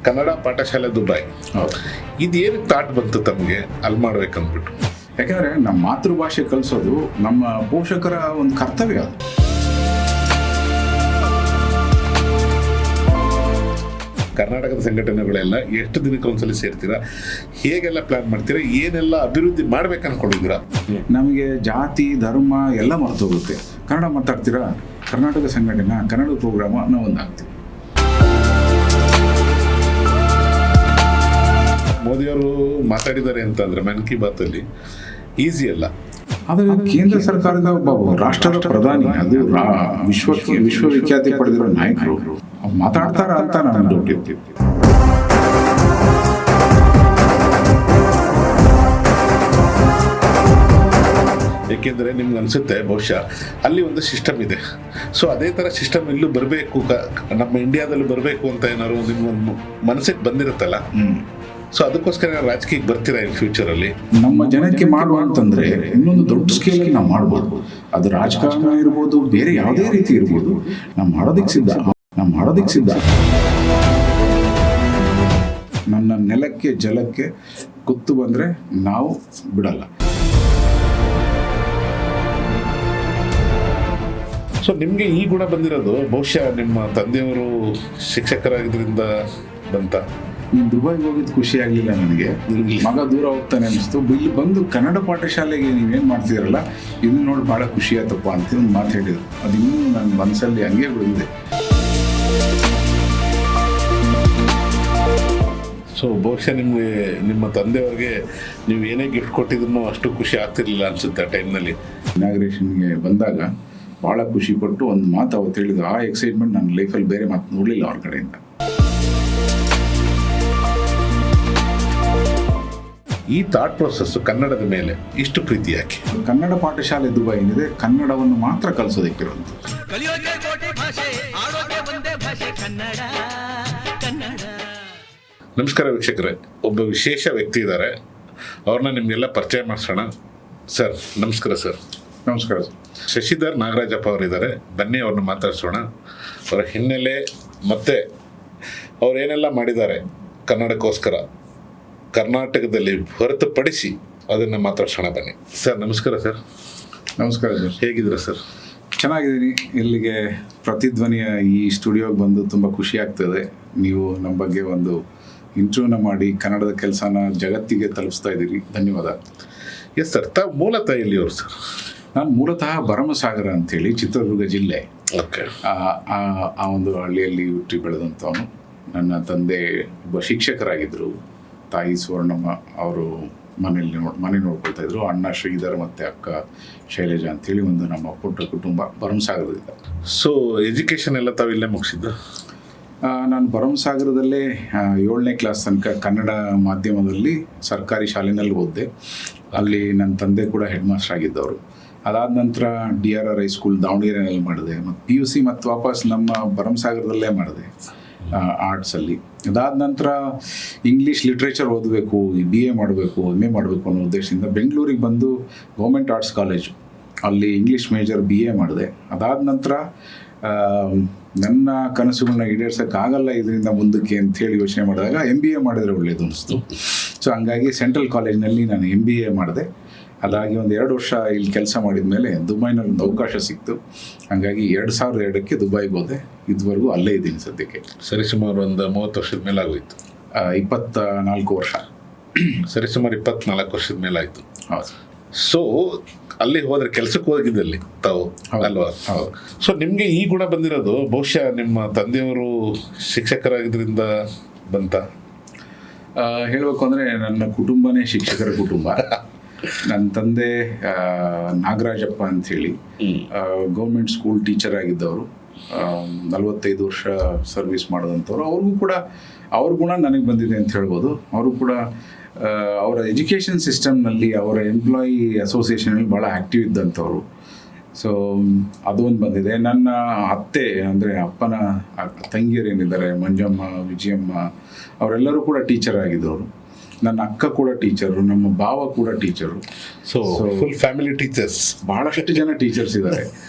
ಕನ್ನಡ ಪಾಠಶಾಲೆ ದುಬೈ. ಹೌದು. ಇದೇನಕ್ಕೆ ಥಾಟ್ ಬಂತು ತಮಗೆ ಅಲ್ಲಿ ಮಾಡ್ಬೇಕಂದ್ಬಿಟ್ಟು? ಯಾಕಂದರೆ ನಮ್ಮ ಮಾತೃಭಾಷೆ ಕಲಿಸೋದು ನಮ್ಮ ಪೋಷಕರ ಒಂದು ಕರ್ತವ್ಯ ಅದು. ಕರ್ನಾಟಕದ ಸಂಘಟನೆಗಳೆಲ್ಲ ಎಷ್ಟು ದಿನಕ್ಕೆ ಒಂದ್ಸಲ ಸೇರ್ತೀರಾ? ಹೇಗೆಲ್ಲ ಪ್ಲಾನ್ ಮಾಡ್ತೀರಾ? ಏನೆಲ್ಲ ಅಭಿವೃದ್ಧಿ ಮಾಡ್ಬೇಕು ಅನ್ಕೊಂಡಿದ್ದೀರಾ? ನಮಗೆ ಜಾತಿ ಧರ್ಮ ಎಲ್ಲ ಮರ್ತೋಗುತ್ತೆ. ಕನ್ನಡ ಮಾತಾಡ್ತೀರಾ, ಕರ್ನಾಟಕ ಸಂಘಟನೆ ಕನ್ನಡ ಪ್ರೋಗ್ರಾಮ್ ನಾವು ಒಂದಾಗ್ತೀವಿ. ಮೋದಿಯವರು ಮಾತಾಡಿದ್ದಾರೆ ಅಂತಂದ್ರೆ ಮನ್ ಕಿ ಬಾತ್ ಅಲ್ಲಿ ಈಸಿ ಅಲ್ಲ. ಆದರೆ ಕೇಂದ್ರ ಸರ್ಕಾರದ ಒಬ್ಬ ರಾಷ್ಟ್ರದ ಪ್ರಧಾನಿ, ಅದು ವಿಶ್ವವಿಖ್ಯಾತಿ ಪಡೆದಿರೋ ನಾಯಕರು ಮಾತಾಡ್ತಾರ ಅಂತ ನಾನು ಡೌಟ್ ಇರ್ತಿದ್ದೆ. ಏಕೆಂದರೆ ನಿಮ್ಗೆ ಅನಿಸುತ್ತೆ ಬಹುಶಃ ಅಲ್ಲಿ ಒಂದು ಸಿಸ್ಟಮ್ ಇದೆ, ಸೊ ಅದೇ ಥರ ಸಿಸ್ಟಮ್ ಇಲ್ಲೂ ಬರಬೇಕು, ನಮ್ಮ ಇಂಡಿಯಾದಲ್ಲೂ ಬರಬೇಕು ಅಂತ ಏನಾದ್ರು ನಿಮ್ಗೊಂದು ಮನಸ್ಸಿಗೆ ಬಂದಿರುತ್ತಲ್ಲ. ಸೊ ಅದಕ್ಕೋಸ್ಕರ ರಾಜಕೀಯಕ್ಕೆ ಬರ್ತೀರಾ ಇನ್ ಫ್ಯೂಚರಲ್ಲಿ? ನಮ್ಮ ಜನಕ್ಕೆ ಮಾಡುವ ಅಂತಂದ್ರೆ ಇನ್ನೊಂದು ದೊಡ್ಡ ಸ್ಕೇಲಲ್ಲಿ ನಾವು ಮಾಡ್ಬೋದು. ಅದು ರಾಜಕಾರಣ ಇರ್ಬೋದು, ಬೇರೆ ಯಾವುದೇ ರೀತಿ ಇರ್ಬೋದು. ನಾವು ಮಾಡೋದಕ್ಕೆ ಸಿದ್ಧ. ನನ್ನ ನೆಲಕ್ಕೆ ಜಲಕ್ಕೆ ಕುತ್ತು ಬಂದ್ರೆ ನಾವು ಬಿಡಲ್ಲ. ಸೊ ನಿಮಗೆ ಈ ಗುಣ ಬಂದಿರೋದು ಬಹುಶಃ ನಿಮ್ಮ ತಂದೆಯವರು ಶಿಕ್ಷಕರಾಗಿದ್ದರಿಂದ ಬಂತ? ನೀನು ದುಬೈಗೆ ಹೋಗಿದ್ದು ಖುಷಿ ಆಗಲಿಲ್ಲ ನನಗೆ. ಮಗ ದೂರ ಹೋಗ್ತಾನೆ ಅನಿಸ್ತು. ಇಲ್ಲಿ ಬಂದು ಕನ್ನಡ ಪಾಠಶಾಲೆಗೆ ನೀವೇನು ಮಾಡ್ತಿದ್ದೀರಲ್ಲ ಇದನ್ನ ನೋಡಿ ಭಾಳ ಖುಷಿ ಆಯ್ತಪ್ಪ ಅಂತ ಒಂದು ಮಾತು ಹೇಳಿದ್ರು. ಅದು ಇನ್ನೂ ನನ್ನ ಮನಸ್ಸಲ್ಲಿ ಹಂಗೆ ಉಳಿದಿದೆ. ಸೊ ಬಹುಶಃ ನಿಮಗೆ ನಿಮ್ಮ ತಂದೆಯವ್ರಿಗೆ ನೀವು ಏನೇ ಗಿಫ್ಟ್ ಕೊಟ್ಟಿದ್ರು ಅಷ್ಟು ಖುಷಿ ಆಗ್ತಿರ್ಲಿಲ್ಲ ಅನಿಸುತ್ತೆ ಆ ಟೈಮ್ನಲ್ಲಿ. ಇನಾಗ್ರೇಷನ್ಗೆ ಬಂದಾಗ ಭಾಳ ಖುಷಿಪಟ್ಟು ಒಂದು ಮಾತು ಅವತ್ತು ಹೇಳಿದ್ರು. ಆ ಎಕ್ಸೈಟ್ಮೆಂಟ್ ನನ್ನ ಲೈಫಲ್ಲಿ ಬೇರೆ ಮಾತು ನೋಡಲಿಲ್ಲ ಅವ್ರ ಕಡೆಯಿಂದ. ಈ ಥಾಟ್ ಪ್ರೊಸೆಸ್ ಕನ್ನಡದ ಮೇಲೆ ಇಷ್ಟು ಪ್ರೀತಿ ಯಾಕೆ? ಕನ್ನಡ ಪಾಠಶಾಲೆ ದುಬೈ ಏನಿದೆ ಕನ್ನಡವನ್ನು ಮಾತ್ರ ಕಲಿಸೋದಕ್ಕಿರುವಂಥದ್ದು. ನಮಸ್ಕಾರ ವೀಕ್ಷಕರೇ, ಒಬ್ಬ ವಿಶೇಷ ವ್ಯಕ್ತಿ ಇದ್ದಾರೆ, ಅವ್ರನ್ನ ನಿಮಗೆಲ್ಲ ಪರಿಚಯ ಮಾಡಿಸೋಣ. ಸರ್ ನಮಸ್ಕಾರ. ಸರ್ ನಮಸ್ಕಾರ ಸರ್. ಶಶಿಧರ್ ನಾಗರಾಜಪ್ಪ ಅವರಿದ್ದಾರೆ, ಬನ್ನಿ ಅವ್ರನ್ನ ಮಾತಾಡ್ಸೋಣ. ಅವರ ಹಿನ್ನೆಲೆ ಮತ್ತು ಅವರೇನೆಲ್ಲ ಮಾಡಿದ್ದಾರೆ ಕನ್ನಡಕ್ಕೋಸ್ಕರ ಕರ್ನಾಟಕದಲ್ಲಿ ಹೊರತುಪಡಿಸಿ ಅದನ್ನು ಮಾತಾಡ್ಸೋಣ ಬನ್ನಿ. ಸರ್ ನಮಸ್ಕಾರ. ಸರ್ ನಮಸ್ಕಾರ ಸರ್. ಹೇಗಿದ್ದೀರಾ ಸರ್? ಚೆನ್ನಾಗಿದ್ದೀನಿ. ಇಲ್ಲಿಗೆ ಪ್ರತಿಧ್ವನಿಯ ಈ ಸ್ಟುಡಿಯೋಗೆ ಬಂದು ತುಂಬ ಖುಷಿ ಆಗ್ತದೆ. ನೀವು ನಮ್ಮ ಬಗ್ಗೆ ಒಂದು ಇಂಟ್ರೂನ ಮಾಡಿ ಕನ್ನಡದ ಕೆಲಸನ ಜಗತ್ತಿಗೆ ತಲುಪಿಸ್ತಾ ಇದ್ದೀರಿ. ಧನ್ಯವಾದ. ಎಸ್ ಸರ್, ತಾವು ಮೂಲತಃ ಎಲ್ಲಿಯವರು ಸರ್? ನಾನು ಮೂಲತಃ ಭರಮಸಾಗರ ಅಂಥೇಳಿ ಚಿತ್ರದುರ್ಗ ಜಿಲ್ಲೆ. ಓಕೆ. ಆ ಒಂದು ಹಳ್ಳಿಯಲ್ಲಿ ಹುಟ್ಟಿ ಬೆಳೆದಂಥವನು. ನನ್ನ ತಂದೆ ಒಬ್ಬ ಶಿಕ್ಷಕರಾಗಿದ್ದರು. ತಾಯಿ ಸುವರ್ಣಮ್ಮ ಅವರು ಮನೆ ನೋಡ್ಕೊಳ್ತಾ ಇದ್ರು. ಅಣ್ಣ ಶ್ರೀಧರ್ ಮತ್ತು ಅಕ್ಕ ಶೈಲಜಾ ಅಂತೇಳಿ ಒಂದು ನಮ್ಮ ಪುಟ್ಟ ಕುಟುಂಬ ಭರಮಸಾಗರದಿಂದ. ಸೊ ಎಜುಕೇಷನ್ ಎಲ್ಲ ತಾವು ಇಲ್ಲೇ ಮುಗಿಸಿದ್ದು? ನಾನು ಭರಮಸಾಗರದಲ್ಲೇ 7ನೇ ಕ್ಲಾಸ್ ತನಕ ಕನ್ನಡ ಮಾಧ್ಯಮದಲ್ಲಿ ಸರ್ಕಾರಿ ಶಾಲೆಯಲ್ಲಿ ಓದಿದೆ. ಅಲ್ಲಿ ನನ್ನ ತಂದೆ ಕೂಡ ಹೆಡ್ ಮಾಸ್ಟರ್ ಆಗಿದ್ದವರು. ಅದಾದ ನಂತರ DRR ಹೈಸ್ಕೂಲ್ ದಾವಣಗೆರೆಯಲ್ಲಿ ಮಾಡಿದೆ. ಮತ್ತು PUC ಮತ್ತು ವಾಪಸ್ ನಮ್ಮ ಭರಮಸಾಗರದಲ್ಲೇ ಮಾಡಿದೆ ಆರ್ಟ್ಸಲ್ಲಿ. ಅದಾದ ನಂತರ ಇಂಗ್ಲೀಷ್ ಲಿಟ್ರೇಚರ್ ಓದಬೇಕು, BA ಮಾಡಬೇಕು, MA ಮಾಡಬೇಕು ಅನ್ನೋ ಉದ್ದೇಶದಿಂದ ಬೆಂಗಳೂರಿಗೆ ಬಂದು ಗೌರ್ಮೆಂಟ್ ಆರ್ಟ್ಸ್ ಕಾಲೇಜು ಅಲ್ಲಿ ಇಂಗ್ಲೀಷ್ ಮೇಜರ್ BA ಮಾಡಿದೆ. ಅದಾದ ನಂತರ ನನ್ನ ಕನಸುಗಳನ್ನ ಈಡೇರ್ಸೋಕ್ಕಾಗಲ್ಲ ಇದರಿಂದ ಮುಂದಕ್ಕೆ ಅಂಥೇಳಿ ಯೋಚನೆ ಮಾಡಿದಾಗ MBA ಮಾಡಿದರೆ ಒಳ್ಳೆಯದು ಅನಿಸ್ತು. ಸೊ ಹಂಗಾಗಿ ಸೆಂಟ್ರಲ್ ಕಾಲೇಜ್ನಲ್ಲಿ ನಾನು MBA ಮಾಡಿದೆ. ಅದಾಗಿ ಒಂದು 2 ವರ್ಷ ಇಲ್ಲಿ ಕೆಲಸ ಮಾಡಿದ ಮೇಲೆ ದುಬೈನಲ್ಲಿ ಒಂದು ಅವಕಾಶ ಸಿಕ್ತು. ಹಾಗಾಗಿ 2002ಕ್ಕೆ ದುಬೈಗೆ ಹೋದೆ. ಇದುವರೆಗೂ ಅಲ್ಲೇ ಇದ್ದೀನಿ ಸದ್ಯಕ್ಕೆ. ಸರಿಸುಮಾರು ಒಂದು 30 ವರ್ಷದ ಮೇಲೆ ಆಗೋಯ್ತು. 24 ವರ್ಷ. ಸರಿಸುಮಾರು 24 ವರ್ಷದ ಮೇಲೆ ಆಯಿತು. ಹೌದು. ಸೊ ಅಲ್ಲಿ ಹೋದ್ರೆ ಕೆಲಸಕ್ಕೆ ಹೋಗಿದ್ದಲ್ಲಿ ತಾವು ಅಲ್ವಾ? ಹೌದು. ಸೊ ನಿಮಗೆ ಈ ಗುಣ ಬಂದಿರೋದು ಬಹುಶಃ ನಿಮ್ಮ ತಂದೆಯವರು ಶಿಕ್ಷಕರಾಗಿದ್ದರಿಂದ ಬಂತ? ಹೇಳಬೇಕು ಅಂದರೆ ನನ್ನ ಕುಟುಂಬನೇ ಶಿಕ್ಷಕರ ಕುಟುಂಬ. ನನ್ನ ತಂದೆ ನಾಗರಾಜಪ್ಪ ಅಂಥೇಳಿ ಗೌರ್ಮೆಂಟ್ ಸ್ಕೂಲ್ ಟೀಚರ್ ಆಗಿದ್ದವರು. 45 ವರ್ಷ ಸರ್ವಿಸ್ ಮಾಡಿದಂಥವ್ರು. ಅವ್ರಿಗೂ ಕೂಡ ಅವ್ರ ಗುಣ ನನಗೆ ಬಂದಿದೆ ಅಂತ ಹೇಳ್ಬೋದು. ಅವರು ಕೂಡ ಅವರ ಎಜುಕೇಷನ್ ಸಿಸ್ಟಮ್ನಲ್ಲಿ ಅವರ ಎಂಪ್ಲಾಯಿ ಅಸೋಸಿಯೇಷನಲ್ಲಿ ಭಾಳ ಆ್ಯಕ್ಟಿವ್ ಇದ್ದಂಥವ್ರು. ಸೊ ಅದೊಂದು ಬಂದಿದೆ. ನನ್ನ ಅತ್ತೆ ಅಂದರೆ ಅಪ್ಪನ ತಂಗಿಯರೇನಿದ್ದಾರೆ ಮಂಜಮ್ಮ, ವಿಜಯಮ್ಮ, ಅವರೆಲ್ಲರೂ ಕೂಡ ಟೀಚರ್ ಆಗಿದ್ದವರು. ನನ್ನ ಅಕ್ಕ ಕೂಡ ಟೀಚರು, ನಮ್ಮ ಭಾವ ಕೂಡ teacher. So full family teachers, ಭಾಳಷ್ಟು ಜನ ಟೀಚರ್ಸ್ ಇದ್ದಾರೆ.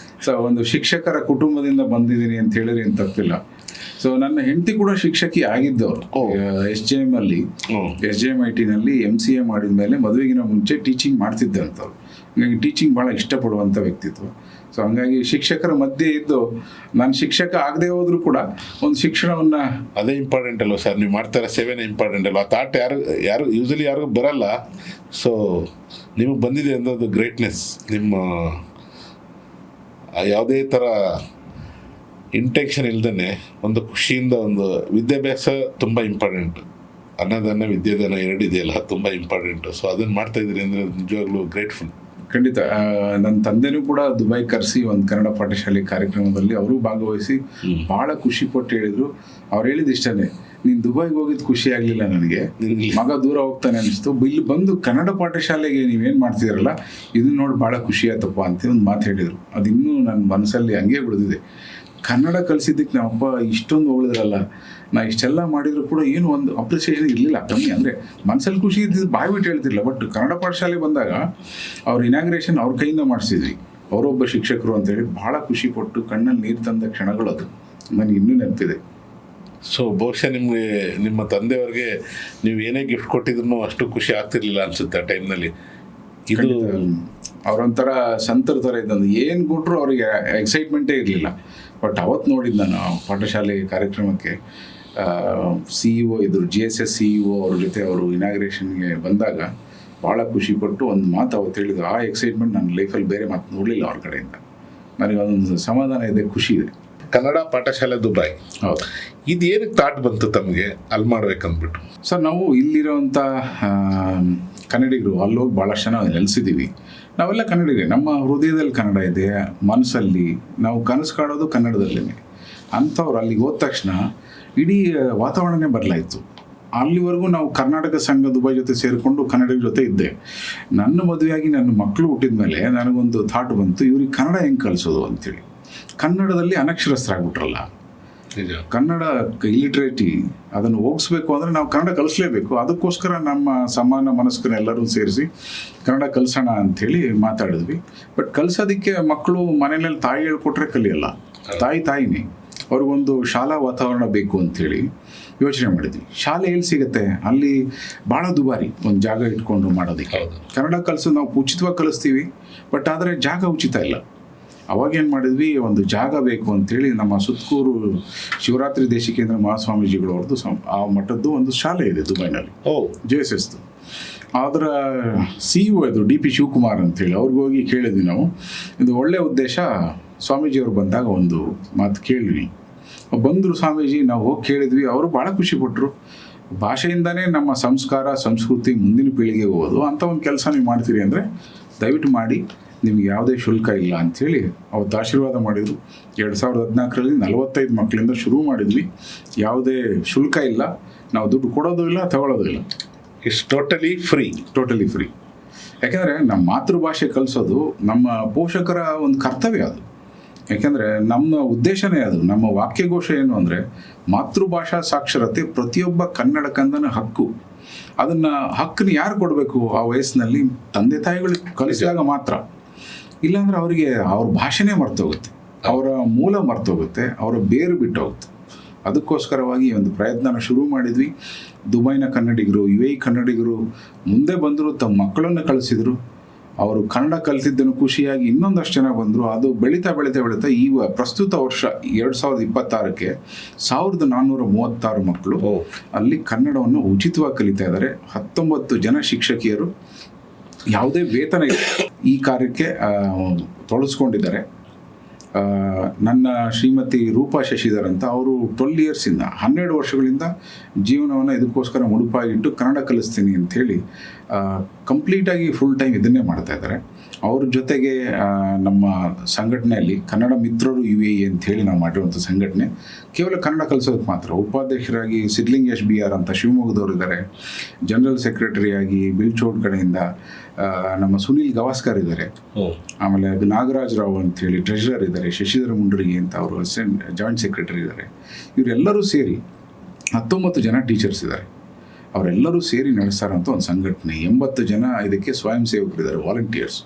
ಸೊ ಒಂದು ಶಿಕ್ಷಕರ ಕುಟುಂಬದಿಂದ ಬಂದಿದ್ದೀನಿ ಅಂತ ಹೇಳಿದ್ರೆ ಏನು ತಪ್ಪಿಲ್ಲ. ಸೊ ನನ್ನ ಹೆಂಡತಿ ಕೂಡ ಶಿಕ್ಷಕಿ ಆಗಿದ್ದವರು SJM ಅಲ್ಲಿ SJMIT-ನಲ್ಲಿ MCA ಮಾಡಿದ ಮೇಲೆ ಮದುವೆಗಿನ ಮುಂಚೆ ಟೀಚಿಂಗ್ ಮಾಡ್ತಿದ್ದೆ ಅಂತವ್ರು. ಹಂಗಾಗಿ ಟೀಚಿಂಗ್ ಭಾಳ ಇಷ್ಟಪಡುವಂಥ ವ್ಯಕ್ತಿತ್ವ. ಸೊ ಹಂಗಾಗಿ ಶಿಕ್ಷಕರ ಮಧ್ಯೆ ಇದ್ದು ನಾನು ಶಿಕ್ಷಕ ಆಗದೆ ಹೋದ್ರು ಕೂಡ ಒಂದು ಶಿಕ್ಷಣವನ್ನು, ಅದೇ ಇಂಪಾರ್ಟೆಂಟ್ ಅಲ್ವ ಸರ್, ನೀವು ಮಾಡ್ತಾರ ಸೇವೆನೇ ಇಂಪಾರ್ಟೆಂಟ್ ಅಲ್ವ. ಆ ಥಾಟ್ ಯಾರು ಯೂಸಲಿ ಯಾರಿಗೂ ಬರಲ್ಲ. ಸೊ ನಿಮಗೆ ಬಂದಿದೆ ಅನ್ನೋದು ಗ್ರೇಟ್ನೆಸ್. ನಿಮ್ಮ ಯಾವುದೇ ಥರ ಇಂಟೆನ್ಷನ್ ಇಲ್ದೇ ಒಂದು ಖುಷಿಯಿಂದ ಒಂದು ವಿದ್ಯಾಭ್ಯಾಸ ತುಂಬ ಇಂಪಾರ್ಟೆಂಟ್. ಅನ್ನದಾನ ವಿದ್ಯಾದಾನ ಎರಡಿದೆಯಲ್ಲ, ತುಂಬ ಇಂಪಾರ್ಟೆಂಟು. ಸೊ ಅದನ್ನು ಮಾಡ್ತಾಯಿದ್ದೀರಿ ಅಂದರೆ ನಿಜವಾಗ್ಲೂ ಗ್ರೇಟ್ಫುಲ್. ಖಂಡಿತ. ನನ್ನ ತಂದೆನೂ ಕೂಡ ದುಬೈ ಕರೆಸಿ ಒಂದು ಕನ್ನಡ ಪಾಠಶಾಲೆ ಕಾರ್ಯಕ್ರಮದಲ್ಲಿ ಅವರು ಭಾಗವಹಿಸಿ ಭಾಳ ಖುಷಿ ಪಟ್ಟು ಹೇಳಿದರು. ಅವ್ರು ಹೇಳಿದ ಇಷ್ಟನೇ, ನೀನು ದುಬೈಗೆ ಹೋಗಿದ್ದು ಖುಷಿ ಆಗಲಿಲ್ಲ ನನಗೆ, ಮಗ ದೂರ ಹೋಗ್ತಾನೆ ಅನಿಸ್ತು, ಇಲ್ಲಿ ಬಂದು ಕನ್ನಡ ಪಾಠಶಾಲೆಗೆ ನೀವೇನು ಮಾಡ್ತಿದ್ದೀರಲ್ಲ ಇದನ್ನ ನೋಡಿ ಭಾಳ ಖುಷಿ ಆಯ್ತಪ್ಪ ಅಂತ ಒಂದು ಮಾತು ಹೇಳಿದರು. ಅದು ಇನ್ನೂ ನನ್ನ ಮನಸ್ಸಲ್ಲಿ ಹಂಗೆ ಉಳಿದಿದೆ. ಕನ್ನಡ ಕಲಿಸಿದ್ದಕ್ಕೆ ನಮ್ಮಪ್ಪ ಇಷ್ಟೊಂದು ಹೊಗಳಿದ್ರಲ್ಲ, ನಾ ಇಷ್ಟೆಲ್ಲ ಮಾಡಿದ್ರು ಕೂಡ ಏನು ಒಂದು ಅಪ್ರಿಸಿಯೇಷನ್ ಇರಲಿಲ್ಲ, ಕಮ್ಮಿ. ಅಂದರೆ ಮನಸ್ಸಲ್ಲಿ ಖುಷಿ ಇದ್ದಿದ್ದು ಬಾಯಿ ಬಿಟ್ಟು ಹೇಳ್ತಿರಲಿಲ್ಲ. ಬಟ್ ಕನ್ನಡ ಪಾಠಶಾಲೆ ಬಂದಾಗ ಅವ್ರ ಇನಾಗ್ರೇಷನ್ ಅವ್ರ ಕೈಯಿಂದ ಮಾಡಿಸಿದ್ವಿ, ಅವರೊಬ್ಬ ಶಿಕ್ಷಕರು ಅಂತೇಳಿ ಭಾಳ ಖುಷಿ ಪಟ್ಟು ಕಣ್ಣಲ್ಲಿ ನೀರು ತಂದ ಕ್ಷಣಗಳದು ನನಗೆ ಇನ್ನೂ ನೆನಪಿದೆ. ಸೊ ಬಹುಶಃ ನಿಮ್ಮ ತಂದೆಯವ್ರಿಗೆ ನೀವು ಏನೇ ಗಿಫ್ಟ್ ಕೊಟ್ಟಿದ್ರು ಅಷ್ಟು ಖುಷಿ ಆಗ್ತಿರ್ಲಿಲ್ಲ ಅನ್ಸುತ್ತೆ ಆ ಟೈಮ್ನಲ್ಲಿ. ಇದು ಅವರೊಂಥರ ಸಂತರ ಥರ ಇದ್ದಂದು, ಏನು ಕೊಟ್ಟರು ಅವ್ರಿಗೆ ಎಕ್ಸೈಟ್ಮೆಂಟೇ ಇರಲಿಲ್ಲ. ಬಟ್ ಅವತ್ತು ನೋಡಿದ್ದು ನಾನು ಪಾಠಶಾಲೆ ಕಾರ್ಯಕ್ರಮಕ್ಕೆ CEO ಇದ್ದರು, GSS CEO ಅವ್ರ ಜೊತೆ ಅವರು ಇನಾಗ್ರೇಷನ್ಗೆ ಬಂದಾಗ ಭಾಳ ಖುಷಿಪಟ್ಟು ಒಂದು ಮಾತು ಅವತ್ತು ಹೇಳಿದ್ರು. ಆ ಎಕ್ಸೈಟ್ಮೆಂಟ್ ನನ್ನ ಲೈಫಲ್ಲಿ ಬೇರೆ ಮಾತು ನೋಡಲಿಲ್ಲ ಅವ್ರ ಕಡೆಯಿಂದ. ನನಗೆ ಒಂದು ಸಮಾಧಾನ ಇದೆ, ಖುಷಿ ಇದೆ. ಕನ್ನಡ ಪಾಠಶಾಲೆ ದುಬೈ, ಹೌದು. ಇದು ಏನಕ್ಕೆ ಥಾಟ್ ಬಂತು ತಮಗೆ ಅಲ್ಲಿ ಮಾಡ್ಬೇಕಂದ್ಬಿಟ್ಟು? ಸರ್, ನಾವು ಇಲ್ಲಿರೋವಂಥ ಕನ್ನಡಿಗರು ಅಲ್ಲೋಗಿ ಭಾಳಷ್ಟು ಜನ ನೆಲೆಸಿದ್ದೀವಿ. ನಾವೆಲ್ಲ ಕನ್ನಡಿಗರೇ, ನಮ್ಮ ಹೃದಯದಲ್ಲಿ ಕನ್ನಡ ಇದೆ, ಮನಸ್ಸಲ್ಲಿ ನಾವು ಕನಸು ಕಾಣೋದು ಕನ್ನಡದಲ್ಲೇ. ಅಂಥವ್ರು ಅಲ್ಲಿಗೆ ಹೋದ ತಕ್ಷಣ ಇಡೀ ವಾತಾವರಣನೇ ಬದಲಾಯಿತು. ಅಲ್ಲಿವರೆಗೂ ನಾವು ಕರ್ನಾಟಕ ಸಂಘ ದುಬೈ ಜೊತೆ ಸೇರಿಕೊಂಡು ಕನ್ನಡಿಗರ ಜೊತೆ ಇದ್ದೆ. ನನ್ನ ಮದುವೆಯಾಗಿ ನನ್ನ ಮಕ್ಕಳು ಹುಟ್ಟಿದ ಮೇಲೆ ನನಗೊಂದು ಥಾಟ್ ಬಂತು, ಇವ್ರಿಗೆ ಕನ್ನಡ ಹೆಂಗೆ ಕಲಿಸೋದು ಅಂತೇಳಿ. ಕನ್ನಡದಲ್ಲಿ ಅನಕ್ಷರಸ್ಥರಾಗ್ಬಿಟ್ರಲ್ಲ, ಕನ್ನಡ ಇಲಿಟ್ರೇಟಿ ಅದನ್ನು ಹೋಗಿಸ್ಬೇಕು ಅಂದರೆ ನಾವು ಕನ್ನಡ ಕಲಿಸ್ಲೇಬೇಕು. ಅದಕ್ಕೋಸ್ಕರ ನಮ್ಮ ಸಮಾನ ಮನಸ್ಕರನ್ನೆಲ್ಲರೂ ಸೇರಿಸಿ ಕನ್ನಡ ಕಲಿಸೋಣ ಅಂಥೇಳಿ ಮಾತಾಡಿದ್ವಿ. ಬಟ್ ಕಲಿಸೋದಕ್ಕೆ ಮಕ್ಕಳು ಮನೆಯಲ್ಲಿ ತಾಯಿ ಹೇಳ್ಕೊಟ್ರೆ ಕಲಿಯಲ್ಲ, ತಾಯಿನೇ. ಅವ್ರಿಗೊಂದು ಶಾಲಾ ವಾತಾವರಣ ಬೇಕು ಅಂಥೇಳಿ ಯೋಚನೆ ಮಾಡಿದ್ವಿ. ಶಾಲೆ ಎಲ್ಲಿ ಸಿಗುತ್ತೆ? ಅಲ್ಲಿ ಭಾಳ ದುಬಾರಿ ಒಂದು ಜಾಗ ಇಟ್ಕೊಂಡು ಮಾಡೋದಕ್ಕೆ. ಕನ್ನಡ ಕಲಿಸೋದು ನಾವು ಉಚಿತವಾಗಿ ಕಲಿಸ್ತೀವಿ, ಬಟ್ ಆದರೆ ಜಾಗ ಉಚಿತ ಇಲ್ಲ. ಅವಾಗೇನು ಮಾಡಿದ್ವಿ, ಒಂದು ಜಾಗ ಬೇಕು ಅಂಥೇಳಿ ನಮ್ಮ ಸುತ್ತೂರು ಶಿವರಾತ್ರಿ ದೇಶಿಕೇಂದ್ರ ಮಹಾಸ್ವಾಮೀಜಿಗಳು ಅವ್ರದ್ದು ಆ ಮಠದ್ದು ಒಂದು ಶಾಲೆ ಇದೆ ದುಬೈನಲ್ಲಿ, JSSದು. ಅದರ CEO ಇದು DP ಶಿವಕುಮಾರ್ ಅಂತೇಳಿ. ಅವ್ರಿಗೆ ಹೋಗಿ ಕೇಳಿದ್ವಿ ನಾವು, ಇದು ಒಳ್ಳೆಯ ಉದ್ದೇಶ, ಸ್ವಾಮೀಜಿಯವರು ಬಂದಾಗ ಒಂದು ಮಾತು ಕೇಳಿದ್ವಿ. ಬಂದರು ಸ್ವಾಮೀಜಿ, ನಾವು ಹೋಗಿ ಕೇಳಿದ್ವಿ. ಅವರು ಭಾಳ ಖುಷಿಪಟ್ಟರು. ಭಾಷೆಯಿಂದನೇ ನಮ್ಮ ಸಂಸ್ಕಾರ ಸಂಸ್ಕೃತಿ ಮುಂದಿನ ಪೀಳಿಗೆಗೆ ಹೋಗೋದು, ಅಂಥ ಒಂದು ಕೆಲಸ ನೀವು ಮಾಡ್ತೀರಿ ಅಂದರೆ ದಯವಿಟ್ಟು ಮಾಡಿ, ನಿಮ್ಗೆ ಯಾವುದೇ ಶುಲ್ಕ ಇಲ್ಲ ಅಂಥೇಳಿ ಅವತ್ತು ಆಶೀರ್ವಾದ ಮಾಡಿದರು. 2014ರಲ್ಲಿ 45 ಮಕ್ಕಳಿಂದ ಶುರು ಮಾಡಿದ್ವಿ. ಯಾವುದೇ ಶುಲ್ಕ ಇಲ್ಲ, ನಾವು ದುಡ್ಡು ಕೊಡೋದು ಇಲ್ಲ, ತಗೊಳ್ಳೋದು ಇಲ್ಲ. It's totally free. ಯಾಕೆಂದರೆ ನಮ್ಮ ಮಾತೃಭಾಷೆ ಕಲಿಸೋದು ನಮ್ಮ ಪೋಷಕರ ಒಂದು ಕರ್ತವ್ಯ ಅದು. ಯಾಕೆಂದರೆ ನಮ್ಮ ಉದ್ದೇಶನೇ ಅದು. ನಮ್ಮ ವಾಕ್ಯಘೋಷ ಏನು ಅಂದರೆ, ಮಾತೃಭಾಷಾ ಸಾಕ್ಷರತೆ ಪ್ರತಿಯೊಬ್ಬ ಕನ್ನಡ ಕಂದನ ಹಕ್ಕು. ಅದನ್ನು ಹಕ್ಕನ್ನು ಯಾರು ಕೊಡಬೇಕು? ಆ ವಯಸ್ಸಿನಲ್ಲಿ ತಂದೆ ತಾಯಿಗಳಿಗೆ ಕಲಿಸಿದಾಗ ಮಾತ್ರ. ಇಲ್ಲಾಂದರೆ ಅವರಿಗೆ ಅವ್ರ ಭಾಷೆನೇ ಮರ್ತೋಗುತ್ತೆ, ಅವರ ಮೂಲ ಮರ್ತೋಗುತ್ತೆ, ಅವರ ಬೇರು ಬಿಟ್ಟೋಗುತ್ತೆ. ಅದಕ್ಕೋಸ್ಕರವಾಗಿ ಒಂದು ಪ್ರಯತ್ನನ ಶುರು ಮಾಡಿದ್ವಿ. ದುಬೈನ ಕನ್ನಡಿಗರು, UAE ಕನ್ನಡಿಗರು ಮುಂದೆ ಬಂದರು, ತಮ್ಮ ಮಕ್ಕಳನ್ನು ಕಳಿಸಿದರು. ಅವರು ಕನ್ನಡ ಕಲಿತಿದ್ದನ್ನು ಖುಷಿಯಾಗಿ ಇನ್ನೊಂದಷ್ಟು ಜನ ಬಂದರು. ಅದು ಬೆಳೀತಾ ಈ ಪ್ರಸ್ತುತ ವರ್ಷ 2026ಕ್ಕೆ 1436 ಮಕ್ಕಳು ಅಲ್ಲಿ ಕನ್ನಡವನ್ನು ಉಚಿತವಾಗಿ ಕಲಿತಾ ಇದ್ದಾರೆ. 19 ಜನ ಶಿಕ್ಷಕಿಯರು ಯಾವುದೇ ವೇತನ ಇಲ್ಲ ಈ ಕಾರ್ಯಕ್ಕೆ ತೊಡಗಿಸ್ಕೊಂಡಿದ್ದಾರೆ. ನನ್ನ ಶ್ರೀಮತಿ ರೂಪಾ ಶಶಿಧರ್ ಅಂತ, ಅವರು 12 ಇಯರ್ಸಿಂದ 12 ವರ್ಷಗಳಿಂದ ಜೀವನವನ್ನು ಇದಕ್ಕೋಸ್ಕರ ಮುಡುಪಾಗಿಟ್ಟು ಕನ್ನಡ ಕಲಿಸ್ತೀನಿ ಅಂಥೇಳಿ ಕಂಪ್ಲೀಟಾಗಿ ಫುಲ್ ಟೈಮ್ ಇದನ್ನೇ ಮಾಡ್ತಾ ಇದ್ದಾರೆ. ಅವ್ರ ಜೊತೆಗೆ ನಮ್ಮ ಸಂಘಟನೆಯಲ್ಲಿ ಕನ್ನಡ ಮಿತ್ರರು UAE ಅಂಥೇಳಿ ನಾವು ಮಾಡಿರುವಂಥ ಸಂಘಟನೆ ಕೇವಲ ಕನ್ನಡ ಕಲಿಸೋದಕ್ಕೆ ಮಾತ್ರ. ಉಪಾಧ್ಯಕ್ಷರಾಗಿ ಸಿದ್ಲಿಂಗೇಶ್ BR ಅಂತ ಶಿವಮೊಗ್ಗದವರು ಇದ್ದಾರೆ. ಜನರಲ್ ಸೆಕ್ರೆಟರಿಯಾಗಿ ಬಿಲ್ಚೋಡ್ ಕಡೆಯಿಂದ ನಮ್ಮ ಸುನೀಲ್ ಗವಾಸ್ಕರ್ ಇದ್ದಾರೆ. ಆಮೇಲೆ ನಾಗರಾಜ್ ರಾವ್ ಅಂಥೇಳಿ ಟ್ರೆಷರರ್ ಇದ್ದಾರೆ. ಶಶಿಧರ ಮುಂಡ್ರಿಗೆ ಅಂತ ಅವರು ಜಾಯಿಂಟ್ ಸೆಕ್ರೆಟರಿ ಇದ್ದಾರೆ. ಇವರೆಲ್ಲರೂ ಸೇರಿ 19 ಜನ ಟೀಚರ್ಸ್ ಇದ್ದಾರೆ. ಅವರೆಲ್ಲರೂ ಸೇರಿ ನಡೆಸ್ತಾರಂಥ ಒಂದು ಸಂಘಟನೆ. 80 ಜನ ಇದಕ್ಕೆ ಸ್ವಯಂ ಸೇವಕರಿದ್ದಾರೆ, ವಾಲಂಟಿಯರ್ಸ್.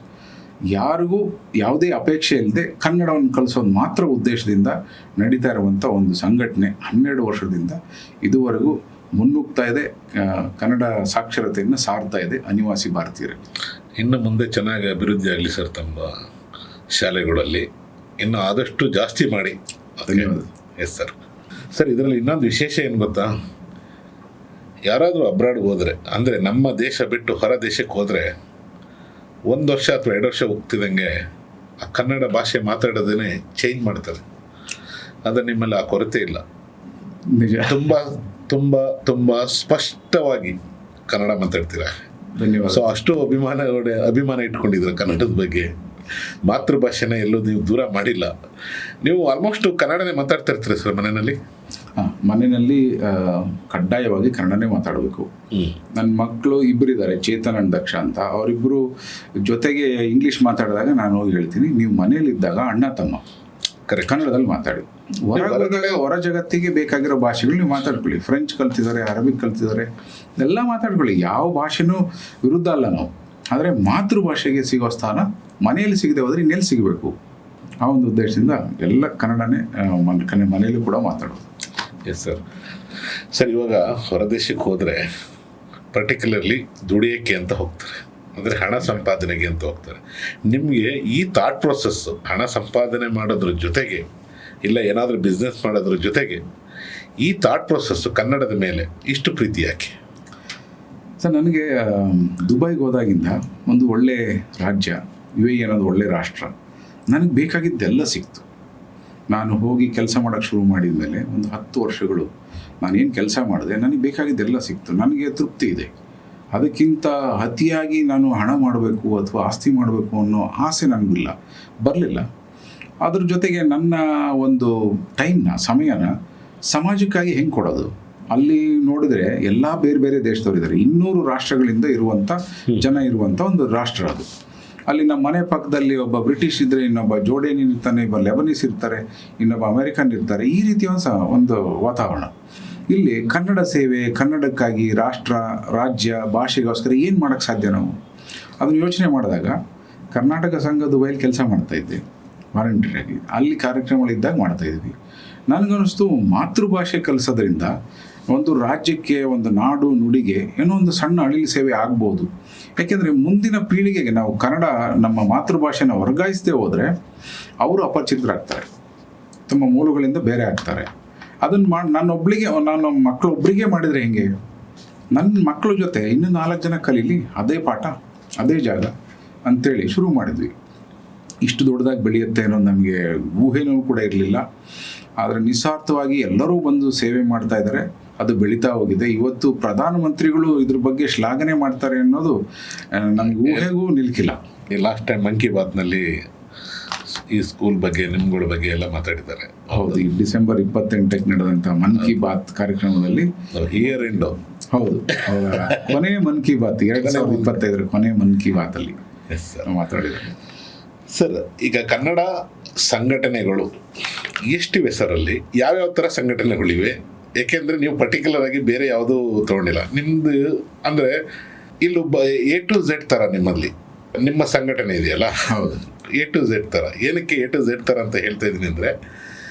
ಯಾರಿಗೂ ಯಾವುದೇ ಅಪೇಕ್ಷೆ ಇಲ್ಲದೆ ಕನ್ನಡವನ್ನು ಕಲಿಸೋದು ಮಾತ್ರ ಉದ್ದೇಶದಿಂದ ನಡೀತಾ ಇರುವಂಥ ಒಂದು ಸಂಘಟನೆ 12 ವರ್ಷದಿಂದ ಇದುವರೆಗೂ ಮುನ್ನುಗ್ತಾ ಇದೆ. ಕನ್ನಡ ಸಾಕ್ಷರತೆಯನ್ನು ಸಾರ್ತಾ ಇದೆ ಅನಿವಾಸಿ ಭಾರತೀಯರು. ಇನ್ನು ಮುಂದೆ ಚೆನ್ನಾಗಿ ಅಭಿವೃದ್ಧಿ ಆಗಲಿ ಸರ್ ತಮ್ಮ ಶಾಲೆಗಳಲ್ಲಿ, ಇನ್ನು ಆದಷ್ಟು ಜಾಸ್ತಿ ಮಾಡಿ. ಧನ್ಯವಾದ. Yes sir. ಸರ್, ಇದರಲ್ಲಿ ಇನ್ನೊಂದು ವಿಶೇಷ ಏನು ಗೊತ್ತಾ, ಯಾರಾದರೂ ಅಬ್ರಾಡ್ಗೆ ಹೋದರೆ, ಅಂದರೆ ನಮ್ಮ ದೇಶ ಬಿಟ್ಟು ಹೊರ ದೇಶಕ್ಕೆ ಹೋದರೆ 1 ವರ್ಷ ಅಥವಾ 2 ವರ್ಷ ಹೋಗ್ತಿದ್ದಂಗೆ ಆ ಕನ್ನಡ ಭಾಷೆ ಮಾತಾಡೋದೇ ಚೇಂಜ್ ಮಾಡ್ತಾರೆ. ಅದು ನಿಮ್ಮಲ್ಲಿ ಆ ಕೊರತೆ ಇಲ್ಲ. ನಿಜ. ತುಂಬ ತುಂಬ ತುಂಬ ಸ್ಪಷ್ಟವಾಗಿ ಕನ್ನಡ ಮಾತಾಡ್ತೀರಾ. ಧನ್ಯವಾದ. ಸೊ ಅಷ್ಟು ಅಭಿಮಾನ ಇಟ್ಕೊಂಡಿದ್ದೀರ ಕನ್ನಡದ ಬಗ್ಗೆ. ಮಾತೃಭಾಷೆನ ಎಲ್ಲೂ ನೀವು ದೂರ ಮಾಡಿಲ್ಲ. ನೀವು ಆಲ್ಮೋಸ್ಟ್ ಕನ್ನಡನೇ ಮಾತಾಡ್ತಾ ಇರ್ತೀರಿ ಸರ್ ಮನೆಯಲ್ಲಿ? ಮನೆಯಲ್ಲಿ ಕಡ್ಡಾಯವಾಗಿ ಕನ್ನಡನೇ ಮಾತಾಡಬೇಕು. ನನ್ನ ಮಕ್ಕಳು ಇಬ್ಬರಿದ್ದಾರೆ, ಚೇತನ್ ಅಂಡ್ ದಕ್ಷ ಅಂತ. ಅವರಿಬ್ಬರು ಜೊತೆಗೆ ಇಂಗ್ಲೀಷ್ ಮಾತಾಡಿದಾಗ ನಾನು ಹೋಗಿ ಹೇಳ್ತೀನಿ, ನೀವು ಮನೆಯಲ್ಲಿದ್ದಾಗ ಅಣ್ಣ ತಮ್ಮ ಕನ್ನಡದಲ್ಲಿ ಮಾತಾಡಿ. ಹೊರ ಜಗತ್ತಿಗೆ ಬೇಕಾಗಿರೋ ಭಾಷೆಗಳು ನೀವು ಮಾತಾಡ್ಕೊಳ್ಳಿ. ಫ್ರೆಂಚ್ ಕಲ್ತಿದ್ದಾರೆ, ಅರಬಿಕ್ ಕಲ್ತಿದ್ದಾರೆ, ಎಲ್ಲ ಮಾತಾಡ್ಕೊಳ್ಳಿ. ಯಾವ ಭಾಷೆನೂ ವಿರುದ್ಧ ಅಲ್ಲ ನಾವು. ಆದರೆ ಮಾತೃಭಾಷೆಗೆ ಸಿಗೋ ಸ್ಥಾನ ಮನೆಯಲ್ಲಿ ಸಿಗದೆ ಹೋದರೆ ಇನ್ನೆಲ್ಲಿ ಸಿಗಬೇಕು? ಆ ಒಂದು ಉದ್ದೇಶದಿಂದ ಎಲ್ಲ ಕನ್ನಡನೇ ಮನೆಯಲ್ಲೂ ಕೂಡ ಮಾತಾಡೋದು. Yes sir. ಸರ್, ಇವಾಗ ಹೊರದೇಶಕ್ಕೆ ಹೋದರೆ ಪರ್ಟಿಕ್ಯುಲರ್ಲಿ ದುಡಿಯೋಕ್ಕೆ ಅಂತ ಹೋಗ್ತಾರೆ, ಅಂದರೆ ಹಣ ಸಂಪಾದನೆಗೆ ಅಂತ ಹೋಗ್ತಾರೆ. ನಿಮಗೆ ಈ ಥಾಟ್ ಪ್ರೊಸೆಸ್ಸು ಹಣ ಸಂಪಾದನೆ ಮಾಡೋದ್ರ ಜೊತೆಗೆ, ಇಲ್ಲ ಏನಾದರೂ ಬಿಸ್ನೆಸ್ ಮಾಡೋದ್ರ ಜೊತೆಗೆ, ಈ ಥಾಟ್ ಪ್ರೊಸೆಸ್ಸು ಕನ್ನಡದ ಮೇಲೆ ಇಷ್ಟು ಪ್ರೀತಿ ಯಾಕೆ? ಸರ್, ನನಗೆ ದುಬೈಗೆ ಹೋದಾಗಿಂದ ಒಂದು ಒಳ್ಳೆ ರಾಜ್ಯ, UAE ಅನ್ನೋದು ಒಳ್ಳೆ ರಾಷ್ಟ್ರ, ನನಗೆ ಬೇಕಾಗಿದ್ದೆಲ್ಲ ಸಿಕ್ತು. ನಾನು ಹೋಗಿ ಕೆಲಸ ಮಾಡೋಕ್ಕೆ ಶುರು ಮಾಡಿದ ಮೇಲೆ ಒಂದು 10 ವರ್ಷಗಳು ನಾನೇನು ಕೆಲಸ ಮಾಡಿದೆ, ನನಗೆ ಬೇಕಾಗಿದ್ದೆಲ್ಲ ಸಿಕ್ತು. ನನಗೆ ತೃಪ್ತಿ ಇದೆ. ಅದಕ್ಕಿಂತ ಅತಿಯಾಗಿ ನಾನು ಹಣ ಮಾಡಬೇಕು ಅಥವಾ ಆಸ್ತಿ ಮಾಡಬೇಕು ಅನ್ನೋ ಆಸೆ ನನಗಿಲ್ಲ, ಬರಲಿಲ್ಲ. ಅದ್ರ ಜೊತೆಗೆ ನನ್ನ ಒಂದು ಸಮಯನ ಸಮಾಜಕ್ಕಾಗಿ ಹೆಂಗೆ ಕೊಡೋದು? ಅಲ್ಲಿ ನೋಡಿದ್ರೆ ಎಲ್ಲ ಬೇರೆ ಬೇರೆ ದೇಶದವರಿದ್ದಾರೆ. 200 ರಾಷ್ಟ್ರಗಳಿಂದ ಇರುವಂಥ ಜನ ಇರುವಂಥ ಒಂದು ರಾಷ್ಟ್ರ ಅದು. ಅಲ್ಲಿ ನಮ್ಮ ಮನೆ ಪಕ್ಕದಲ್ಲಿ ಒಬ್ಬ ಬ್ರಿಟಿಷ್ ಇದ್ದರೆ, ಇನ್ನೊಬ್ಬ ಜೋರ್ಡೇನಿಯನ್ ಇರ್ತಾನೆ, ಒಬ್ಬ ಲೆಬನೀಸ್ ಇರ್ತಾರೆ, ಇನ್ನೊಬ್ಬ ಅಮೆರಿಕನ್ ಇರ್ತಾರೆ. ಈ ರೀತಿಯ ಒಂದು ವಾತಾವರಣ. ಇಲ್ಲಿ ಕನ್ನಡ ಸೇವೆ, ಕನ್ನಡಕ್ಕಾಗಿ ರಾಷ್ಟ್ರ, ರಾಜ್ಯ, ಭಾಷೆಗೋಸ್ಕರ ಏನು ಮಾಡೋಕ್ಕೆ ಸಾಧ್ಯ ನಾವು? ಅದನ್ನು ಯೋಚನೆ ಮಾಡಿದಾಗ ಕರ್ನಾಟಕ ಸಂಘ ದುಬೈಲಿ ಕೆಲಸ ಮಾಡ್ತಾಯಿದ್ದೆ ವಾಲಂಟಿಯರಾಗಿ. ಅಲ್ಲಿ ಕಾರ್ಯಕ್ರಮಗಳಿದ್ದಾಗ ಮಾಡ್ತಾಯಿದ್ವಿ. ನನಗನ್ನಿಸ್ತು ಮಾತೃಭಾಷೆ ಕಲಿಸೋದ್ರಿಂದ ಒಂದು ರಾಜ್ಯಕ್ಕೆ, ಒಂದು ನಾಡು ನುಡಿಗೆ ಏನೋ ಒಂದು ಸಣ್ಣ ಅಳಿಲು ಸೇವೆ ಆಗ್ಬೋದು. ಯಾಕೆಂದರೆ ಮುಂದಿನ ಪೀಳಿಗೆಗೆ ನಾವು ಕನ್ನಡ ನಮ್ಮ ಮಾತೃಭಾಷೆನ ವರ್ಗಾಯಿಸದೆ ಹೋದರೆ ಅವರು ಅಪರಿಚಿತರಾಗ್ತಾರೆ, ತಮ್ಮ ಮೂಲಗಳಿಂದ ಬೇರೆ ಆಗ್ತಾರೆ. ಅದನ್ನು ನಾನು ಮಕ್ಕಳೊಬ್ಬರಿಗೆ ಮಾಡಿದರೆ ಹೆಂಗೆ? ನನ್ನ ಮಕ್ಕಳ ಜೊತೆ ಇನ್ನೂ 4 ಜನ ಕಲೀಲಿ, ಅದೇ ಪಾಠ, ಅದೇ ಜಾಗ ಅಂಥೇಳಿ ಶುರು ಮಾಡಿದ್ವಿ. ಇಷ್ಟು ದೊಡ್ಡದಾಗಿ ಬೆಳೆಯುತ್ತೆ ಅನ್ನೋದು ನಮಗೆ ಊಹೆನೂ ಕೂಡ ಇರಲಿಲ್ಲ. ಆದರೆ ನಿಸ್ವಾರ್ಥವಾಗಿ ಎಲ್ಲರೂ ಬಂದು ಸೇವೆ ಮಾಡ್ತಾ ಇದ್ದಾರೆ. ಅದು ಬೆಳೀತಾ ಹೋಗಿದೆ. ಇವತ್ತು ಪ್ರಧಾನಮಂತ್ರಿಗಳು ಇದ್ರ ಬಗ್ಗೆ ಶ್ಲಾಘನೆ ಮಾಡ್ತಾರೆ ಅನ್ನೋದು ನಮ್ಗೆ ಊಹೆಗೂ ನಿಲ್ಕಿಲ್ಲ. ಈ ಲಾಸ್ಟ್ ಟೈಮ್ ಮನ್ ಕಿ ಬಾತ್ನಲ್ಲಿ ಈ ಸ್ಕೂಲ್ ಬಗ್ಗೆ, ನಿಮ್ಗಳ ಬಗ್ಗೆ ಎಲ್ಲ ಮಾತಾಡಿದ್ದಾರೆ. ಹೌದು, ಈ ಡಿಸೆಂಬರ್ 28ಕ್ಕೆ ನಡೆದಂಥ ಮನ್ ಕಿ ಬಾತ್ ಕಾರ್ಯಕ್ರಮದಲ್ಲಿ ಇಯರ್ ಎಂಡ್, ಹೌದು, ಕೊನೆ ಮನ್ ಕಿ ಬಾತ್ 2025 ಕೊನೆ ಮನ್ ಕಿ ಬಾತಲ್ಲಿ ಮಾತಾಡಿದ್ದಾರೆ. ಸರ್, ಈಗ ಕನ್ನಡ ಸಂಘಟನೆಗಳು ಎಷ್ಟಿವೆ ಸರ್? ಅಲ್ಲಿ ಯಾವ್ಯಾವ ಥರ ಸಂಘಟನೆಗಳಿವೆ? ಏಕೆಂದರೆ ನೀವು ಪರ್ಟಿಕ್ಯುಲರ್ ಆಗಿ ಬೇರೆ ಯಾವುದೂ ತೊಗೊಂಡಿಲ್ಲ ನಿಮ್ಮದು. ಅಂದರೆ ಇಲ್ಲೊಬ್ಬ A to Z ಥರ ನಿಮ್ಮಲ್ಲಿ ನಿಮ್ಮ ಸಂಘಟನೆ ಇದೆಯಲ್ಲ? ಹೌದು, A to Z ಥರ. ಏನಕ್ಕೆ A to Z ಥರ ಅಂತ ಹೇಳ್ತಾ ಇದ್ದೀನಿ ಅಂದರೆ,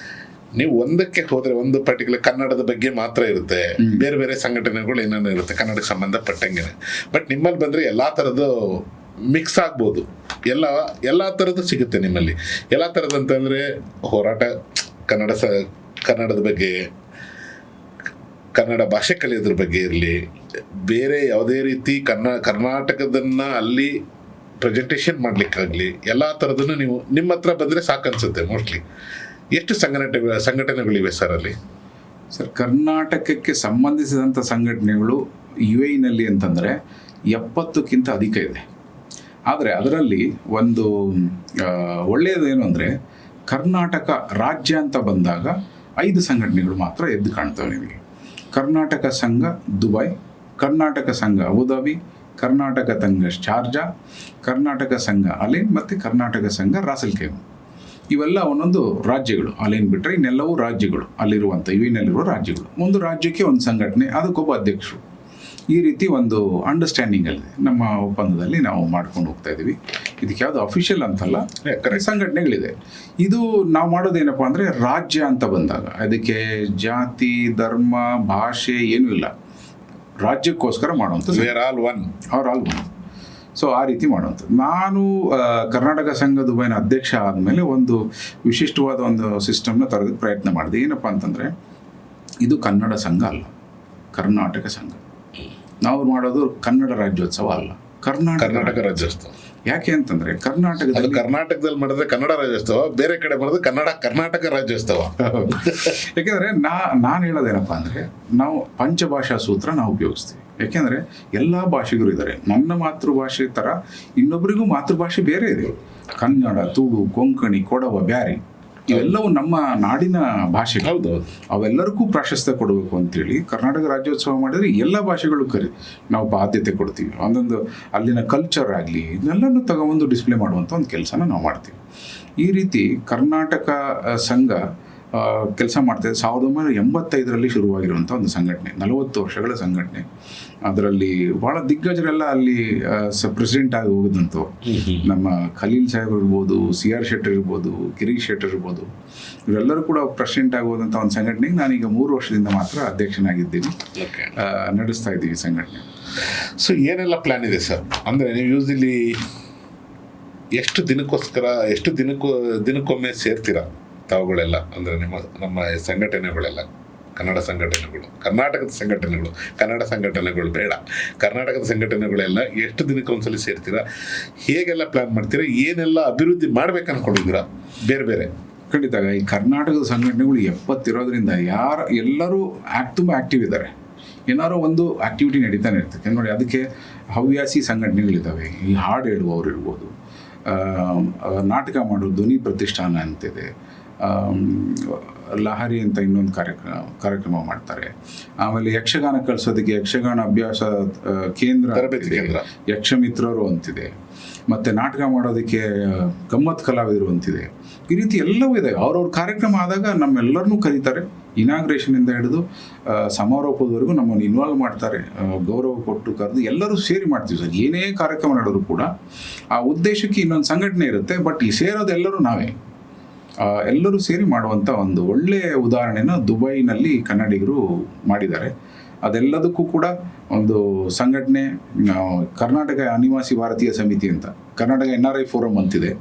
ನೀವು ಒಂದಕ್ಕೆ ಹೋದರೆ ಒಂದು ಪರ್ಟಿಕ್ಯುಲರ್ ಕನ್ನಡದ ಬಗ್ಗೆ ಮಾತ್ರ ಇರುತ್ತೆ, ಬೇರೆ ಬೇರೆ ಸಂಘಟನೆಗಳು ಏನೇನೋ ಇರುತ್ತೆ ಕನ್ನಡಕ್ಕೆ ಸಂಬಂಧಪಟ್ಟಂಗೆ. ಬಟ್ ನಿಮ್ಮಲ್ಲಿ ಬಂದರೆ ಎಲ್ಲ ಥರದ್ದು ಮಿಕ್ಸ್ ಆಗ್ಬೋದು, ಎಲ್ಲ ಥರದ್ದು ಸಿಗುತ್ತೆ ನಿಮ್ಮಲ್ಲಿ. ಎಲ್ಲ ಥರದಂತಂದರೆ ಹೋರಾಟ, ಕನ್ನಡದ ಬಗ್ಗೆ, ಕನ್ನಡ ಭಾಷೆ ಕಲಿಯೋದ್ರ ಬಗ್ಗೆ ಇರಲಿ, ಬೇರೆ ಯಾವುದೇ ರೀತಿ ಕರ್ನಾಟಕದನ್ನು ಅಲ್ಲಿ ಪ್ರೆಸೆಂಟೇಷನ್ ಮಾಡಲಿಕ್ಕಾಗಲಿ, ಎಲ್ಲ ಥರದನ್ನು ನೀವು ನಿಮ್ಮ ಹತ್ರ ಬಂದರೆ ಸಾಕನ್ಸುತ್ತೆ. ಮೋಸ್ಟ್ಲಿ ಎಷ್ಟು ಸಂಘಟನೆಗಳಿವೆ ಸರ್ ಅಲ್ಲಿ? ಸರ್, ಕರ್ನಾಟಕಕ್ಕೆ ಸಂಬಂಧಿಸಿದಂಥ ಸಂಘಟನೆಗಳು UAEನಲ್ಲಿ ಅಂತಂದರೆ 70ಕ್ಕಿಂತ ಅಧಿಕ ಇದೆ. ಆದರೆ ಅದರಲ್ಲಿ ಒಂದು ಒಳ್ಳೆಯದೇನು ಅಂದರೆ, ಕರ್ನಾಟಕ ರಾಜ್ಯ ಅಂತ ಬಂದಾಗ 5 ಸಂಘಟನೆಗಳು ಮಾತ್ರ ಎದ್ದು ಕಾಣ್ತವೆ ನಿಮಗೆ. ಕರ್ನಾಟಕ ಸಂಘ ದುಬೈ, ಕರ್ನಾಟಕ ಸಂಘ ಅಬುದಾಬಿ, ಕರ್ನಾಟಕ ಸಂಘ ಶಾರ್ಜಾ, ಕರ್ನಾಟಕ ಸಂಘ ಅಲೇನ್ ಮತ್ತು ಕರ್ನಾಟಕ ಸಂಘ ರಾಸಲ್ ಖೈಮಾ. ಇವೆಲ್ಲ ಒಂದೊಂದು ರಾಜ್ಯಗಳು. ಅಲೇನ್ ಬಿಟ್ಟರೆ ಇನ್ನೆಲ್ಲವೂ ರಾಜ್ಯಗಳು, ಅಲ್ಲಿರುವಂಥ UAEನಲ್ಲಿರುವ ರಾಜ್ಯಗಳು. ಒಂದು ರಾಜ್ಯಕ್ಕೆ ಒಂದು ಸಂಘಟನೆ, ಅದಕ್ಕೊಬ್ಬ ಅಧ್ಯಕ್ಷರು. ಈ ರೀತಿ ಒಂದು ಅಂಡರ್ಸ್ಟ್ಯಾಂಡಿಂಗಲ್ಲಿ ನಮ್ಮ ಒಪ್ಪಂದದಲ್ಲಿ ನಾವು ಮಾಡ್ಕೊಂಡು ಹೋಗ್ತಾ ಇದ್ದೀವಿ. ಇದಕ್ಕೆ ಯಾವುದು ಅಫಿಷಿಯಲ್ ಅಂತಲ್ಲ, correct. ಸಂಘಟನೆಗಳಿದೆ. ಇದು ನಾವು ಮಾಡೋದೇನಪ್ಪ ಅಂದರೆ ರಾಜ್ಯ ಅಂತ ಬಂದಾಗ ಅದಕ್ಕೆ ಜಾತಿ ಧರ್ಮ ಭಾಷೆ ಏನೂ ಇಲ್ಲ, ರಾಜ್ಯಕ್ಕೋಸ್ಕರ ಮಾಡುವಂಥದ್ದು. We are all one. ಅವ್ರು ಆಲ್ ಒನ್. ಸೊ ಆ ರೀತಿ ಮಾಡುವಂಥದ್ದು. ನಾನು ಕರ್ನಾಟಕ ಸಂಘ ದುಬೈನ ಅಧ್ಯಕ್ಷ ಆದಮೇಲೆ ಒಂದು ವಿಶಿಷ್ಟವಾದ ಒಂದು ಸಿಸ್ಟಮ್ನ ತರೋದಕ್ಕೆ ಪ್ರಯತ್ನ ಮಾಡಿದೆ. ಏನಪ್ಪ ಅಂತಂದರೆ, ಇದು ಕನ್ನಡ ಸಂಘ ಅಲ್ಲ, ಕರ್ನಾಟಕ ಸಂಘ. ನಾವು ಮಾಡೋದು ಕನ್ನಡ ರಾಜ್ಯೋತ್ಸವ ಅಲ್ಲ, ಕರ್ನಾಟಕ ರಾಜ್ಯೋತ್ಸವ. ಯಾಕೆ ಅಂತಂದರೆ ಅದು ಕರ್ನಾಟಕದಲ್ಲಿ ಕರ್ನಾಟಕದಲ್ಲಿ ಮಾಡಿದ್ರೆ ಕನ್ನಡ ರಾಜ್ಯೋತ್ಸವ, ಬೇರೆ ಕಡೆ ಮಾಡಿದ್ರೆ ಕರ್ನಾಟಕ ರಾಜ್ಯೋತ್ಸವ. ಯಾಕೆಂದರೆ ನಾನು ಹೇಳೋದೇನಪ್ಪ ಅಂದರೆ, ನಾವು ಪಂಚಭಾಷಾ ಸೂತ್ರ ನಾವು ಉಪಯೋಗಿಸ್ತೀವಿ. ಯಾಕೆಂದರೆ ಎಲ್ಲ ಭಾಷೆಗರು ಇದ್ದಾರೆ. ನನ್ನ ಮಾತೃಭಾಷೆ ಥರ ಇನ್ನೊಬ್ಬರಿಗೂ ಮಾತೃಭಾಷೆ ಬೇರೆ ಇದೆ. ಕನ್ನಡ, ತುಳು, ಕೊಂಕಣಿ, ಕೊಡವ, ಬ್ಯಾರಿ ಇವೆಲ್ಲವೂ ನಮ್ಮ ನಾಡಿನ ಭಾಷೆ. ಹೌದು. ಅವೆಲ್ಲರಿಗೂ ಪ್ರಾಶಸ್ತ್ಯ ಕೊಡಬೇಕು ಅಂತೇಳಿ ಕರ್ನಾಟಕ ರಾಜ್ಯೋತ್ಸವ ಮಾಡಿದರೆ ಎಲ್ಲ ಭಾಷೆಗಳು ನಾವು ಆದ್ಯತೆ ಕೊಡ್ತೀವಿ. ಒಂದೊಂದು ಅಲ್ಲಿನ ಕಲ್ಚರ್ ಆಗಲಿ ಇದನ್ನೆಲ್ಲನೂ ತಗೊಂಬಂದು ಡಿಸ್ಪ್ಲೇ ಮಾಡುವಂಥ ಒಂದು ಕೆಲಸನ ನಾವು ಮಾಡ್ತೀವಿ. ಈ ರೀತಿ ಕರ್ನಾಟಕ ಸಂಘ ಕೆಲಸ ಮಾಡ್ತಾಯಿದೆ. 1985ರಲ್ಲಿ ಶುರುವಾಗಿರುವಂಥ ಒಂದು ಸಂಘಟನೆ, 40 ವರ್ಷಗಳ ಸಂಘಟನೆ. ಅದರಲ್ಲಿ ಭಾಳ ದಿಗ್ಗಜರೆಲ್ಲ ಅಲ್ಲಿ ಪ್ರೆಸಿಡೆಂಟ್ ಆಗಿ ಹೋಗಿದ್ದಂಥವ್ರು. ನಮ್ಮ ಖಲೀಲ್ ಸಾಹೇಬ್ ಇರ್ಬೋದು, CR ಶೆಟ್ಟರ್ ಇರ್ಬೋದು, ಗಿರೀಶ್ ಶೆಟ್ಟರ್ ಇರ್ಬೋದು, ಇವರೆಲ್ಲರೂ ಕೂಡ ಪ್ರೆಸಿಡೆಂಟ್ ಆಗಿ ಹೋದಂಥ ಒಂದು ಸಂಘಟನೆಗೆ ನಾನೀಗ 3 ವರ್ಷದಿಂದ ಮಾತ್ರ ಅಧ್ಯಕ್ಷನಾಗಿದ್ದೀನಿ. ನಡೆಸ್ತಾ ಇದ್ದೀವಿ ಸಂಘಟನೆ. ಸೊ ಏನೆಲ್ಲ ಪ್ಲ್ಯಾನ್ ಇದೆ ಸರ್? ಅಂದರೆ ನೀವು ಯೂಸ್ಲಿ ಎಷ್ಟು ದಿನಕ್ಕೊಮ್ಮೆ ಸೇರ್ತೀರಾ ತಾವುಗಳೆಲ್ಲ? ಅಂದರೆ ನಮ್ಮ ಸಂಘಟನೆಗಳೆಲ್ಲ, ಕನ್ನಡ ಸಂಘಟನೆಗಳು, ಕರ್ನಾಟಕದ ಸಂಘಟನೆಗಳು, ಕನ್ನಡ ಸಂಘಟನೆಗಳು ಬೇಡ, ಕರ್ನಾಟಕದ ಸಂಘಟನೆಗಳೆಲ್ಲ ಎಷ್ಟು ದಿನಕ್ಕೆ ಒಂದ್ಸಲ ಸೇರ್ತೀರಾ? ಹೇಗೆಲ್ಲ ಪ್ಲ್ಯಾನ್ ಮಾಡ್ತೀರಾ? ಏನೆಲ್ಲ ಅಭಿವೃದ್ಧಿ ಮಾಡ್ಬೇಕು ಅನ್ಕೊಂಡಿದ್ದೀರಾ ಬೇರೆ ಬೇರೆ? ಖಂಡಿತ. ಈ ಕರ್ನಾಟಕದ ಸಂಘಟನೆಗಳು 70 ಇರೋದ್ರಿಂದ ಎಲ್ಲರೂ ತುಂಬ ಆ್ಯಕ್ಟಿವ್ ಇದ್ದಾರೆ. ಏನಾರೋ ಒಂದು ಆ್ಯಕ್ಟಿವಿಟಿ ನಡೀತಾನೆ ಇರ್ತದೆ ನೋಡಿ. ಅದಕ್ಕೆ ಹವ್ಯಾಸಿ ಸಂಘಟನೆಗಳಿದ್ದಾವೆ. ಈ ಹಾಡು ಹೇಳುವವರು ಇರ್ಬೋದು, ನಾಟಕ ಮಾಡೋ ಧ್ವನಿ ಪ್ರತಿಷ್ಠಾನ ಅಂತಿದೆ, ಲಹರಿ ಅಂತ ಇನ್ನೊಂದು ಕಾರ್ಯಕ್ರಮ ಮಾಡ್ತಾರೆ. ಆಮೇಲೆ ಯಕ್ಷಗಾನ ಕಲಿಸೋದಕ್ಕೆ ಯಕ್ಷಗಾನ ಅಭ್ಯಾಸ ಕೇಂದ್ರ, ತರಬೇತಿ ಕೇಂದ್ರ, ಯಕ್ಷಮಿತ್ರರು ಅಂತಿದೆ. ಮತ್ತು ನಾಟಕ ಮಾಡೋದಕ್ಕೆ ಗಮ್ಮತ್ ಕಲಾವಿದರು ಅಂತಿದೆ. ಈ ರೀತಿ ಎಲ್ಲವೂ ಇದೆ. ಅವ್ರವ್ರ ಕಾರ್ಯಕ್ರಮ ಆದಾಗ ನಮ್ಮೆಲ್ಲರನ್ನೂ ಕರೀತಾರೆ. ಇನಾಗ್ರೇಷನಿಂದ ಹಿಡಿದು ಸಮಾರೋಪದವರೆಗೂ ನಮ್ಮನ್ನು ಇನ್ವಾಲ್ವ್ ಮಾಡ್ತಾರೆ. ಗೌರವ ಕೊಟ್ಟು ಕರೆದು ಎಲ್ಲರೂ ಸೇರಿ ಮಾಡ್ತೀವಿ ಸರ್. ಏನೇ ಕಾರ್ಯಕ್ರಮ ನಡೆದ್ರು ಕೂಡ ಆ ಉದ್ದೇಶಕ್ಕೆ ಇನ್ನೊಂದು ಸಂಘಟನೆ ಇರುತ್ತೆ. ಬಟ್ ಈ ಸೇರೋದು ಎಲ್ಲರೂ ನಾವೇ, ಎಲ್ಲರೂ ಸೇರಿ ಮಾಡುವಂಥ ಒಂದು ಒಳ್ಳೆಯ ಉದಾಹರಣೆನ ದುಬೈನಲ್ಲಿ ಕನ್ನಡಿಗರು ಮಾಡಿದ್ದಾರೆ. ಅದೆಲ್ಲದಕ್ಕೂ ಕೂಡ ಒಂದು ಸಂಘಟನೆ, ಕರ್ನಾಟಕ ಅನಿವಾಸಿ ಭಾರತೀಯ ಸಮಿತಿ ಅಂತ, ಕರ್ನಾಟಕ NRI ಫೋರಮ್ ಅಂತಿದೆ.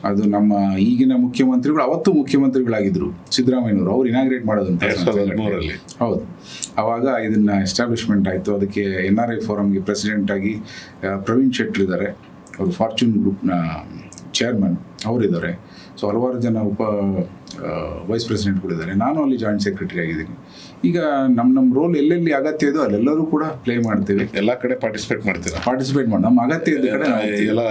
ಅದು ನಮ್ಮ ಈಗಿನ ಮುಖ್ಯಮಂತ್ರಿಗಳು, ಅವತ್ತು ಮುಖ್ಯಮಂತ್ರಿಗಳಾಗಿದ್ದರು ಸಿದ್ದರಾಮಯ್ಯನವರು, ಅವ್ರು ಇನಾಗ್ರೇಟ್ ಮಾಡೋದಂತ. ಹೌದು. ಆವಾಗ ಇದನ್ನು ಎಸ್ಟಾಬ್ಲಿಷ್ಮೆಂಟ್ ಆಯಿತು. ಅದಕ್ಕೆ NRI ಫೋರಮ್ಗೆ ಪ್ರೆಸಿಡೆಂಟಾಗಿ ಪ್ರವೀಣ್ ಶೆಟ್ಟರ್ ಇದ್ದಾರೆ, ಅವರು ಫಾರ್ಚೂನ್ ಗ್ರೂಪ್ನ ಚೇರ್ಮನ್ ಅವರಿದ್ದಾರೆ. ಸೊ ಹಲವಾರು ಜನ ವೈಸ್ ಪ್ರೆಸಿಡೆಂಟ್ಗಳಿದ್ದಾರೆ. ನಾನು ಅಲ್ಲಿ ಜಾಯಿಂಟ್ ಸೆಕ್ರೆಟರಿ ಆಗಿದ್ದೀನಿ. ಈಗ ನಮ್ಮ ರೋಲ್ ಎಲ್ಲೆಲ್ಲಿ ಅಗತ್ಯ ಇದೋ ಅಲ್ಲೆಲ್ಲರೂ ಕೂಡ ಪ್ಲೇ ಮಾಡ್ತೀವಿ. ಎಲ್ಲ ಕಡೆ ಪಾರ್ಟಿಸಿಪೇಟ್ ಮಾಡಿ ನಮ್ಮ ಅಗತ್ಯ ಇದ್ದ ಕಡೆ ಎಲ್ಲ.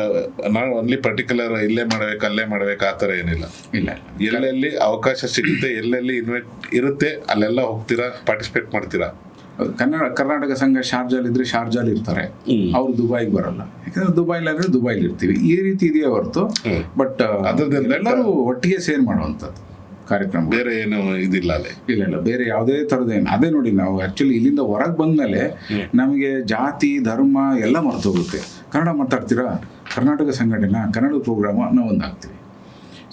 ನಾವು ಓನ್ಲಿ ಪರ್ಟಿಕ್ಯುಲರ್ ಇಲ್ಲೇ ಮಾಡಬೇಕು ಅಲ್ಲೇ ಮಾಡಬೇಕು ಆ ಥರ ಏನಿಲ್ಲ. ಇಲ್ಲ, ಎಲ್ಲೆಲ್ಲಿ ಅವಕಾಶ ಸಿಗುತ್ತೆ, ಎಲ್ಲೆಲ್ಲಿ ಇನ್ವೈಟ್ ಇರುತ್ತೆ ಅಲ್ಲೆಲ್ಲ ಹೋಗ್ತೀರಾ, ಪಾರ್ಟಿಸಿಪೇಟ್ ಮಾಡ್ತೀರಾ. ಕರ್ನಾಟಕ ಸಂಘ ಶಾರ್ಜಾಲಿದ್ರೆ ಶಾರ್ಜಾಲ್ ಇರ್ತಾರೆ, ಅವ್ರು ದುಬೈಗೆ ಬರಲ್ಲ. ಯಾಕಂದ್ರೆ ದುಬೈಲಾದ್ರೆ ದುಬೈಲಿ ಇರ್ತೀವಿ. ಈ ರೀತಿ ಇದೆಯೇ ಹೊರತು ಬಟ್ ಎಲ್ಲರೂ ಒಟ್ಟಿಗೆ ಸೇರ್ ಮಾಡುವಂಥದ್ದು ಕಾರ್ಯಕ್ರಮ. ಬೇರೆ ಏನು ಇದಿಲ್ಲ ಅಲ್ಲೇ? ಇಲ್ಲ, ಬೇರೆ ಯಾವುದೇ ಥರದ್ದೇನು. ಅದೇ ನೋಡಿ, ನಾವು ಆ್ಯಕ್ಚುಲಿ ಇಲ್ಲಿಂದ ಹೊರಗೆ ಬಂದಮೇಲೆ ನಮಗೆ ಜಾತಿ ಧರ್ಮ ಎಲ್ಲ ಮರ್ತೋಗುತ್ತೆ. ಕನ್ನಡ ಮಾತಾಡ್ತೀರಾ, ಕರ್ನಾಟಕ ಸಂಘಟನೆ, ಕನ್ನಡ ಪ್ರೋಗ್ರಾಮ ನಾವು ಒಂದಾಗ್ತೀವಿ.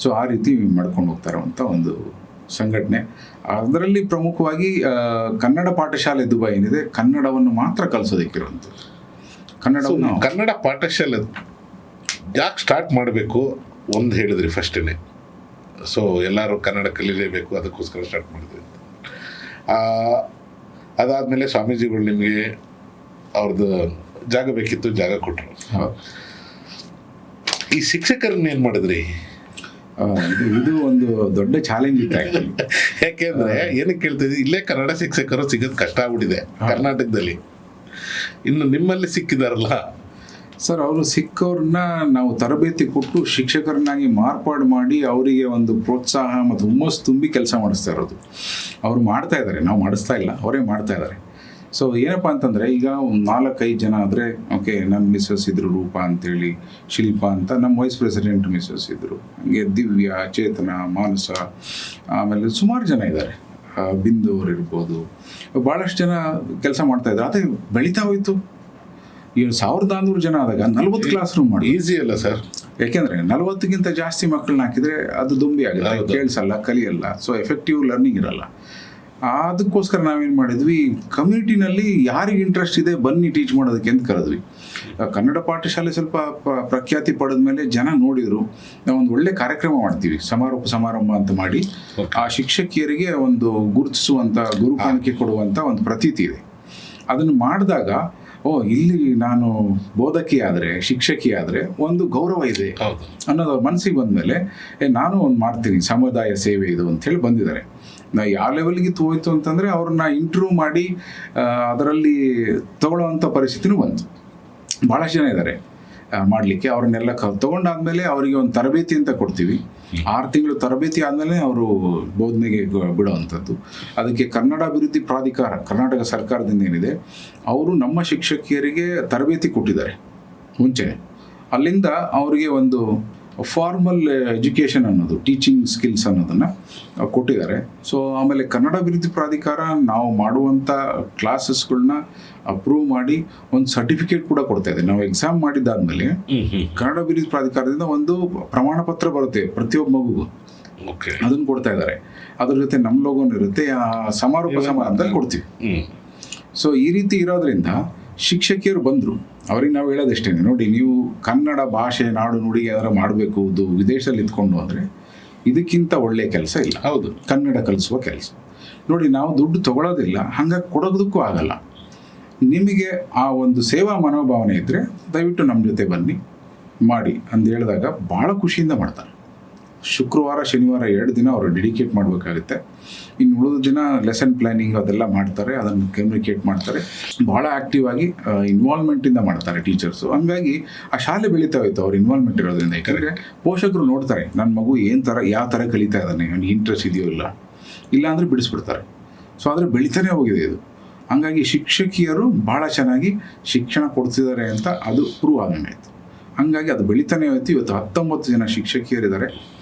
ಸೊ ಆ ರೀತಿ ಮಾಡ್ಕೊಂಡು ಹೋಗ್ತಾ ಇರುವಂಥ ಒಂದು ಸಂಘಟನೆ. ಅದರಲ್ಲಿ ಪ್ರಮುಖವಾಗಿ ಕನ್ನಡ ಪಾಠಶಾಲೆ ದುಬೈ ಏನಿದೆ, ಕನ್ನಡವನ್ನು ಮಾತ್ರ ಕಲಿಸೋದಕ್ಕಿರುವಂಥದ್ದು. ಕನ್ನಡ ಪಾಠಶಾಲೆ ಯಾಕೆ ಸ್ಟಾರ್ಟ್ ಮಾಡಬೇಕು ಒಂದು ಹೇಳಿದ್ರಿ ಫಸ್ಟೇ. ಸೊ ಎಲ್ಲರೂ ಕನ್ನಡ ಕಲೀಲೇಬೇಕು, ಅದಕ್ಕೋಸ್ಕರ ಸ್ಟಾರ್ಟ್ ಮಾಡಿದ್ವಿ. ಅದಾದಮೇಲೆ ಸ್ವಾಮೀಜಿಗಳು ನಿಮಗೆ ಅವ್ರದ್ದು ಜಾಗ ಬೇಕಿತ್ತು, ಜಾಗ ಕೊಟ್ಟರು. ಈ ಶಿಕ್ಷಕರನ್ನ ಏನು ಮಾಡಿದ್ರಿ? ಇದು ಒಂದು ದೊಡ್ಡ ಚಾಲೆಂಜ್ ಇತ್ತು. ಯಾಕೆಂದ್ರೆ ಏನಕ್ಕೆ ಕೇಳ್ತಿದ್ವಿ, ಇಲ್ಲೇ ಕನ್ನಡ ಶಿಕ್ಷಕರು ಸಿಗೋದು ಕಷ್ಟ ಆಗ್ಬಿಟ್ಟಿದೆ ಕರ್ನಾಟಕದಲ್ಲಿ. ಇನ್ನು ನಿಮ್ಮಲ್ಲಿ ಸಿಕ್ಕಿದಾರಲ್ಲ ಸರ್, ಅವರು ಸಿಕ್ಕವ್ರನ್ನ ನಾವು ತರಬೇತಿ ಕೊಟ್ಟು ಶಿಕ್ಷಕರನ್ನಾಗಿ ಮಾರ್ಪಾಡು ಮಾಡಿ ಅವರಿಗೆ ಒಂದು ಪ್ರೋತ್ಸಾಹ ಮತ್ತು ಹುಮ್ಮಸ್ಸು ತುಂಬಿ ಕೆಲಸ ಮಾಡಿಸ್ತಾ ಇರೋದು. ಅವರು ಮಾಡ್ತಾ ಇದ್ದಾರೆ, ನಾವು ಮಾಡಿಸ್ತಾ ಇಲ್ಲ, ಅವರೇ ಮಾಡ್ತಾ ಇದ್ದಾರೆ. ಸೊ ಏನಪ್ಪ ಅಂತಂದರೆ, ಈಗ 4-5 ಜನ ಆದರೆ ಓಕೆ, ನನ್ನ ಮಿಸ್ಸಸ್ ಇದ್ದರು ರೂಪಾ ಅಂತೇಳಿ, ಶಿಲ್ಪಾ ಅಂತ ನಮ್ಮ ವೈಸ್ ಪ್ರೆಸಿಡೆಂಟ್ ಮಿಸ್ಸಸ್ ಇದ್ದರು, ಹಾಗೆ ದಿವ್ಯ, ಚೇತನ, ಮಾನಸ, ಆಮೇಲೆ ಸುಮಾರು ಜನ ಇದ್ದಾರೆ, ಬಿಂದು ಅವರು ಇರ್ಬೋದು, ಭಾಳಷ್ಟು ಜನ ಕೆಲಸ ಮಾಡ್ತಾಯಿದ್ದಾರೆ. ಅದೇ ಬೆಳೀತಾ ಹೋಯಿತು. 1400 ಜನ ಆದಾಗ 40 ಕ್ಲಾಸ್ ರೂಮ್ ಮಾಡಿ ಈಸಿ ಅಲ್ಲ ಸರ್? ಯಾಕೆಂದರೆ 40ಕ್ಕಿಂತ ಜಾಸ್ತಿ ಮಕ್ಕಳನ್ನ ಹಾಕಿದರೆ ಅದು ದುಂಬಿ ಆಗುತ್ತೆ, ಹೌದು. ಕೇಳಿಸಲ್ಲ, ಕಲಿಯಲ್ಲ, ಸೊ ಎಫೆಕ್ಟಿವ್ ಲರ್ನಿಂಗ್ ಇರಲ್ಲ. ಅದಕ್ಕೋಸ್ಕರ ನಾವೇನು ಮಾಡಿದ್ವಿ, ಕಮ್ಯುನಿಟಿನಲ್ಲಿ ಯಾರಿಗೆ ಇಂಟ್ರೆಸ್ಟ್ ಇದೆ ಬನ್ನಿ ಟೀಚ್ ಮಾಡೋದಕ್ಕೆ ಅಂತ ಕರೆದ್ವಿ. ಕನ್ನಡ ಪಾಠಶಾಲೆ ಸ್ವಲ್ಪ ಪ್ರಖ್ಯಾತಿ ಪಡೆದ ಮೇಲೆ ಜನ ನೋಡಿದರು, ನಾವೊಂದು ಒಳ್ಳೆ ಕಾರ್ಯಕ್ರಮ ಮಾಡ್ತೀವಿ, ಸಮಾರಂಭ ಅಂತ ಮಾಡಿ ಆ ಶಿಕ್ಷಕಿಯರಿಗೆ ಒಂದು ಗುರುತಿಸುವಂಥ, ಗುರು ಕಾಣಿಕೆ ಕೊಡುವಂಥ ಒಂದು ಪ್ರತೀತಿ ಇದೆ. ಅದನ್ನು ಮಾಡಿದಾಗ ಇಲ್ಲಿ ನಾನು ಬೋಧಕಿ ಆದರೆ, ಶಿಕ್ಷಕಿ ಆದರೆ ಒಂದು ಗೌರವ ಇದೆ ಅನ್ನೋದು ಅವ್ರ ಮನಸ್ಸಿಗೆ ಬಂದಮೇಲೆ ನಾನು ಒಂದು ಮಾಡ್ತೀನಿ, ಸಮುದಾಯ ಸೇವೆ ಇದು ಅಂಥೇಳಿ ಬಂದಿದ್ದಾರೆ. ನಾ ಯಾವ ಲೆವೆಲ್ಗೆ ಹೋಯ್ತು ಅಂತಂದರೆ ಅವ್ರನ್ನ ಇಂಟರ್ವ್ಯೂ ಮಾಡಿ ಅದರಲ್ಲಿ ತಗೊಳ್ಳೋವಂಥ ಪರಿಸ್ಥಿತಿನೂ ಬಂತು. ಭಾಳಷ್ಟು ಜನ ಇದ್ದಾರೆ ಮಾಡಲಿಕ್ಕೆ. ಅವ್ರನ್ನೆಲ್ಲ ತೊಗೊಂಡಾದ್ಮೇಲೆ ಅವರಿಗೆ ಒಂದು ತರಬೇತಿ ಅಂತ ಕೊಡ್ತೀವಿ. 6 ತಿಂಗಳು ತರಬೇತಿ ಆದಮೇಲೆ ಅವರು ಬೋಧನೆಗೆ ಬಿಡುವಂಥದ್ದು. ಅದಕ್ಕೆ ಕನ್ನಡ ಅಭಿವೃದ್ಧಿ ಪ್ರಾಧಿಕಾರ, ಕರ್ನಾಟಕ ಸರ್ಕಾರದಿಂದ ಏನಿದೆ, ಅವರು ನಮ್ಮ ಶಿಕ್ಷಕಿಯರಿಗೆ ತರಬೇತಿ ಕೊಟ್ಟಿದ್ದಾರೆ ಮುಂಚೆ. ಅಲ್ಲಿಂದ ಅವರಿಗೆ ಒಂದು ಫಾರ್ಮಲ್ ಎಜುಕೇಷನ್ ಅನ್ನೋದು, ಟೀಚಿಂಗ್ ಸ್ಕಿಲ್ಸ್ ಅನ್ನೋದನ್ನು ಕೊಟ್ಟಿದ್ದಾರೆ. ಸೊ ಆಮೇಲೆ ಕನ್ನಡ ಅಭಿವೃದ್ಧಿ ಪ್ರಾಧಿಕಾರ ನಾವು ಮಾಡುವಂಥ ಕ್ಲಾಸಸ್ಗಳನ್ನ ಅಪ್ರೂವ್ ಮಾಡಿ ಒಂದು ಸರ್ಟಿಫಿಕೇಟ್ ಕೂಡ ಕೊಡ್ತಾ ಇದೆ. ನಾವು ಎಕ್ಸಾಮ್ ಮಾಡಿದ್ದಾದ್ಮೇಲೆ ಕನ್ನಡ ಅಭಿವೃದ್ಧಿ ಪ್ರಾಧಿಕಾರದಿಂದ ಒಂದು ಪ್ರಮಾಣ ಪತ್ರ ಬರುತ್ತೆ ಪ್ರತಿಯೊಬ್ಬ ಮಗುಗೂ, ಅದನ್ನು ಕೊಡ್ತಾ ಇದ್ದಾರೆ. ಅದ್ರ ಜೊತೆ ನಮ್ಮ ಲೋಗೋನು ಇರುತ್ತೆ, ಸಮಾರಂಭದಲ್ಲಿ ಕೊಡ್ತೀವಿ. ಸೊ ಈ ರೀತಿ ಇರೋದ್ರಿಂದ ಶಿಕ್ಷಕಿಯರು ಬಂದರು, ಅವ್ರಿಗೆ ನಾವು ಹೇಳೋದಷ್ಟೇ, ನೋಡಿ ನೀವು ಕನ್ನಡ ಭಾಷೆ, ನಾಡು, ನುಡಿ ಯಾರು ಮಾಡಬೇಕು, ಇದು ವಿದೇಶದಲ್ಲಿ ಇದ್ಕೊಂಡು ಅಂದರೆ ಇದಕ್ಕಿಂತ ಒಳ್ಳೆಯ ಕೆಲಸ ಇಲ್ಲ. ಹೌದು, ಕನ್ನಡ ಕಲಿಸುವ ಕೆಲಸ. ನೋಡಿ ನಾವು ದುಡ್ಡು ತೊಗೊಳೋದಿಲ್ಲ, ಹಾಗಾಗಿ ಕೊಡೋದಕ್ಕೂ ಆಗಲ್ಲ. ನಿಮಗೆ ಆ ಒಂದು ಸೇವಾ ಮನೋಭಾವನೆ ಇದ್ದರೆ ದಯವಿಟ್ಟು ನಮ್ಮ ಜೊತೆ ಬನ್ನಿ ಮಾಡಿ ಅಂತ ಹೇಳಿದಾಗ ಭಾಳ ಖುಷಿಯಿಂದ ಮಾಡ್ತಾರೆ. ಶುಕ್ರವಾರ ಶನಿವಾರ 2 ದಿನ ಅವರು ಡೆಡಿಕೇಟ್ ಮಾಡಬೇಕಾಗುತ್ತೆ. ಇನ್ನು ಉಳಿದ ದಿನ ಲೆಸನ್ ಪ್ಲ್ಯಾನಿಂಗ್ ಅದೆಲ್ಲ ಮಾಡ್ತಾರೆ, ಅದನ್ನು ಕಮ್ಯುನಿಕೇಟ್ ಮಾಡ್ತಾರೆ. ಭಾಳ ಆ್ಯಕ್ಟಿವ್ ಆಗಿ ಇನ್ವಾಲ್ವ್ಮೆಂಟಿಂದ ಮಾಡ್ತಾರೆ ಟೀಚರ್ಸು. ಹಂಗಾಗಿ ಆ ಶಾಲೆ ಬೆಳೀತಾ ಹೋಯ್ತು ಅವ್ರ ಇನ್ವಾಲ್ವ್ಮೆಂಟ್ ಇರೋದ್ರಿಂದ. ಯಾಕಂದರೆ ಪೋಷಕರು ನೋಡ್ತಾರೆ ನನ್ನ ಮಗು ಯಾವ ಥರ ಕಲಿತಾ ಇದ್ದಾನೆ, ಅವ್ನಿಗೆ ಇಂಟ್ರೆಸ್ಟ್ ಇದೆಯೋ ಇಲ್ಲ ಅಂದರೆ ಬಿಡಿಸ್ಬಿಡ್ತಾರೆ. ಸೊ ಆದರೆ ಬೆಳೀತಾನೆ ಹೋಗಿದೆ ಇದು. ಹಂಗಾಗಿ ಶಿಕ್ಷಕಿಯರು ಭಾಳ ಚೆನ್ನಾಗಿ ಶಿಕ್ಷಣ ಕೊಡ್ತಿದ್ದಾರೆ ಅಂತ ಅದು ಪ್ರೂವ್ ಆಗಂಗಾಯ್ತು. ಹಂಗಾಗಿ ಅದು ಬೆಳೀತಾನೆ ಹೋಯ್ತು. ಇವತ್ತು 19 ಜನ ಶಿಕ್ಷಕಿಯರಿದ್ದಾರೆ.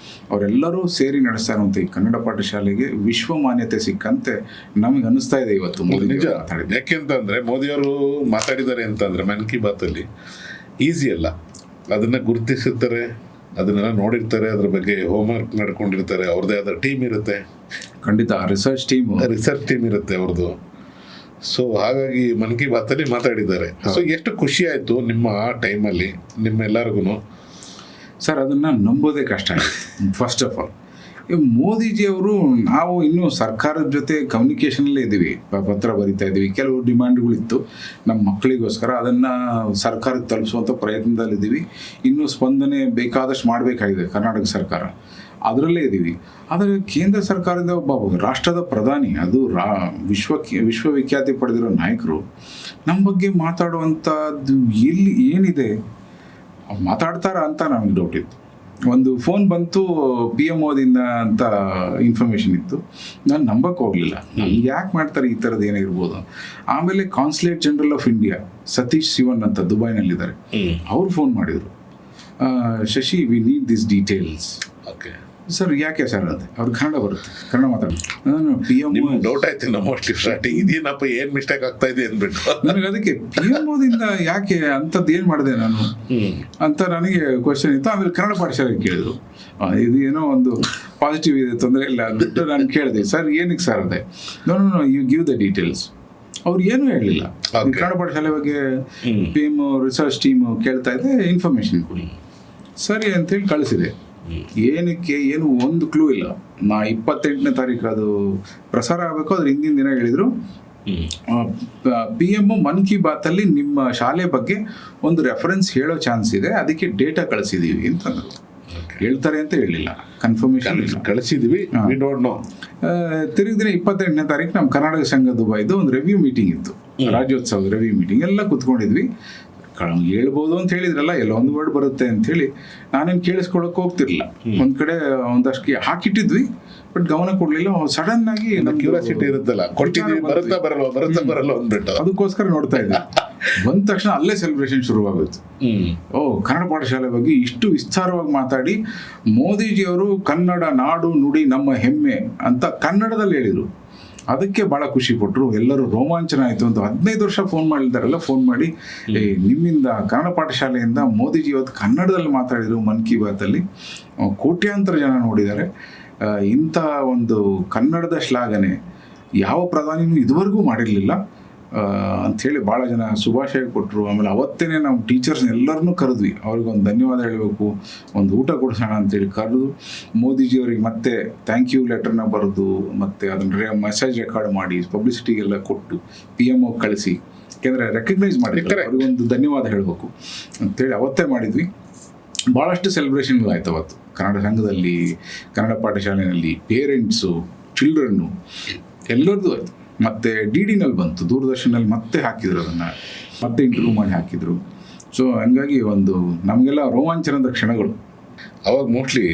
ಅವರೆಲ್ಲರೂ ಸೇರಿ ನಡೆಸ್ತಾ ಇರುವಂಥ ಈ ಕನ್ನಡ ಪಾಠಶಾಲೆಗೆ ವಿಶ್ವ ಮಾನ್ಯತೆ ಸಿಕ್ಕಂತೆ ನಮಗೆ ಅನಿಸ್ತಾ ಇದೆ ಇವತ್ತು. ನಿಜ. ಯಾಕೆಂತಂದ್ರೆ ಮೋದಿಯವರು ಮಾತಾಡಿದ್ದಾರೆ ಅಂತಂದ್ರೆ ಮನ್ ಕಿ ಬಾತಲ್ಲಿ ಈಸಿ ಅಲ್ಲ, ಅದನ್ನ ಗುರುತಿಸಿರ್ತಾರೆ, ಅದನ್ನೆಲ್ಲ ನೋಡಿರ್ತಾರೆ, ಅದ್ರ ಬಗ್ಗೆ ಹೋಮ್ವರ್ಕ್ ಮಾಡ್ಕೊಂಡಿರ್ತಾರೆ, ಅವ್ರದ್ದೇ ಆದ ಟೀಮ್ ಇರುತ್ತೆ. ಖಂಡಿತ ರಿಸರ್ಚ್ ಟೀಮ್ ಇರುತ್ತೆ ಅವ್ರದ್ದು. ಸೊ ಹಾಗಾಗಿ ಮನ್ ಕಿ ಬಾತಲ್ಲಿ ಮಾತಾಡಿದ್ದಾರೆ. ಸೊ ಎಷ್ಟು ಖುಷಿ ಆಯಿತು ನಿಮ್ಮ ಆ ಟೈಮಲ್ಲಿ ನಿಮ್ಮೆಲ್ಲರಿಗೂ. ಸರ್ ಅದನ್ನು ನಂಬೋದೇ ಕಷ್ಟ ಆಯಿತು. ಫಸ್ಟ್ ಆಫ್ ಆಲ್ ಮೋದಿಜಿಯವರು, ನಾವು ಇನ್ನೂ ಸರ್ಕಾರದ ಜೊತೆ ಕಮ್ಯುನಿಕೇಷನಲ್ಲೇ ಇದ್ದೀವಿ, ಪತ್ರ ಬರಿತಾ ಇದ್ದೀವಿ. ಕೆಲವು ಡಿಮ್ಯಾಂಡ್ಗಳಿತ್ತು ನಮ್ಮ ಮಕ್ಕಳಿಗೋಸ್ಕರ, ಅದನ್ನು ಸರ್ಕಾರಕ್ಕೆ ತಲುಪಿಸುವಂಥ ಪ್ರಯತ್ನದಲ್ಲಿದ್ದೀವಿ. ಇನ್ನೂ ಸ್ಪಂದನೆ ಬೇಕಾದಷ್ಟು ಮಾಡಬೇಕಾಗಿದೆ ಕರ್ನಾಟಕ ಸರ್ಕಾರ, ಅದರಲ್ಲೇ ಇದ್ದೀವಿ. ಆದರೆ ಕೇಂದ್ರ ಸರ್ಕಾರದಿಂದ ಒಬ್ಬ ರಾಷ್ಟ್ರದ ಪ್ರಧಾನಿ, ಅದು ವಿಶ್ವವಿಖ್ಯಾತಿ ಪಡೆದಿರೋ ನಾಯಕರು ನಮ್ಮ ಬಗ್ಗೆ ಮಾತಾಡುವಂಥದ್ದು ಏನಿದೆ, ಮಾತಾಡ್ತಾರ ಅಂತ ನಮಗೆ ಡೌಟ್ ಇತ್ತು. ಒಂದು ಫೋನ್ ಬಂತು PM ಮೋದಿಯಿಂದ ಅಂತ ಇನ್ಫಾರ್ಮೇಷನ್ ಇತ್ತು. ನಾನು ನಂಬಕ್ಕೆ ಹೋಗಲಿಲ್ಲ, ಯಾಕೆ ಮಾಡ್ತಾರೆ ಈ ಥರದ್ದು ಏನೇ ಇರ್ಬೋದು. ಆಮೇಲೆ consulate general of India Satish Sivan ಅಂತ ದುಬೈನಲ್ಲಿದ್ದಾರೆ, ಅವ್ರು ಫೋನ್ ಮಾಡಿದರು, Shashi we need this details. Okay sir ಯಾಕೆ ಸರ್ ಅಂತೆ, ಅವ್ರು ಕನ್ನಡ ಬರುತ್ತೆ, ಕನ್ನಡ ಮಾತಾಡೋದು. ನಾನು PM ಡೌಟ್ ಆಯ್ತು ಮೋಸ್ಟ್ಲಿ ಸ್ಟಾರ್ಟಿಂಗ್, ಇದೇನಪ್ಪ ಏನು ಮಿಸ್ಟೇಕ್ ಆಗ್ತಾ ಇದೆ ಅಂದ್ಬಿಟ್ಟು ನನಗೆ ಅದಕ್ಕೆ PM ಮೋದಿಯಿಂದ ಯಾಕೆ ಅಂಥದ್ದು ಏನು ಮಾಡಿದೆ ನಾನು ಅಂತ ನನಗೆ ಕ್ವಶನ್ ಇತ್ತು. ಆಮೇಲೆ ಕನ್ನಡ ಪಾಠಶಾಲೆಗೆ ಕೇಳಿದ್ರು, ಇದು ಏನೋ ಒಂದು ಪಾಸಿಟಿವ್ ಇದೆ, ತೊಂದರೆ ಇಲ್ಲ ಅಂದ್ಬಿಟ್ಟು ನಾನು ಕೇಳಿದೆ, ಸರ್ ಏನಕ್ಕೆ ಸರ್ ಅದೇ, no you give the details. ಅವ್ರು ಏನೂ ಹೇಳಲಿಲ್ಲ. ಕನ್ನಡ ಪಾಠಶಾಲೆ ಬಗ್ಗೆ PM ರಿಸರ್ಚ್ ಟೀಮು ಕೇಳ್ತಾ ಇದೆ, ಇನ್ಫಾರ್ಮೇಷನ್ ಕೊಡಿ. ಸರಿ ಅಂತೇಳಿ ಕಳಿಸಿದೆ. ಏನಕ್ಕೆ ಏನು ಒಂದು ಕ್ಲೂ ಇಲ್ಲ. 28ನೇ ತಾರೀಕು ಅದು ಪ್ರಸಾರ ಆಗಬೇಕು, ಅದ್ರ ಹಿಂದಿನ ದಿನ ಹೇಳಿದರು PM ಮನ್ ಕಿ ಬಾತಲ್ಲಿ ನಿಮ್ಮ ಶಾಲೆ ಬಗ್ಗೆ ಒಂದು ರೆಫರೆನ್ಸ್ ಹೇಳೋ ಚಾನ್ಸ್ ಇದೆ, ಅದಕ್ಕೆ ಡೇಟಾ ಕಳಿಸಿದ್ದೀವಿ ಅಂತಂದರು. ಹೇಳ್ತಾರೆ ಅಂತ ಹೇಳಿಲ್ಲ, ಕನ್ಫರ್ಮೇಷನ್ ಕಳಿಸಿದ್ವಿ, ತಿರುಗಿ ದಿನ 28ನೇ ತಾರೀಕು ನಮ್ಮ ಕರ್ನಾಟಕ ಸಂಘ ದುಬೈದು ಒಂದು ರಿವ್ಯೂ ಮೀಟಿಂಗ್ ಇತ್ತು, ರಾಜ್ಯೋತ್ಸವದ ರಿವ್ಯೂ ಮೀಟಿಂಗ್. ಎಲ್ಲ ಕುತ್ಕೊಂಡಿದ್ವಿ. ಹೇಳ್ಬೋದು ಅಂತ ಹೇಳಿದ್ರಲ್ಲ, ಎಲ್ಲ ಒಂದು ವರ್ಡ್ ಬರುತ್ತೆ ಅಂಥೇಳಿ ನಾನೇನು ಕೇಳಿಸ್ಕೊಳಕ್ಕೆ ಹೋಗ್ತಿರ್ಲಿಲ್ಲ. ಒಂದು ಕಡೆ ಒಂದಷ್ಟು ಹಾಕಿಟ್ಟಿದ್ವಿ, ಬಟ್ ಗಮನ ಕೊಡಲಿಲ್ಲ. ಸಡನ್ ಆಗಿ ಕ್ಯೂರಿಯಾಸಿಟಿ ಇರುತ್ತಲ್ಲ, ಬರುತ್ತಾ ಬರಲ್ಲ ಅಂದ್ಬಿಟ್ಟು ಅದಕ್ಕೋಸ್ಕರ ನೋಡ್ತಾ ಇದ್ದೆ. ಬಂದ ತಕ್ಷಣ ಅಲ್ಲೇ ಸೆಲೆಬ್ರೇಷನ್ ಶುರುವಾಗುತ್ತೆ. ಕನ್ನಡ ಪಾಠಶಾಲೆ ಬಗ್ಗೆ ಇಷ್ಟು ವಿಸ್ತಾರವಾಗಿ ಮಾತಾಡಿ ಮೋದಿಜಿಯವರು ಕನ್ನಡ ನಾಡು ನುಡಿ ನಮ್ಮ ಹೆಮ್ಮೆ ಅಂತ ಕನ್ನಡದಲ್ಲಿ ಹೇಳಿದರು. ಅದಕ್ಕೆ ಭಾಳ ಖುಷಿ ಪಟ್ಟರು, ಎಲ್ಲರೂ ರೋಮಾಂಚನ ಆಯಿತು ಅಂತ. 15 ವರ್ಷ ಫೋನ್ ಮಾಡಿದ್ದಾರೆಲ್ಲ, ಫೋನ್ ಮಾಡಿ ನಿಮ್ಮಿಂದ ಕನ್ನಡ ಪಾಠಶಾಲೆಯಿಂದ ಮೋದಿಜಿ ಇವತ್ತು ಕನ್ನಡದಲ್ಲಿ ಮಾತಾಡಿದರು ಮನ್ ಕಿ ಬಾತಲ್ಲಿ, ಕೋಟ್ಯಾಂತರ ಜನ ನೋಡಿದ್ದಾರೆ. ಇಂಥ ಒಂದು ಕನ್ನಡದ ಶ್ಲಾಘನೆ ಯಾವ ಪ್ರಧಾನಿನೂ ಇದುವರೆಗೂ ಮಾಡಿರಲಿಲ್ಲ ಅಂಥೇಳಿ ಭಾಳ ಜನ ಶುಭಾಶಯ ಕೊಟ್ಟರು. ಆಮೇಲೆ ಅವತ್ತೇ ನಾವು ಟೀಚರ್ಸ್ ಎಲ್ಲರನ್ನೂ ಕರೆದ್ವಿ, ಅವ್ರಿಗೊಂದು ಧನ್ಯವಾದ ಹೇಳಬೇಕು, ಒಂದು ಊಟ ಕೊಡಿಸೋಣ ಅಂತೇಳಿ ಕರೆದು ಮೋದಿಜಿಯವ್ರಿಗೆ ಮತ್ತೆ ಥ್ಯಾಂಕ್ ಯು ಲೆಟರ್ನ ಬರೆದು ಮತ್ತು ಅದನ್ನು ಮೆಸೇಜ್ ರೆಕಾರ್ಡ್ ಮಾಡಿ ಪಬ್ಲಿಸಿಟಿಗೆಲ್ಲ ಕೊಟ್ಟು PM ಕಳಿಸಿ, ಯಾಕೆಂದರೆ ರೆಕಗ್ನೈಸ್ ಮಾಡಿರ್ತಾರೆ, ಅವ್ರಿಗೊಂದು ಧನ್ಯವಾದ ಹೇಳಬೇಕು ಅಂತೇಳಿ ಅವತ್ತೇ ಮಾಡಿದ್ವಿ. ಭಾಳಷ್ಟು ಸೆಲೆಬ್ರೇಷನ್ಗಳಾಯ್ತು ಅವತ್ತು ಕನ್ನಡ ಸಂಘದಲ್ಲಿ, ಕನ್ನಡ ಪಾಠಶಾಲೆಯಲ್ಲಿ, ಪೇರೆಂಟ್ಸು, ಚಿಲ್ಡ್ರನ್ನು ಎಲ್ಲರದ್ದು ಆಯಿತು. ಮತ್ತು DDನಲ್ಲಿ ಬಂತು, ದೂರದರ್ಶನಲ್ಲಿ ಮತ್ತೆ ಹಾಕಿದ್ರು, ಅದನ್ನು ಮತ್ತೆ ಇಂಟರ್ವ್ಯೂ ಮಾಡಿ ಹಾಕಿದರು. ಸೊ ಹಂಗಾಗಿ ಒಂದು ನಮಗೆಲ್ಲ ರೋಮಾಂಚನದ ಕ್ಷಣಗಳು. ಅವಾಗ ಮೋಸ್ಟ್ಲಿ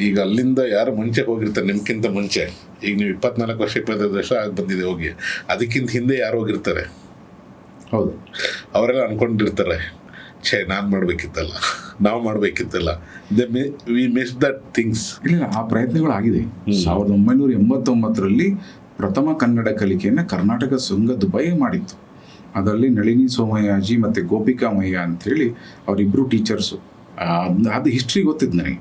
ಈಗ ಅಲ್ಲಿಂದ ಯಾರು ಮುಂಚೆ ಹೋಗಿರ್ತಾರೆ ನಿಮ್ಗಿಂತ ಮುಂಚೆ, ಈಗ ನೀವು 24 ವರ್ಷ 25 ವರ್ಷ ಆಗಿ ಬಂದಿದೆ ಹೋಗಿ, ಅದಕ್ಕಿಂತ ಹಿಂದೆ ಯಾರು ಹೋಗಿರ್ತಾರೆ, ಹೌದು, ಅವರೆಲ್ಲ ಅನ್ಕೊಂಡಿರ್ತಾರೆ, ನಾನು ಮಾಡಬೇಕಿತ್ತಲ್ಲ, ನಾವು ಮಾಡಬೇಕಿತ್ತಲ್ಲ, ವಿ ಮಿಸ್ ದಟ್ ಥಿಂಗ್ಸ್. ಇಲ್ಲ, ಆ ಪ್ರಯತ್ನಗಳಾಗಿದೆ. 1989ರಲ್ಲಿ ಪ್ರಥಮ ಕನ್ನಡ ಕಲಿಕೆಯನ್ನು ಕರ್ನಾಟಕ ಸಂಘ ದುಬೈ ಮಾಡಿತ್ತು. ಅದರಲ್ಲಿ ನಳಿನಿ ಸೋಮಯಾಜಿ ಮತ್ತು ಗೋಪಿಕಾ ಮಯ್ಯ ಅಂಥೇಳಿ ಅವರಿಬ್ಬರು ಟೀಚರ್ಸು. ಅದು ಹಿಸ್ಟ್ರಿ ಗೊತ್ತಿದ್ದು ನನಗೆ.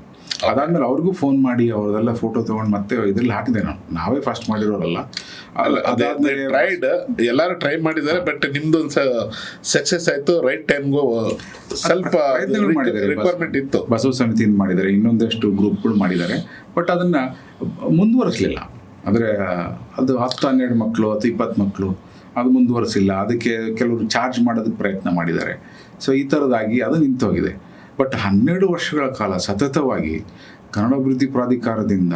ಅದಾದ್ಮೇಲೆ ಅವ್ರಿಗೂ ಫೋನ್ ಮಾಡಿ ಅವ್ರದೆಲ್ಲ ಫೋಟೋ ತೊಗೊಂಡು ಮತ್ತೆ ಇದರಲ್ಲಿ ಹಾಕಿದೆ. ನಾವೇ ಫಸ್ಟ್ ಮಾಡಿರೋರಲ್ಲ. ಟ್ರೈಡ್, ಎಲ್ಲರೂ ಟ್ರೈ ಮಾಡಿದ್ದಾರೆ, ಬಟ್ ನಿಮ್ದೊಂದು ಸಕ್ಸಸ್ ಆಯಿತು. ರೈಟ್ ಟೈಮ್ಗೂ ಸ್ವಲ್ಪ ರಿಕ್ವೈರ್ಮೆಂಟ್ ಇತ್ತು. ಬಸವ ಸಮಿತಿಯಿಂದ ಮಾಡಿದ್ದಾರೆ, ಇನ್ನೊಂದಷ್ಟು ಗ್ರೂಪ್ಗಳು ಮಾಡಿದ್ದಾರೆ, ಬಟ್ ಅದನ್ನು ಮುಂದುವರಿಸಲಿಲ್ಲ. ಅಂದರೆ ಅದು 10-12 ಮಕ್ಕಳು ಅಥವಾ 20 ಮಕ್ಕಳು, ಅದು ಮುಂದುವರಿಸಿಲ್ಲ. ಅದಕ್ಕೆ ಕೆಲವರು ಚಾರ್ಜ್ ಮಾಡೋದಕ್ಕೆ ಪ್ರಯತ್ನ ಮಾಡಿದ್ದಾರೆ. ಸೊ ಈ ಥರದಾಗಿ ಅದು ನಿಂತೋಗಿದೆ. ಬಟ್ 12 ವರ್ಷಗಳ ಕಾಲ ಸತತವಾಗಿ ಕನ್ನಡ ಅಭಿವೃದ್ಧಿ ಪ್ರಾಧಿಕಾರದಿಂದ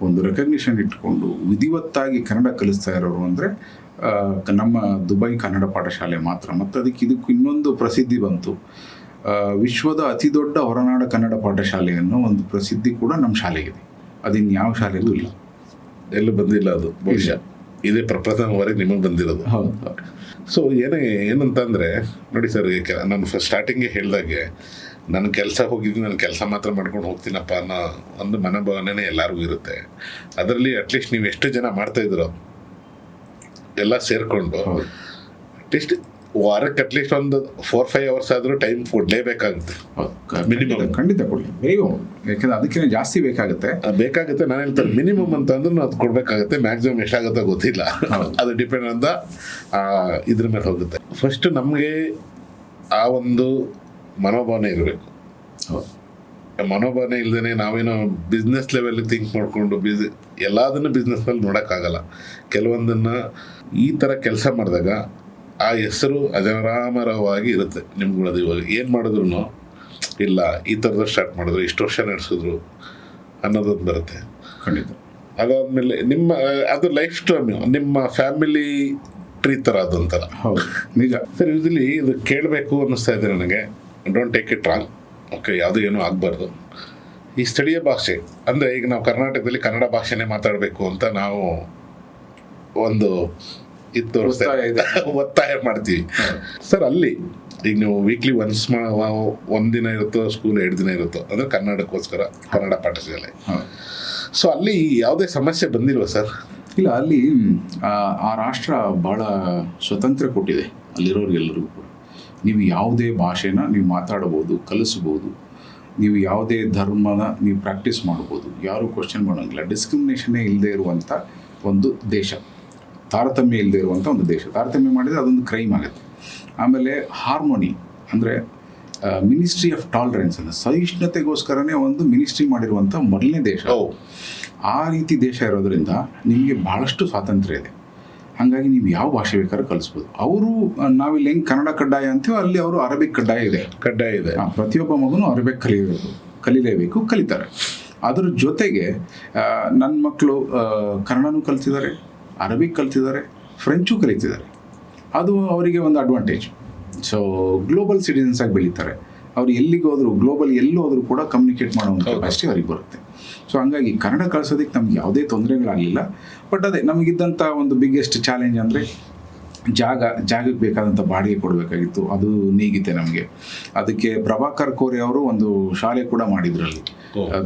ಒಂದು ರೆಕಗ್ನಿಷನ್ ಇಟ್ಕೊಂಡು ವಿಧಿವತ್ತಾಗಿ ಕನ್ನಡ ಕಲಿಸ್ತಾ ಇರೋರು ಅಂದರೆ ನಮ್ಮ ದುಬೈ ಕನ್ನಡ ಪಾಠಶಾಲೆ ಮಾತ್ರ. ಮತ್ತು ಇದಕ್ಕೆ ಇನ್ನೊಂದು ಪ್ರಸಿದ್ಧಿ ಬಂತು, ವಿಶ್ವದ ಅತಿ ದೊಡ್ಡ ಹೊರನಾಡ ಕನ್ನಡ ಪಾಠಶಾಲೆ ಅನ್ನೋ ಒಂದು ಪ್ರಸಿದ್ಧಿ ಕೂಡ ನಮ್ಮ ಶಾಲೆಗಿದೆ. ಅದಿನ್ನು ಯಾವ ಶಾಲೆಗೂ ಇಲ್ಲ, ಎಲ್ಲೂ ಬಂದಿಲ್ಲ. ಅದು ಬಹುಶಃ ಇದೇ ಪ್ರಪ್ರಥಮವರೆಗೆ ನಿಮಗೆ ಬಂದಿರೋದು. ಹೌದು. ಸೊ ಏನಂತಂದರೆ ನೋಡಿ ಸರ್, ನಾನು ಸ್ಟಾರ್ಟಿಂಗೇ ಹೇಳಿದಾಗೆ ನನ್ನ ಕೆಲಸ ಹೋಗಿದ್ದೀನಿ, ನಾನು ಕೆಲಸ ಮಾತ್ರ ಮಾಡ್ಕೊಂಡು ಹೋಗ್ತೀನಪ್ಪ ಅನ್ನೋ ಒಂದು ಮನೋಭಾವನೆ ಎಲ್ಲರಿಗೂ ಇರುತ್ತೆ. ಅದರಲ್ಲಿ ಅಟ್ಲೀಸ್ಟ್ ನೀವು ಎಷ್ಟು ಜನ ಮಾಡ್ತಾಯಿದ್ರು ಎಲ್ಲ ಸೇರಿಕೊಂಡು ಅಟ್ಲೀಸ್ಟ್ ವಾರಕ್ಕೆ ಅಟ್ಲೀಸ್ಟ್ ಒಂದು 4-5 ಅವರ್ಸ್ ಆದರೂ ಟೈಮ್ ಕೊಡಲೇಬೇಕಾಗುತ್ತೆ ಮಿನಿಮಮ್. ಖಂಡಿತ ಕೊಡಲಿ, ಯಾಕಂದರೆ ಅದಕ್ಕಿಂತ ಜಾಸ್ತಿ ಬೇಕಾಗುತ್ತೆ. ನಾನು ಹೇಳ್ತಾರೆ ಮಿನಿಮಮ್ ಅಂತ ಅಂದ್ರೂ ಅದು ಕೊಡಬೇಕಾಗುತ್ತೆ. ಮ್ಯಾಕ್ಸಿಮಮ್ ಎಷ್ಟಾಗುತ್ತೆ ಗೊತ್ತಿಲ್ಲ, ಅದು ಡಿಪೆಂಡ್ ಅಂತ ಇದ್ರ ಮೇಲೆ ಹೋಗುತ್ತೆ. ಫಸ್ಟ್ ನಮಗೆ ಆ ಒಂದು ಮನೋಭಾವನೆ ಇರಬೇಕು. ಮನೋಭಾವನೆ ಇಲ್ಲದೇ ನಾವೇನೋ ಬಿಸ್ನೆಸ್ ಲೆವೆಲ್ಗೆ ಥಿಂಕ್ ಮಾಡಿಕೊಂಡು ಎಲ್ಲದನ್ನು ಬಿಸ್ನೆಸ್ನಲ್ಲಿ ನೋಡೋಕ್ಕಾಗಲ್ಲ. ಕೆಲವೊಂದನ್ನು ಈ ಥರ ಕೆಲಸ ಮಾಡಿದಾಗ ಆ ಹೆಸರು ಅಜರಾಮರವಾಗಿ ಇರುತ್ತೆ ನಿಮ್ಗಳದ್ದು. ಇವಾಗ ಏನು ಮಾಡಿದ್ರು ಇಲ್ಲ ಈ ಥರದ ಸ್ಟಾರ್ಟ್ ಮಾಡಿದ್ರು, ಇಷ್ಟು ವರ್ಷ ನಡೆಸಿದ್ರು ಅನ್ನೋದೊಂದು ಬರುತ್ತೆ. ಖಂಡಿತ. ಅದಾದಮೇಲೆ ಅದು ಲೈಫ್ ಟೈಮ್ ನಿಮ್ಮ ಫ್ಯಾಮಿಲಿ ಟ್ರೀ ಥರ ಅದೊಂಥರ. ಹೌದು, ನಿಜ ಸರ್. ಯೂಸಲಿ ಇದು ಕೇಳಬೇಕು ಅನ್ನಿಸ್ತಾ ಇದೆ ನನಗೆ. Don't take it wrong, okay, ಯಾವುದೂ ಏನೂ ಆಗಬಾರ್ದು. ಈ ಸ್ಥಳೀಯ ಭಾಷೆ ಅಂದರೆ ಈಗ ನಾವು ಕರ್ನಾಟಕದಲ್ಲಿ ಕನ್ನಡ ಭಾಷೆನೇ ಮಾತಾಡಬೇಕು ಅಂತ ನಾವು ಒಂದು ಒತ್ತಾಯ ಮಾಡ್ತೀವಿ ಸರ್. ಅಲ್ಲಿ ಈಗ ನೀವು ವೀಕ್ಲಿ ಒಂದಿನ ಇರುತ್ತೋ, ಸ್ಕೂಲ್ 2 ದಿನ ಇರುತ್ತೋ, ಅಂದರೆ ಕನ್ನಡಕ್ಕೋಸ್ಕರ ಕನ್ನಡ ಪಾಠಶಾಲೆ. ಸೊ ಅಲ್ಲಿ ಯಾವುದೇ ಸಮಸ್ಯೆ ಬಂದಿಲ್ವಾ ಸರ್? ಇಲ್ಲ, ಅಲ್ಲಿ ಆ ರಾಷ್ಟ್ರ ಭಾಳ ಸ್ವತಂತ್ರ ಕೊಟ್ಟಿದೆ ಅಲ್ಲಿರೋರಿಗೆಲ್ಲರಿಗೂ ಕೂಡ. ನೀವು ಯಾವುದೇ ಭಾಷೆನ ನೀವು ಮಾತಾಡ್ಬೋದು, ಕಲಿಸ್ಬೋದು, ನೀವು ಯಾವುದೇ ಧರ್ಮನ ನೀವು ಪ್ರಾಕ್ಟೀಸ್ ಮಾಡ್ಬೋದು, ಯಾರೂ ಕ್ವಶನ್ ಮಾಡೋಂಗಿಲ್ಲ. ಡಿಸ್ಕ್ರಿಮಿನೇಷನ್ನೇ ಇಲ್ಲದೆ ಇರುವಂಥ ಒಂದು ದೇಶ, ತಾರತಮ್ಯ ಇಲ್ಲದೆ ಇರುವಂಥ ಒಂದು ದೇಶ. ತಾರತಮ್ಯ ಮಾಡಿದರೆ ಅದೊಂದು ಕ್ರೈಮ್ ಆಗುತ್ತೆ. ಆಮೇಲೆ ಹಾರ್ಮೋನಿ ಅಂದರೆ ಮಿನಿಸ್ಟ್ರಿ ಆಫ್ ಟಾಲರೆನ್ಸ್ ಅಂದರೆ ಸಹಿಷ್ಣುತೆಗೋಸ್ಕರನೇ ಒಂದು ಮಿನಿಸ್ಟ್ರಿ ಮಾಡಿರುವಂಥ ಮೊದಲನೇ ದೇಶ. ಆ ರೀತಿ ದೇಶ ಇರೋದರಿಂದ ನಿಮಗೆ ಭಾಳಷ್ಟು ಸ್ವಾತಂತ್ರ್ಯ ಇದೆ. ಹಾಗಾಗಿ ನೀವು ಯಾವ ಭಾಷೆ ಬೇಕಾದ್ರೂ ಕಲಿಸ್ಬೋದು. ಅವರು ನಾವಿಲ್ಲಿ ಹೆಂಗೆ ಕನ್ನಡ ಕಡ್ಡಾಯ ಅಂತೀವೋ ಅಲ್ಲಿ ಅವರು ಅರಬಿಕ್ ಕಡ್ಡಾಯ ಇದೆ. ಪ್ರತಿಯೊಬ್ಬ ಮಗನೂ ಅರಬಿಕ್ ಕಲಿಲೇಬೇಕು, ಕಲಿತಾರೆ. ಅದ್ರ ಜೊತೆಗೆ ನನ್ನ ಮಕ್ಕಳು ಕನ್ನಡನೂ ಕಲಿತಿದ್ದಾರೆ, ಅರಬಿಕ್ ಕಲಿತಿದ್ದಾರೆ, ಫ್ರೆಂಚು ಕಲಿತಿದ್ದಾರೆ. ಅದು ಅವರಿಗೆ ಒಂದು ಅಡ್ವಾಂಟೇಜ್. ಸೊ ಗ್ಲೋಬಲ್ ಸಿಟಿಸನ್ಸ್ ಆಗಿ ಬೆಳೀತಾರೆ. ಅವ್ರು ಎಲ್ಲಿಗೆ ಹೋದ್ರು, ಗ್ಲೋಬಲ್ ಎಲ್ಲಿ ಹೋದ್ರು ಕೂಡ ಕಮ್ಯುನಿಕೇಟ್ ಮಾಡುವಂಥ ಕೆಪಾಸಿಟಿ ಅವ್ರಿಗೆ ಬರುತ್ತೆ. ಸೊ ಹಂಗಾಗಿ ಕನ್ನಡ ಕಲಿಸೋದಕ್ಕೆ ನಮ್ಗೆ ಯಾವುದೇ ತೊಂದರೆಗಳಾಗಲಿಲ್ಲ. ಬಟ್ ಅದೇ ನಮಗಿದ್ದಂಥ ಒಂದು ಬಿಗ್ಗೆಸ್ಟ್ ಚಾಲೆಂಜ್ ಅಂದರೆ ಜಾಗಕ್ಕೆ ಬೇಕಾದಂಥ ಬಾಡಿಗೆ ಕೊಡಬೇಕಾಗಿತ್ತು. ಅದು ನೀಗಿದೆ ನಮಗೆ. ಅದಕ್ಕೆ ಪ್ರಭಾಕರ್ ಕೋರೆ ಅವರು ಒಂದು ಶಾಲೆ ಕೂಡ ಮಾಡಿದ್ರು ಅಲ್ಲಿ,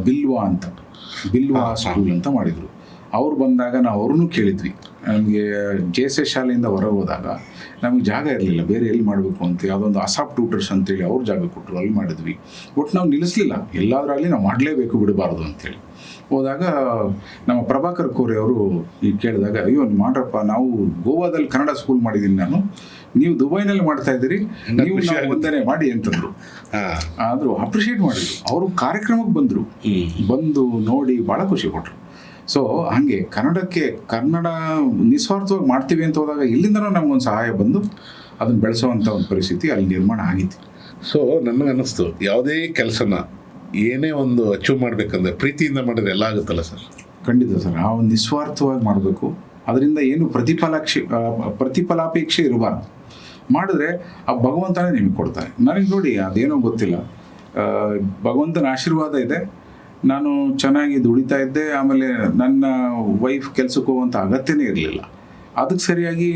ಬಿಲ್ವಾ ಸ್ಕೂಲ್ ಅಂತ ಮಾಡಿದರು. ಅವ್ರು ಬಂದಾಗ ನಾವು ಅವ್ರನ್ನೂ ಕೇಳಿದ್ವಿ, ನನಗೆ JSS ಶಾಲೆಯಿಂದ ಹೊರಗೆ ಹೋದಾಗ ನಮಗೆ ಜಾಗ ಇರಲಿಲ್ಲ, ಬೇರೆ ಎಲ್ಲಿ ಮಾಡಬೇಕು ಅಂತ ಯಾವುದೊಂದು ಅಸಾಪ್ ಟ್ಯೂಟರ್ಸ್ ಅಂತೇಳಿ ಅವ್ರು ಜಾಗ ಕೊಟ್ಟರು, ಅಲ್ಲಿ ಮಾಡಿದ್ವಿ. ಒಟ್ಟು ನಾವು ನಿಲ್ಲಿಸಲಿಲ್ಲ, ಎಲ್ಲಾದ್ರಾಗಲಿ ನಾವು ಮಾಡಲೇಬೇಕು, ಬಿಡಬಾರ್ದು ಅಂತೇಳಿ ಹೋದಾಗ ನಮ್ಮ ಪ್ರಭಾಕರ್ ಕೋರೆ ಅವರು ಈಗ ಕೇಳಿದಾಗ, ಅಯ್ಯೋ ಮಾಡ್ರಪ್ಪ, ನಾವು ಗೋವಾದಲ್ಲಿ ಕನ್ನಡ ಸ್ಕೂಲ್ ಮಾಡಿದ್ದೀನಿ ನಾನು, ನೀವು ದುಬೈನಲ್ಲಿ ಮಾಡ್ತಾ ಇದ್ದೀರಿ, ನೀವು ನಾವು ಒಂದನೇ ಮಾಡಿ ಅಂತಂದರು. ಆದರೂ ಅಪ್ರಿಷಿಯೇಟ್ ಮಾಡಿದ್ರು. ಅವರು ಕಾರ್ಯಕ್ರಮಕ್ಕೆ ಬಂದು ನೋಡಿ ಭಾಳ ಖುಷಿ ಕೊಟ್ಟರು. ಸೊ ಹಾಗೆ ಕನ್ನಡ ನಿಸ್ವಾರ್ಥವಾಗಿ ಮಾಡ್ತೀವಿ ಅಂತ ಹೋದಾಗ ಇಲ್ಲಿಂದನೂ ನಮಗೊಂದು ಸಹಾಯ ಬಂದು ಅದನ್ನು ಬೆಳೆಸೋವಂಥ ಒಂದು ಪರಿಸ್ಥಿತಿ ಅಲ್ಲಿ ನಿರ್ಮಾಣ ಆಗಿತ್ತು. ಸೊ ನನಗನ್ನಿಸ್ತು, ಯಾವುದೇ ಕೆಲಸನ ಏನೇ ಒಂದು ಅಚೀವ್ ಮಾಡಬೇಕಂದ್ರೆ ಪ್ರೀತಿಯಿಂದ ಮಾಡಿದ್ರೆ ಎಲ್ಲ ಆಗುತ್ತಲ್ಲ ಸರ್? ಖಂಡಿತ ಸರ್, ಆ ಒಂದು ನಿಸ್ವಾರ್ಥವಾಗಿ ಮಾಡಬೇಕು. ಅದರಿಂದ ಏನು ಪ್ರತಿಫಲಾಪೇಕ್ಷೆ ಇರಬಾರ್ದು. ಮಾಡಿದ್ರೆ ಆ ಭಗವಂತನೇ ನಿಮಗೆ ಕೊಡ್ತಾನೆ. ನನಗೆ ನೋಡಿ ಅದೇನೋ ಗೊತ್ತಿಲ್ಲ, ಭಗವಂತನ ಆಶೀರ್ವಾದ ಇದೆ. ನಾನು ಚೆನ್ನಾಗಿ ದುಡಿತಾ ಇದ್ದೆ, ಆಮೇಲೆ ನನ್ನ ವೈಫ್ ಕೆಲಸಕ್ಕೆ ಹೋಗುವಂಥ ಅಗತ್ಯನೇ ಇರಲಿಲ್ಲ. ಅದಕ್ಕೆ ಸರಿಯಾಗಿ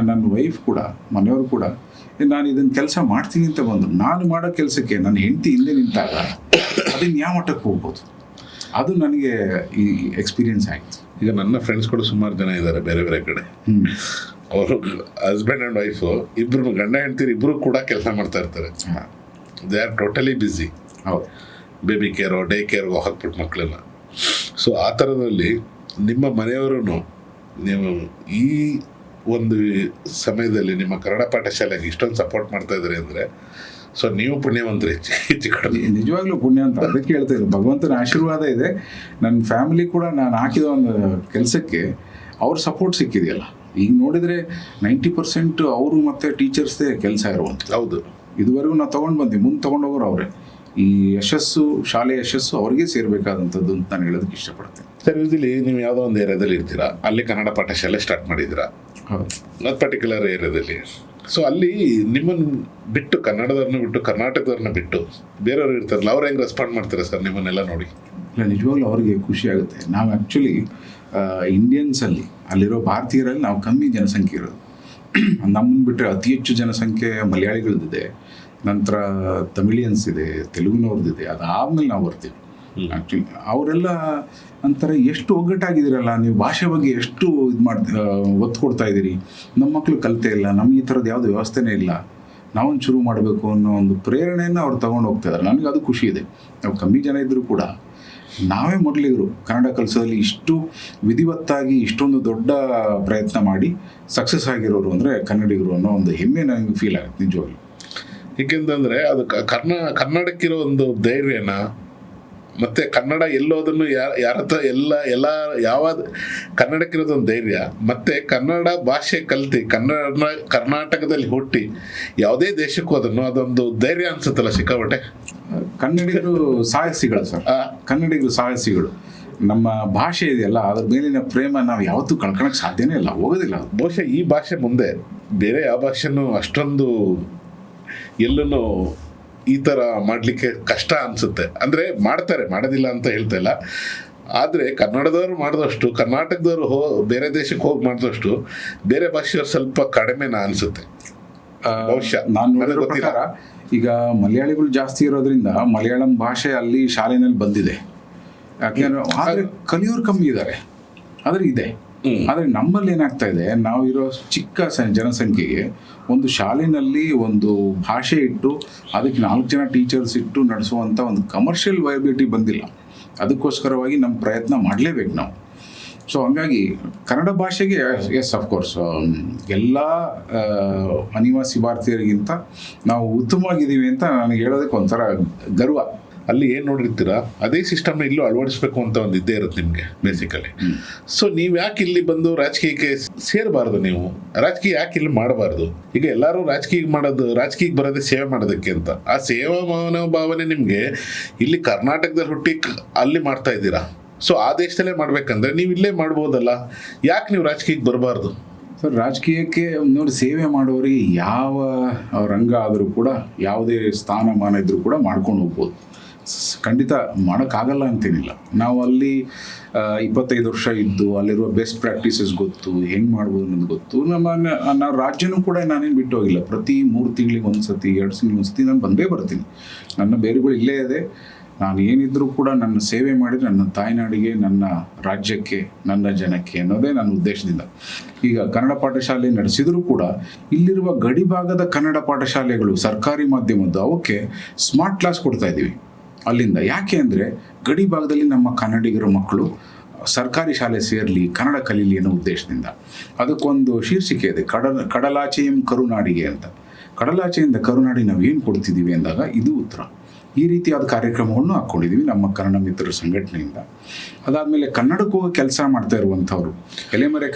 ನನ್ನ ವೈಫ್ ಕೂಡ, ಮನೆಯವರು ಕೂಡ, ನಾನು ಇದನ್ನು ಕೆಲಸ ಮಾಡ್ತೀನಿ ಅಂತ ಬಂದರು. ನಾನು ಮಾಡೋ ಕೆಲಸಕ್ಕೆ ನನ್ನ ಹೆಂಡತಿ ಹಿಂದೆ ನಿಂತಾಗ ಅದನ್ನು ಯಾವ ಮಟ್ಟಕ್ಕೆ ಹೋಗ್ಬೋದು, ಅದು ನನಗೆ ಈ ಎಕ್ಸ್ಪೀರಿಯನ್ಸ್ ಆಯಿತು. ಈಗ ನನ್ನ ಫ್ರೆಂಡ್ಸ್ ಕೂಡ ಸುಮಾರು ಜನ ಇದ್ದಾರೆ ಬೇರೆ ಬೇರೆ ಕಡೆ. ಅವರು ಹಸ್ಬೆಂಡ್ ಆ್ಯಂಡ್ ವೈಫು ಇಬ್ಬರು, ಗಂಡ ಹೆಂಡ್ತೀರು ಇಬ್ಬರು ಕೂಡ ಕೆಲಸ ಮಾಡ್ತಾ ಇರ್ತಾರೆ. They are totally busy. ಹೌದು, ಬೇಬಿ ಕೇರೋ ಡೇ ಕೇರ್ಗೋ ಹಾಕ್ಬಿಟ್ಟು ಮಕ್ಕಳನ್ನ. ಸೊ ಆ ಥರದಲ್ಲಿ ನಿಮ್ಮ ಮನೆಯವರು ನೀವು ಈ ಒಂದು ಸಮಯದಲ್ಲಿ ನಿಮ್ಮ ಕನ್ನಡ ಪಾಠಶಾಲೆಗೆ ಇಷ್ಟೊಂದು ಸಪೋರ್ಟ್ ಮಾಡ್ತಾ ಇದ್ದಾರೆ ಅಂದರೆ, ಸೊ ನೀವು ಪುಣ್ಯವಂತರು ಹೆಚ್ಚು ಕಡಿಮೆ. ನಿಜವಾಗ್ಲೂ ಪುಣ್ಯವಂತ. ಅದಕ್ಕೆ ಹೇಳ್ತಾ ಇದ್ರು, ಭಗವಂತನ ಆಶೀರ್ವಾದ ಇದೆ. ನನ್ನ ಫ್ಯಾಮಿಲಿ ಕೂಡ ನಾನು ಹಾಕಿದ ಒಂದು ಕೆಲಸಕ್ಕೆ ಅವ್ರ ಸಪೋರ್ಟ್ ಸಿಕ್ಕಿದೆಯಲ್ಲ. ಈಗ ನೋಡಿದರೆ 90% ಅವರು ಮತ್ತು ಟೀಚರ್ಸ್ದೇ ಕೆಲಸ ಇರುವಂಥ. ಹೌದು, ಇದುವರೆಗೂ ನಾವು ತೊಗೊಂಡು ಬಂದ್ವಿ, ಮುಂದೆ ತೊಗೊಂಡೋಗೋರು ಅವರೇ. ಈ ಶಾಲೆಯ ಯಶಸ್ಸು ಅವ್ರಿಗೆ ಸೇರಬೇಕಾದಂಥದ್ದು ಅಂತ ನಾನು ಹೇಳೋದಕ್ಕೆ ಇಷ್ಟಪಡ್ತೇನೆ. ಸರ್, ಇಲ್ಲಿ ನೀವು ಯಾವುದೋ ಒಂದು ಏರಿಯಾದಲ್ಲಿ ಇರ್ತೀರಾ, ಅಲ್ಲಿ ಕನ್ನಡ ಪಾಠಶಾಲೆ ಸ್ಟಾರ್ಟ್ ಮಾಡಿದ್ದೀರಾ, ಅದು ಪರ್ಟಿಕ್ಯುಲರ್ ಏರಿಯಾದಲ್ಲಿ. ಸೊ ಅಲ್ಲಿ ನಿಮ್ಮನ್ನು ಬಿಟ್ಟು, ಕನ್ನಡದವ್ರನ್ನ ಬಿಟ್ಟು, ಕರ್ನಾಟಕದವ್ರನ್ನ ಬಿಟ್ಟು ಬೇರೆಯವ್ರು ಇರ್ತಾರಲ್ಲ, ಅವ್ರು ಹೆಂಗೆ ರೆಸ್ಪಾಂಡ್ ಮಾಡ್ತಾರೆ ಸರ್ ನಿಮ್ಮನ್ನೆಲ್ಲ ನೋಡಿ? ಇಲ್ಲ, ನಿಜವಾಗ್ಲೂ ಅವ್ರಿಗೆ ಖುಷಿ ಆಗುತ್ತೆ. ನಾವು ಆ್ಯಕ್ಚುಲಿ ಇಂಡಿಯನ್ಸಲ್ಲಿ, ಅಲ್ಲಿರೋ ಭಾರತೀಯರಲ್ಲಿ ನಾವು ಕಮ್ಮಿ ಜನಸಂಖ್ಯೆ ಇರೋದು. ನಮ್ಮನ್ನು ಬಿಟ್ಟರೆ ಅತಿ ಹೆಚ್ಚು ಜನಸಂಖ್ಯೆ ಮಲಯಾಳಿಗಳದ್ದಿದೆ, ನಂತರ ತಮಿಳಿಯನ್ಸ್ ಇದೆ, ತೆಲುಗುನವ್ರದ್ದಿದೆ, ಅದಾದ್ಮೇಲೆ ನಾವು ಬರ್ತೀವಿ. ಆ್ಯಕ್ಚುಲಿ ಅವರೆಲ್ಲ ಅಂತಾರೆ, ಎಷ್ಟು ಒಗ್ಗಟ್ಟಾಗಿದ್ದೀರಲ್ಲ ನೀವು, ಭಾಷೆ ಬಗ್ಗೆ ಎಷ್ಟು ಒತ್ತು ಕೊಡ್ತಾ ಇದ್ದೀರಿ, ನಮ್ಮ ಮಕ್ಕಳು ಕಲಿತೇ ಇಲ್ಲ, ನಮ್ಗೆ ಈ ಥರದ್ದು ಯಾವುದೇ ವ್ಯವಸ್ಥೆನೇ ಇಲ್ಲ, ನಾವೊಂದು ಶುರು ಮಾಡಬೇಕು ಅನ್ನೋ ಒಂದು ಪ್ರೇರಣೆಯನ್ನು ಅವ್ರು ತೊಗೊಂಡು ಹೋಗ್ತಾ ಇದ್ದಾರೆ. ನನಗೆ ಅದು ಖುಷಿ ಇದೆ. ನಾವು ಕಮ್ಮಿ ಜನ ಇದ್ದರೂ ಕೂಡ ನಾವೇ ಮೊದಲಿಗರು ಕನ್ನಡ ಕಲಿಸೋದಲ್ಲಿ ಇಷ್ಟು ವಿಧಿವತ್ತಾಗಿ ಇಷ್ಟೊಂದು ದೊಡ್ಡ ಪ್ರಯತ್ನ ಮಾಡಿ ಸಕ್ಸಸ್ ಆಗಿರೋರು ಅಂದರೆ ಕನ್ನಡಿಗರು ಅನ್ನೋ ಒಂದು ಹೆಮ್ಮೆ ನನಗೆ ಫೀಲ್ ಆಗುತ್ತೆ ನಿಜವಾಗ್ಲೂ. ಏಕೆಂತಂದರೆ ಅದು ಕನ್ನಡಕ್ಕಿರೋ ಒಂದು ಧೈರ್ಯನ, ಮತ್ತು ಕನ್ನಡ ಎಲ್ಲೋದನ್ನು ಯಾವ ಕನ್ನಡಕ್ಕಿರೋದೊಂದು ಧೈರ್ಯ, ಮತ್ತು ಕನ್ನಡ ಭಾಷೆ ಕಲ್ತು ಕರ್ನಾಟಕದಲ್ಲಿ ಹುಟ್ಟಿ ಯಾವುದೇ ದೇಶಕ್ಕೂ ಅದೊಂದು ಧೈರ್ಯ ಅನ್ಸುತ್ತಲ್ಲ ಸಿಕ್ಕಾಪಟ್ಟೆ. ಕನ್ನಡಿಗರು ಸಾಹಸಿಗಳು ಸರ್, ಕನ್ನಡಿಗರು ಸಾಹಸಿಗಳು. ನಮ್ಮ ಭಾಷೆ ಇದೆಯಲ್ಲ, ಅದ್ರ ಮೇಲಿನ ಪ್ರೇಮ ನಾವು ಯಾವತ್ತೂ ಕಳ್ಕೊಳಕ್ಕೆ ಸಾಧ್ಯನೇ ಇಲ್ಲ, ಹೋಗೋದಿಲ್ಲ. ಬಹುಶಃ ಈ ಭಾಷೆ ಮುಂದೆ ಬೇರೆ ಯಾವ ಭಾಷೆನೂ ಅಷ್ಟೊಂದು ಎಲ್ಲೂ ಈ ಥರ ಮಾಡಲಿಕ್ಕೆ ಕಷ್ಟ ಅನಿಸುತ್ತೆ. ಅಂದರೆ ಮಾಡ್ತಾರೆ, ಮಾಡೋದಿಲ್ಲ ಅಂತ ಹೇಳ್ತಾ ಇಲ್ಲ, ಆದರೆ ಕನ್ನಡದವ್ರು ಮಾಡಿದಷ್ಟು, ಕರ್ನಾಟಕದವರು ಬೇರೆ ದೇಶಕ್ಕೆ ಹೋಗಿ ಮಾಡಿದಷ್ಟು ಬೇರೆ ಭಾಷೆಯವ್ರು ಸ್ವಲ್ಪ ಕಡಿಮೆನಾ ಅನಿಸುತ್ತೆ ಬಹುಶಃ. ನಾನು ನೋಡಿರೋ ಪ್ರಕಾರ ಈಗ ಮಲಯಾಳಿಗಳು ಜಾಸ್ತಿ ಇರೋದ್ರಿಂದ ಮಲಯಾಳಂ ಭಾಷೆ ಅಲ್ಲಿ ಶಾಲೆನಲ್ಲಿ ಬಂದಿದೆ. ಯಾಕೆಂದ್ರೆ ಆದರೆ ಕಲಿಯೋರು ಕಮ್ಮಿ ಇದ್ದಾರೆ, ಆದರೆ ಇದೆ. ಆದರೆ ನಮ್ಮಲ್ಲಿ ಏನಾಗ್ತಾ ಇದೆ, ನಾವಿರೋ ಚಿಕ್ಕ ಜನಸಂಖ್ಯೆಗೆ ಒಂದು ಶಾಲೆಯಲ್ಲಿ ಒಂದು ಭಾಷೆ ಇಟ್ಟು ಅದಕ್ಕೆ 4 ಜನ ಟೀಚರ್ಸ್ ಇಟ್ಟು ನಡೆಸುವಂಥ ಒಂದು ಕಮರ್ಷಿಯಲ್ ವೈಬಿಲಿಟಿ ಬಂದಿಲ್ಲ. ಅದಕ್ಕೋಸ್ಕರವಾಗಿ ನಮ್ಮ ಪ್ರಯತ್ನ ಮಾಡಲೇಬೇಕು ನಾವು. ಸೊ ಹಂಗಾಗಿ ಕನ್ನಡ ಭಾಷೆಗೆ ಎಸ್ ಅಫ್ಕೋರ್ಸ್ ಎಲ್ಲ ಅನಿವಾಸಿ ಭಾರತೀಯರಿಗಿಂತ ನಾವು ಉತ್ತಮವಾಗಿದ್ದೀವಿ ಅಂತ ನನಗೆ ಹೇಳೋದಕ್ಕೆ ಒಂಥರ ಗರ್ವ. ಅಲ್ಲಿ ಏನು ನೋಡಿರ್ತೀರಾ ಅದೇ ಸಿಸ್ಟಮ್ನ ಇಲ್ಲೂ ಅಳವಡಿಸ್ಬೇಕು ಅಂತ ಒಂದು ಇದ್ದೇ ಇರುತ್ತೆ ನಿಮಗೆ ಬೇಸಿಕಲಿ. ಸೊ ನೀವು ಯಾಕೆ ಇಲ್ಲಿ ಬಂದು ರಾಜಕೀಯಕ್ಕೆ ಸೇರಬಾರ್ದು? ನೀವು ರಾಜಕೀಯ ಯಾಕೆ ಇಲ್ಲಿ ಮಾಡಬಾರ್ದು? ಈಗ ಎಲ್ಲರೂ ರಾಜಕೀಯಕ್ಕೆ ಬರೋದೇ ಸೇವೆ ಮಾಡೋದಕ್ಕೆ ಅಂತ. ಆ ಸೇವಾ ಮನೋಭಾವನೆ ನಿಮಗೆ ಇಲ್ಲಿ ಕರ್ನಾಟಕದಲ್ಲಿ ಹುಟ್ಟಿ ಅಲ್ಲಿ ಮಾಡ್ತಾ ಇದ್ದೀರಾ. ಸೊ ಆ ದೇಶದಲ್ಲೇ ಮಾಡ್ಬೇಕಂದ್ರೆ ನೀವು ಇಲ್ಲೇ ಮಾಡ್ಬೋದಲ್ಲ, ಯಾಕೆ ನೀವು ರಾಜಕೀಯಕ್ಕೆ ಬರಬಾರ್ದು? ಸರ್, ರಾಜಕೀಯಕ್ಕೆ ನೋಡಿ, ಸೇವೆ ಮಾಡೋರಿಗೆ ಯಾವ ರಂಗ ಆದರೂ ಕೂಡ, ಯಾವುದೇ ಸ್ಥಾನಮಾನ ಇದ್ರೂ ಕೂಡ ಮಾಡ್ಕೊಂಡು ಹೋಗ್ಬೋದು. ಖಂಡಿತ ಮಾಡೋಕ್ಕಾಗಲ್ಲ ಅಂತೇನಿಲ್ಲ. ನಾವು ಅಲ್ಲಿ 25 ವರ್ಷ ಇದ್ದು ಅಲ್ಲಿರುವ ಬೆಸ್ಟ್ ಪ್ರಾಕ್ಟೀಸಸ್ ಗೊತ್ತು, ಹೆಂಗೆ ಮಾಡ್ಬೋದು ಅನ್ನೋದು ಗೊತ್ತು. ನಾವು ರಾಜ್ಯನೂ ಕೂಡ ನಾನೇನು ಬಿಟ್ಟು ಹೋಗಿಲ್ಲ. ಪ್ರತಿ 3 ತಿಂಗಳಿಗೆ ಒಂದ್ಸತಿ 2 ತಿಂಗಳಿಗೆ ಒಂದ್ಸತಿ ನಾನು ಬಂದೇ ಬರ್ತೀನಿ. ನನ್ನ ಬೇರುಗಳು ಇಲ್ಲೇ ಇದೆ. ನಾನು ಏನಿದ್ರೂ ಕೂಡ ನನ್ನ ಸೇವೆ ಮಾಡಿದರೆ ನನ್ನ ತಾಯ್ನಾಡಿಗೆ, ನನ್ನ ರಾಜ್ಯಕ್ಕೆ, ನನ್ನ ಜನಕ್ಕೆ ಅನ್ನೋದೇ ನನ್ನ ಉದ್ದೇಶದಿಂದ. ಈಗ ಕನ್ನಡ ಪಾಠಶಾಲೆ ನಡೆಸಿದರೂ ಕೂಡ ಇಲ್ಲಿರುವ ಗಡಿಭಾಗದ ಕನ್ನಡ ಪಾಠಶಾಲೆಗಳು ಸರ್ಕಾರಿ ಮಾಧ್ಯಮದ್ದು ಅವಕ್ಕೆ ಸ್ಮಾರ್ಟ್ ಕ್ಲಾಸ್ ಕೊಡ್ತಾ ಇದ್ದೀವಿ ಅಲ್ಲಿಂದ. ಯಾಕೆ ಅಂದರೆ ಗಡಿ ಭಾಗದಲ್ಲಿ ನಮ್ಮ ಕನ್ನಡಿಗರ ಮಕ್ಕಳು ಸರ್ಕಾರಿ ಶಾಲೆ ಸೇರಲಿ, ಕನ್ನಡ ಕಲೀಲಿ ಅನ್ನೋ ಉದ್ದೇಶದಿಂದ. ಅದಕ್ಕೊಂದು ಶೀರ್ಷಿಕೆ ಇದೆ, ಕಡಲಾಚೆಯಂ ಕರುನಾಡಿಗೆ ಅಂತ. ಕಡಲಾಚೆಯಿಂದ ಕರುನಾಡಿ ನಾವು ಏನು ಕೊಡ್ತಿದ್ದೀವಿ ಅಂದಾಗ ಇದು ಉತ್ತರ. ಈ ರೀತಿಯಾದ ಕಾರ್ಯಕ್ರಮವನ್ನು ಹಾಕ್ಕೊಂಡಿದ್ದೀವಿ ನಮ್ಮ ಕನ್ನಡ ಮಿತ್ರರ ಸಂಘಟನೆಯಿಂದ. ಅದಾದಮೇಲೆ ಕನ್ನಡಕ್ಕೂ ಕೆಲಸ ಮಾಡ್ತಾ ಇರುವಂಥವ್ರು, ಎಲೆಮರೆ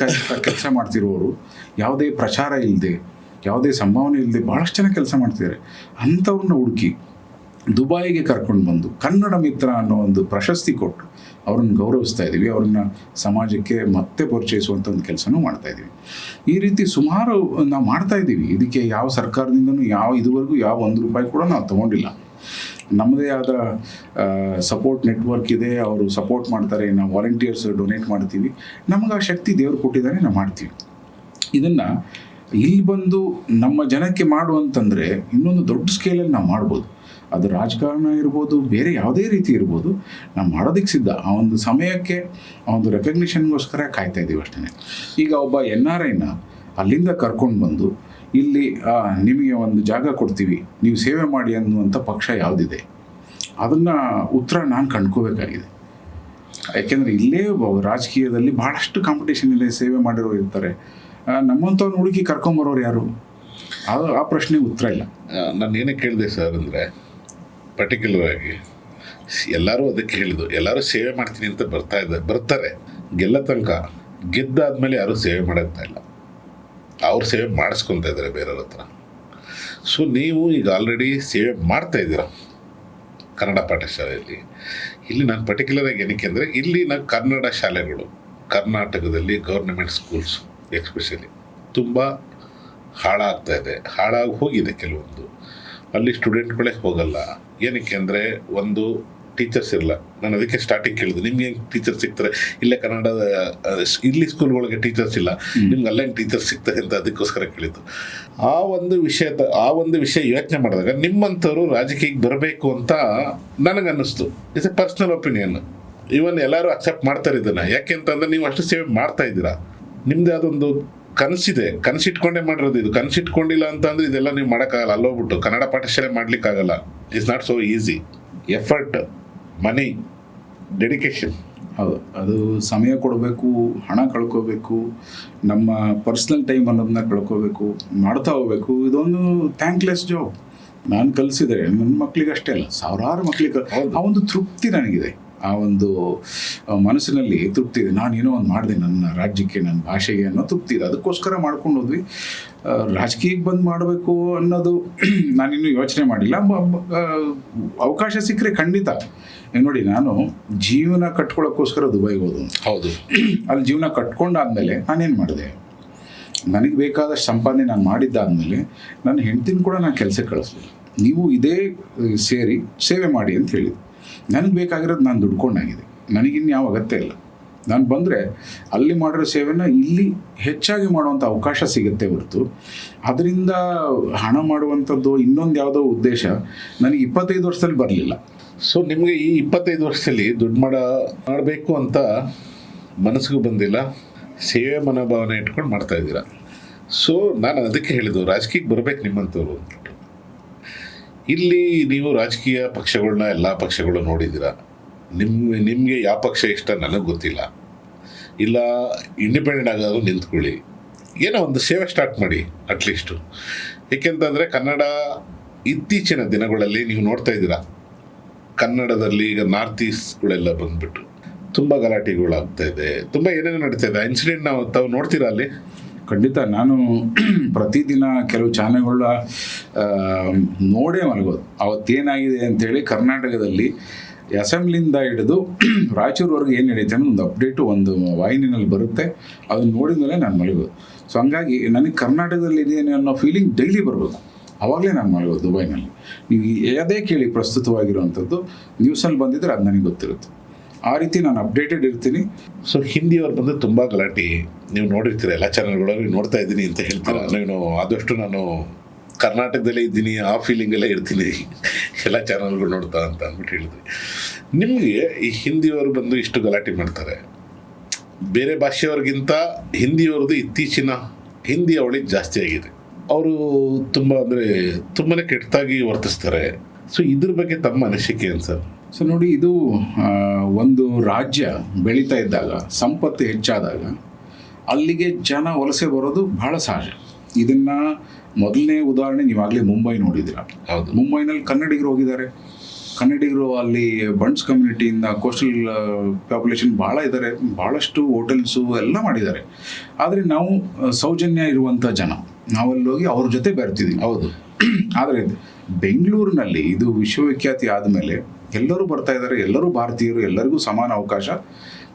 ಕೆಲಸ ಮಾಡ್ತಿರುವವರು, ಯಾವುದೇ ಪ್ರಚಾರ ಇಲ್ಲದೆ, ಯಾವುದೇ ಸಂಭಾವನೆ ಇಲ್ಲದೆ ಭಾಳಷ್ಟು ಜನ ಕೆಲಸ ಮಾಡ್ತಿದ್ದಾರೆ. ಅಂಥವ್ರನ್ನ ಹುಡುಕಿ ದುಬಾಯಿಗೆ ಕರ್ಕೊಂಡು ಬಂದು ಕನ್ನಡ ಮಿತ್ರ ಅನ್ನೋ ಒಂದು ಪ್ರಶಸ್ತಿ ಕೊಟ್ಟು ಅವ್ರನ್ನ ಗೌರವಿಸ್ತಾ ಇದ್ದೀವಿ. ಅವ್ರನ್ನ ಸಮಾಜಕ್ಕೆ ಮತ್ತೆ ಪರಿಚಯಿಸುವಂಥ ಒಂದು ಕೆಲಸನೂ ಮಾಡ್ತಾಯಿದ್ದೀವಿ. ಈ ರೀತಿ ಸುಮಾರು ನಾವು ಮಾಡ್ತಾಯಿದ್ದೀವಿ. ಇದಕ್ಕೆ ಯಾವ ಸರ್ಕಾರದಿಂದನೂ ಇದುವರೆಗೂ ಯಾವ ₹1 ಕೂಡ ನಾವು ತೊಗೊಂಡಿಲ್ಲ. ನಮ್ಮದೇ ಆದ ಸಪೋರ್ಟ್ ನೆಟ್ವರ್ಕ್ ಇದೆ, ಅವರು ಸಪೋರ್ಟ್ ಮಾಡ್ತಾರೆ, ನಾವು ವಾಲಂಟಿಯರ್ಸ್ ಡೊನೇಟ್ ಮಾಡ್ತೀವಿ. ನಮಗೆ ಆ ಶಕ್ತಿ ದೇವರು ಕೊಟ್ಟಿದ್ದಾರೆ, ನಾವು ಮಾಡ್ತೀವಿ. ಇದನ್ನು ಇಲ್ಲಿ ಬಂದು ನಮ್ಮ ಜನಕ್ಕೆ ಮಾಡುವಂತಂದರೆ ಇನ್ನೊಂದು ದೊಡ್ಡ ಸ್ಕೇಲಲ್ಲಿ ನಾವು ಮಾಡ್ಬೋದು. ಅದು ರಾಜಕಾರಣ ಇರ್ಬೋದು, ಬೇರೆ ಯಾವುದೇ ರೀತಿ ಇರ್ಬೋದು, ನಾವು ಮಾಡೋದಕ್ಕೆ ಸಿದ್ಧ. ಆ ಒಂದು ಸಮಯಕ್ಕೆ, ಆ ಒಂದು ರೆಕಗ್ನಿಷನ್ಗೋಸ್ಕರ ಕಾಯ್ತಾ ಇದ್ದೀವಿ ಅಷ್ಟೇ. ಈಗ ಒಬ್ಬ NRIನ ಅಲ್ಲಿಂದ ಕರ್ಕೊಂಡು ಬಂದು ಇಲ್ಲಿ ನಿಮಗೆ ಒಂದು ಜಾಗ ಕೊಡ್ತೀವಿ, ನೀವು ಸೇವೆ ಮಾಡಿ ಅನ್ನುವಂಥ ಪಕ್ಷ ಯಾವುದಿದೆ, ಅದನ್ನು ಉತ್ತರ ನಾನು ಕಂಡ್ಕೋಬೇಕಾಗಿದೆ. ಯಾಕೆಂದರೆ ಇಲ್ಲೇ ರಾಜಕೀಯದಲ್ಲಿ ಭಾಳಷ್ಟು ಕಾಂಪಿಟೇಷನ್ ಇದೆ, ಸೇವೆ ಮಾಡಿರೋರು ಇರ್ತಾರೆ. ನಮ್ಮಂಥವ್ರು ಹುಡುಕಿ ಕರ್ಕೊಂಬರೋರು ಯಾರು? ಆ ಪ್ರಶ್ನೆಗೆ ಉತ್ತರ ಇಲ್ಲ. ನಾನು ಏನಕ್ಕೆ ಕೇಳಿದೆ ಸರ್ ಅಂದರೆ, ಪರ್ಟಿಕ್ಯುಲರ್ ಆಗಿ ಎಲ್ಲರೂ ಅದಕ್ಕೆ ಹೇಳಿದ್ದು, ಎಲ್ಲರೂ ಸೇವೆ ಮಾಡ್ತೀನಿ ಅಂತ ಬರ್ತಾರೆ ಗೆಲ್ಲ ತನಕ. ಗೆದ್ದಾದ್ಮೇಲೆ ಯಾರೂ ಸೇವೆ ಮಾಡೋಗ್ತಾ ಇಲ್ಲ, ಅವ್ರು ಸೇವೆ ಮಾಡಿಸ್ಕೊತಾ ಇದ್ದಾರೆ ಬೇರೆಯವ್ರ ಹತ್ರ. ಸೊ ನೀವು ಈಗ ಆಲ್ರೆಡಿ ಸೇವೆ ಮಾಡ್ತಾ ಇದ್ದೀರ ಕನ್ನಡ ಪಾಠಶಾಲೆಯಲ್ಲಿ. ಇಲ್ಲಿ ನಾನು ಪರ್ಟಿಕ್ಯುಲರಾಗಿ ಏನಕ್ಕೆ ಅಂದರೆ, ಇಲ್ಲಿನ ಕನ್ನಡ ಶಾಲೆಗಳು ಕರ್ನಾಟಕದಲ್ಲಿ ಗೌರ್ಮೆಂಟ್ ಸ್ಕೂಲ್ಸ್ ಎಸ್ಪೆಷಲಿ ತುಂಬ ಹಾಳಾಗ್ತಾ ಇದೆ, ಹಾಳಾಗಿ ಹೋಗಿದೆ. ಕೆಲವೊಂದು ಅಲ್ಲಿ ಸ್ಟೂಡೆಂಟ್ಗಳೇ ಹೋಗಲ್ಲ. ಏನಕ್ಕೆ ಅಂದರೆ, ಒಂದು ಟೀಚರ್ಸ್ ಇರಲ್ಲ. ನಾನು ಅದಕ್ಕೆ ಸ್ಟಾರ್ಟಿಂಗ್ ಕೇಳಿದೆ, ನಿಮ್ಗೆ ಹೆಂಗೆ ಟೀಚರ್ಸ್ ಸಿಗ್ತಾರೆ? ಇಲ್ಲೇ ಕನ್ನಡದ ಇಲ್ಲಿ ಸ್ಕೂಲ್ಗಳಿಗೆ ಟೀಚರ್ಸ್ ಇಲ್ಲ, ನಿಮ್ಗೆ ಅಲ್ಲೇ ಟೀಚರ್ಸ್ ಸಿಗ್ತಾರೆ ಅಂತ ಅದಕ್ಕೋಸ್ಕರ ಕೇಳಿದ್ದು. ಆ ಒಂದು ವಿಷಯ ಯೋಚನೆ ಮಾಡಿದಾಗ ನಿಮ್ಮಂಥವ್ರು ರಾಜಕೀಯಕ್ಕೆ ಬರಬೇಕು ಅಂತ ನನಗನ್ನಿಸ್ತು. It's a personal opinion. Even ಎಲ್ಲರೂ ಅಕ್ಸೆಪ್ಟ್ ಮಾಡ್ತಾರೆ ಇದನ್ನು. ಯಾಕೆ ಅಂತಂದರೆ, ನೀವು ಅಷ್ಟು ಸೇವೆ ಮಾಡ್ತಾ ಇದ್ದೀರಾ, ನಿಮ್ಮದೇ ಅದೊಂದು ಕನಸಿದೆ, ಕನಸಿಟ್ಕೊಂಡೇ ಮಾಡಿರೋದು ಇದು. ಕನಸಿಟ್ಕೊಂಡಿಲ್ಲ ಅಂತಂದರೆ ಇದೆಲ್ಲ ನೀವು ಮಾಡೋಕ್ಕಾಗಲ್ಲ. ಅಲ್ಲೋಗ್ಬಿಟ್ಟು ಕನ್ನಡ ಪಾಠಶಾಲೆ ಮಾಡಲಿಕ್ಕಾಗಲ್ಲ. It's not so easy. Effort, money, dedication. ಹೌದು, ಅದು ಸಮಯ ಕೊಡಬೇಕು, ಹಣ ಕಳ್ಕೋಬೇಕು, ನಮ್ಮ ಪರ್ಸ್ನಲ್ ಟೈಮ್ ಅನ್ನೋದನ್ನ ಕಳ್ಕೋಬೇಕು, ಮಾಡ್ತಾ ಹೋಗ್ಬೇಕು. ಇದೊಂದು ಥ್ಯಾಂಕ್ಲೆಸ್ ಜಾಬ್. ನಾನು ಕಲಿಸಿದೆ ನನ್ನ ಮಕ್ಕಳಿಗೆ ಅಷ್ಟೇ ಅಲ್ಲ, ಸಾವಿರಾರು ಮಕ್ಕಳಿಗೆ. ಆ ಒಂದು ತೃಪ್ತಿ ನನಗಿದೆ, ಆ ಒಂದು ಮನಸ್ಸಿನಲ್ಲಿ ತೃಪ್ತಿ ಇದೆ. ನಾನೇನೋ ಒಂದು ಮಾಡಿದೆ ನನ್ನ ರಾಜ್ಯಕ್ಕೆ, ನನ್ನ ಭಾಷೆಗೆ ಅನ್ನೋ ತೃಪ್ತಿ ಇದೆ. ಅದಕ್ಕೋಸ್ಕರ ಮಾಡ್ಕೊಂಡು ಹೋದ್ವಿ. ರಾಜಕೀಯಕ್ಕೆ ಬಂದು ಮಾಡಬೇಕು ಅನ್ನೋದು ನಾನಿನ್ನೂ ಯೋಚನೆ ಮಾಡಿಲ್ಲ. ಅವಕಾಶ ಸಿಕ್ಕರೆ ಖಂಡಿತ. ನೋಡಿ, ನಾನು ಜೀವನ ಕಟ್ಕೊಳ್ಳೋಕ್ಕೋಸ್ಕರ ದುಬೈಗೆ ಹೋದ. ಹೌದು, ಅಲ್ಲಿ ಜೀವನ ಕಟ್ಕೊಂಡಾದ್ಮೇಲೆ ನಾನೇನು ಮಾಡಿದೆ, ನನಗೆ ಬೇಕಾದಷ್ಟು ಸಂಪಾದನೆ ನಾನು ಮಾಡಿದ್ದಾದಮೇಲೆ ನನ್ನ ಹೆಂಡ್ತಿನ ಕೂಡ ನಾನು ಕೆಲಸಕ್ಕೆ ಕಳಿಸ್ಲಿಲ್ಲ. ನೀವು ಇದೇ ಸೇರಿ ಸೇವೆ ಮಾಡಿ ಅಂತ ಹೇಳಿದ್ದು. ನನಗೆ ಬೇಕಾಗಿರೋದು ನಾನು ದುಡ್ಕೊಂಡಾಗಿದೆ, ನನಗಿನ್ಯಾವ ಅಗತ್ಯ ಇಲ್ಲ. ನಾನು ಬಂದರೆ ಅಲ್ಲಿ ಮಾಡಿರೋ ಸೇವೆನ ಇಲ್ಲಿ ಹೆಚ್ಚಾಗಿ ಮಾಡುವಂಥ ಅವಕಾಶ ಸಿಗುತ್ತೆ ಹೊರತು ಅದರಿಂದ ಹಣ ಮಾಡುವಂಥದ್ದು ಇನ್ನೊಂದು ಯಾವುದೋ ಉದ್ದೇಶ ನನಗೆ 25 ವರ್ಷದಲ್ಲಿ ಬರಲಿಲ್ಲ. ಸೊ ನಿಮಗೆ ಈ 25 ವರ್ಷದಲ್ಲಿ ದುಡ್ಡು ಮಾಡಬೇಕು ಅಂತ ಮನಸ್ಸಿಗೂ ಬಂದಿಲ್ಲ, ಸೇವೆ ಮನೋಭಾವನೆ ಇಟ್ಕೊಂಡು ಮಾಡ್ತಾ ಇದ್ದೀರಾ. ಸೊ ನಾನು ಅದಕ್ಕೆ ಹೇಳಿದ್ದು, ರಾಜಕೀಯಕ್ಕೆ ಬರಬೇಕು ನಿಮ್ಮಂಥವ್ರು ಅಂದ್ಬಿಟ್ಟು. ಇಲ್ಲಿ ನೀವು ರಾಜಕೀಯ ಪಕ್ಷಗಳನ್ನ ಎಲ್ಲ ಪಕ್ಷಗಳು ನೋಡಿದ್ದೀರಾ. ನಿಮಗೆ ಯಾವ ಪಕ್ಷ ಇಷ್ಟ ನನಗೆ ಗೊತ್ತಿಲ್ಲ. ಇಲ್ಲ ಇಂಡಿಪೆಂಡೆಂಟ್ ಆಗೋದು ನಿಂತ್ಕೊಳ್ಳಿ, ಏನೋ ಒಂದು ಸೇವೆ ಸ್ಟಾರ್ಟ್ ಮಾಡಿ ಅಟ್ಲೀಸ್ಟು. ಏಕೆಂತಂದರೆ ಕನ್ನಡ ಇತ್ತೀಚಿನ ದಿನಗಳಲ್ಲಿ ನೀವು ನೋಡ್ತಾ ಇದ್ದೀರಾ, ಕನ್ನಡದಲ್ಲಿ ಈಗ ನಾರ್ತ್ ಈಸ್ಟ್ಗಳೆಲ್ಲ ಬಂದುಬಿಟ್ಟು ತುಂಬ ಗಲಾಟೆಗಳಾಗ್ತಾ ಇದೆ, ತುಂಬ ಏನೇನೋ ನಡೀತಾ ಇದೆ. ಇನ್ಸಿಡೆಂಟ್ ತಾವು ನೋಡ್ತೀರಾ ಅಲ್ಲಿ? ಖಂಡಿತ. ನಾನು ಪ್ರತಿದಿನ ಕೆಲವು ಚಾನೆಲ್ಗಳ ನೋಡೇ ಮಲಗೋದು. ಅವತ್ತೇನಾಗಿದೆ ಅಂಥೇಳಿ ಕರ್ನಾಟಕದಲ್ಲಿ ಅಸೆಂಬ್ಲಿಯಿಂದ ಹಿಡಿದು ರಾಯಚೂರುವರೆಗೆ ಏನು ನಡೀತೆ ಅನ್ನೋ ಒಂದು ಅಪ್ಡೇಟು ಒಂದು ವಾಹಿನಿನಲ್ಲಿ ಬರುತ್ತೆ. ಅದನ್ನು ನೋಡಿದ ಮೇಲೆ ನಾನು ಮಲಗೋದು. ಸೊ ಹಂಗಾಗಿ ನನಗೆ ಕರ್ನಾಟಕದಲ್ಲಿ ಇದೇನೆ ಅನ್ನೋ ಫೀಲಿಂಗ್ ಡೈಲಿ ಬರಬೇಕು, ಆವಾಗಲೇ ನಾನು ಮಲಗೋದು ದುಬೈನಲ್ಲಿ. ನೀವು ಯಾವುದೇ ಕೇಳಿ ಪ್ರಸ್ತುತವಾಗಿರುವಂಥದ್ದು ನ್ಯೂಸಲ್ಲಿ ಬಂದಿದ್ದರೆ ಅದು ನನಗೆ ಗೊತ್ತಿರುತ್ತೆ. ಆ ರೀತಿ ನಾನು ಅಪ್ಡೇಟೆಡ್ ಇರ್ತೀನಿ. ಸೊ ಹಿಂದಿಯವ್ರು ಬಂದು ತುಂಬ ಗಲಾಟೆ ನೀವು ನೋಡಿರ್ತೀರ, ಎಲ್ಲ ಚಾನಲ್ಗಳಲ್ಲಿ ನೋಡ್ತಾ ಇದ್ದೀನಿ ಅಂತ ಹೇಳ್ತೀರ. ನಾನು ಆದಷ್ಟು ನಾನು ಕರ್ನಾಟಕದಲ್ಲೇ ಇದ್ದೀನಿ, ಆ ಫೀಲಿಂಗಲ್ಲೇ ಇರ್ತೀನಿ, ಎಲ್ಲ ಚಾನಲ್ಗಳು ನೋಡ್ತಾ ಅಂತ ಅಂದ್ಬಿಟ್ಟು ಹೇಳಿದ್ರಿ. ನಿಮಗೆ ಈ ಹಿಂದಿಯವರು ಬಂದು ಇಷ್ಟು ಗಲಾಟೆ ಮಾಡ್ತಾರೆ, ಬೇರೆ ಭಾಷೆಯವ್ರಿಗಿಂತ ಹಿಂದಿಯವ್ರದ್ದು ಇತ್ತೀಚಿನ ಹಿಂದಿ ಅವಳಿಗೆ ಜಾಸ್ತಿ ಆಗಿದೆ. ಅವರು ತುಂಬ ಅಂದರೆ ತುಂಬಾ ಕೆಟ್ಟದಾಗಿ ವರ್ತಿಸ್ತಾರೆ. ಸೊ ಇದ್ರ ಬಗ್ಗೆ ತಮ್ಮ ಅನಿಸಿಕೆ ಏನು ಸರ್? ಸೊ ನೋಡಿ, ಇದು ಒಂದು ರಾಜ್ಯ ಬೆಳೀತಾ ಇದ್ದಾಗ, ಸಂಪತ್ತು ಹೆಚ್ಚಾದಾಗ ಅಲ್ಲಿಗೆ ಜನ ವಲಸೆ ಬರೋದು ಬಹಳ ಸಹಜ. ಇದನ್ನು ಮೊದಲನೇ ಉದಾಹರಣೆ ನೀವಾಗಲೇ ಮುಂಬೈ ನೋಡಿದ್ದೀರ. ಹೌದು, ಮುಂಬೈನಲ್ಲಿ ಕನ್ನಡಿಗರು ಹೋಗಿದ್ದಾರೆ. ಕನ್ನಡಿಗರು ಅಲ್ಲಿ ಬಂಟ್ಸ್ ಕಮ್ಯುನಿಟಿಯಿಂದ ಕೋಸ್ಟಲ್ ಪಾಪ್ಯುಲೇಷನ್ ಭಾಳ ಇದ್ದಾರೆ, ಭಾಳಷ್ಟು ಹೋಟೆಲ್ಸು ಎಲ್ಲ ಮಾಡಿದ್ದಾರೆ. ಆದರೆ ನಾವು ಸೌಜನ್ಯ ಇರುವಂಥ ಜನ, ನಾವಲ್ಲಿ ಹೋಗಿ ಅವ್ರ ಜೊತೆ ಬೆರ್ತಿದ್ದೀವಿ. ಹೌದು. ಆದರೆ ಬೆಂಗಳೂರಿನಲ್ಲಿ ಇದು ವಿಶ್ವವಿಖ್ಯಾತಿ ಆದಮೇಲೆ ಎಲ್ಲರೂ ಬರ್ತಾ ಇದ್ದಾರೆ, ಎಲ್ಲರೂ ಭಾರತೀಯರು, ಎಲ್ಲರಿಗೂ ಸಮಾನ ಅವಕಾಶ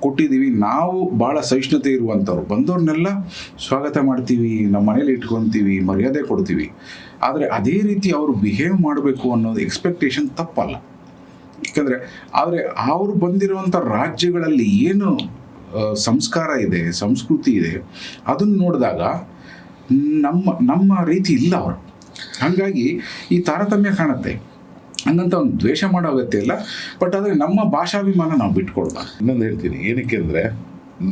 ಕೊಟ್ಟಿದ್ದೀವಿ. ನಾವು ಭಾಳ ಸಹಿಷ್ಣುತೆ ಇರುವಂಥವ್ರು, ಬಂದವ್ರನ್ನೆಲ್ಲ ಸ್ವಾಗತ ಮಾಡ್ತೀವಿ, ನಮ್ಮ ಮನೇಲಿ ಇಟ್ಕೊತೀವಿ, ಮರ್ಯಾದೆ ಕೊಡ್ತೀವಿ. ಆದರೆ ಅದೇ ರೀತಿ ಅವರು ಬಿಹೇವ್ ಮಾಡಬೇಕು ಅನ್ನೋದು ಎಕ್ಸ್ಪೆಕ್ಟೇಷನ್ ತಪ್ಪಲ್ಲ. ಯಾಕಂದರೆ ಆದರೆ ಅವರು ಬಂದಿರುವಂಥ ರಾಜ್ಯಗಳಲ್ಲಿ ಏನು ಸಂಸ್ಕಾರ ಇದೆ, ಸಂಸ್ಕೃತಿ ಇದೆ, ಅದನ್ನು ನೋಡಿದಾಗ ನಮ್ಮ ರೀತಿ ಇಲ್ಲ ಅವರು. ಹಾಗಾಗಿ ಈ ತಾರತಮ್ಯ ಕಾಣುತ್ತೆ. ಹಂಗಂತ ಒಂದು ದ್ವೇಷ ಮಾಡೋ ಅಗತ್ಯ ಇಲ್ಲ. ಬಟ್ ಆದರೆ ನಮ್ಮ ಭಾಷಾಭಿಮಾನ ನಾವು ಬಿಟ್ಕೊಡ್ಬಾರ್ದು. ಇನ್ನೊಂದು ಹೇಳ್ತೀನಿ, ಏನಕ್ಕೆ ಅಂದರೆ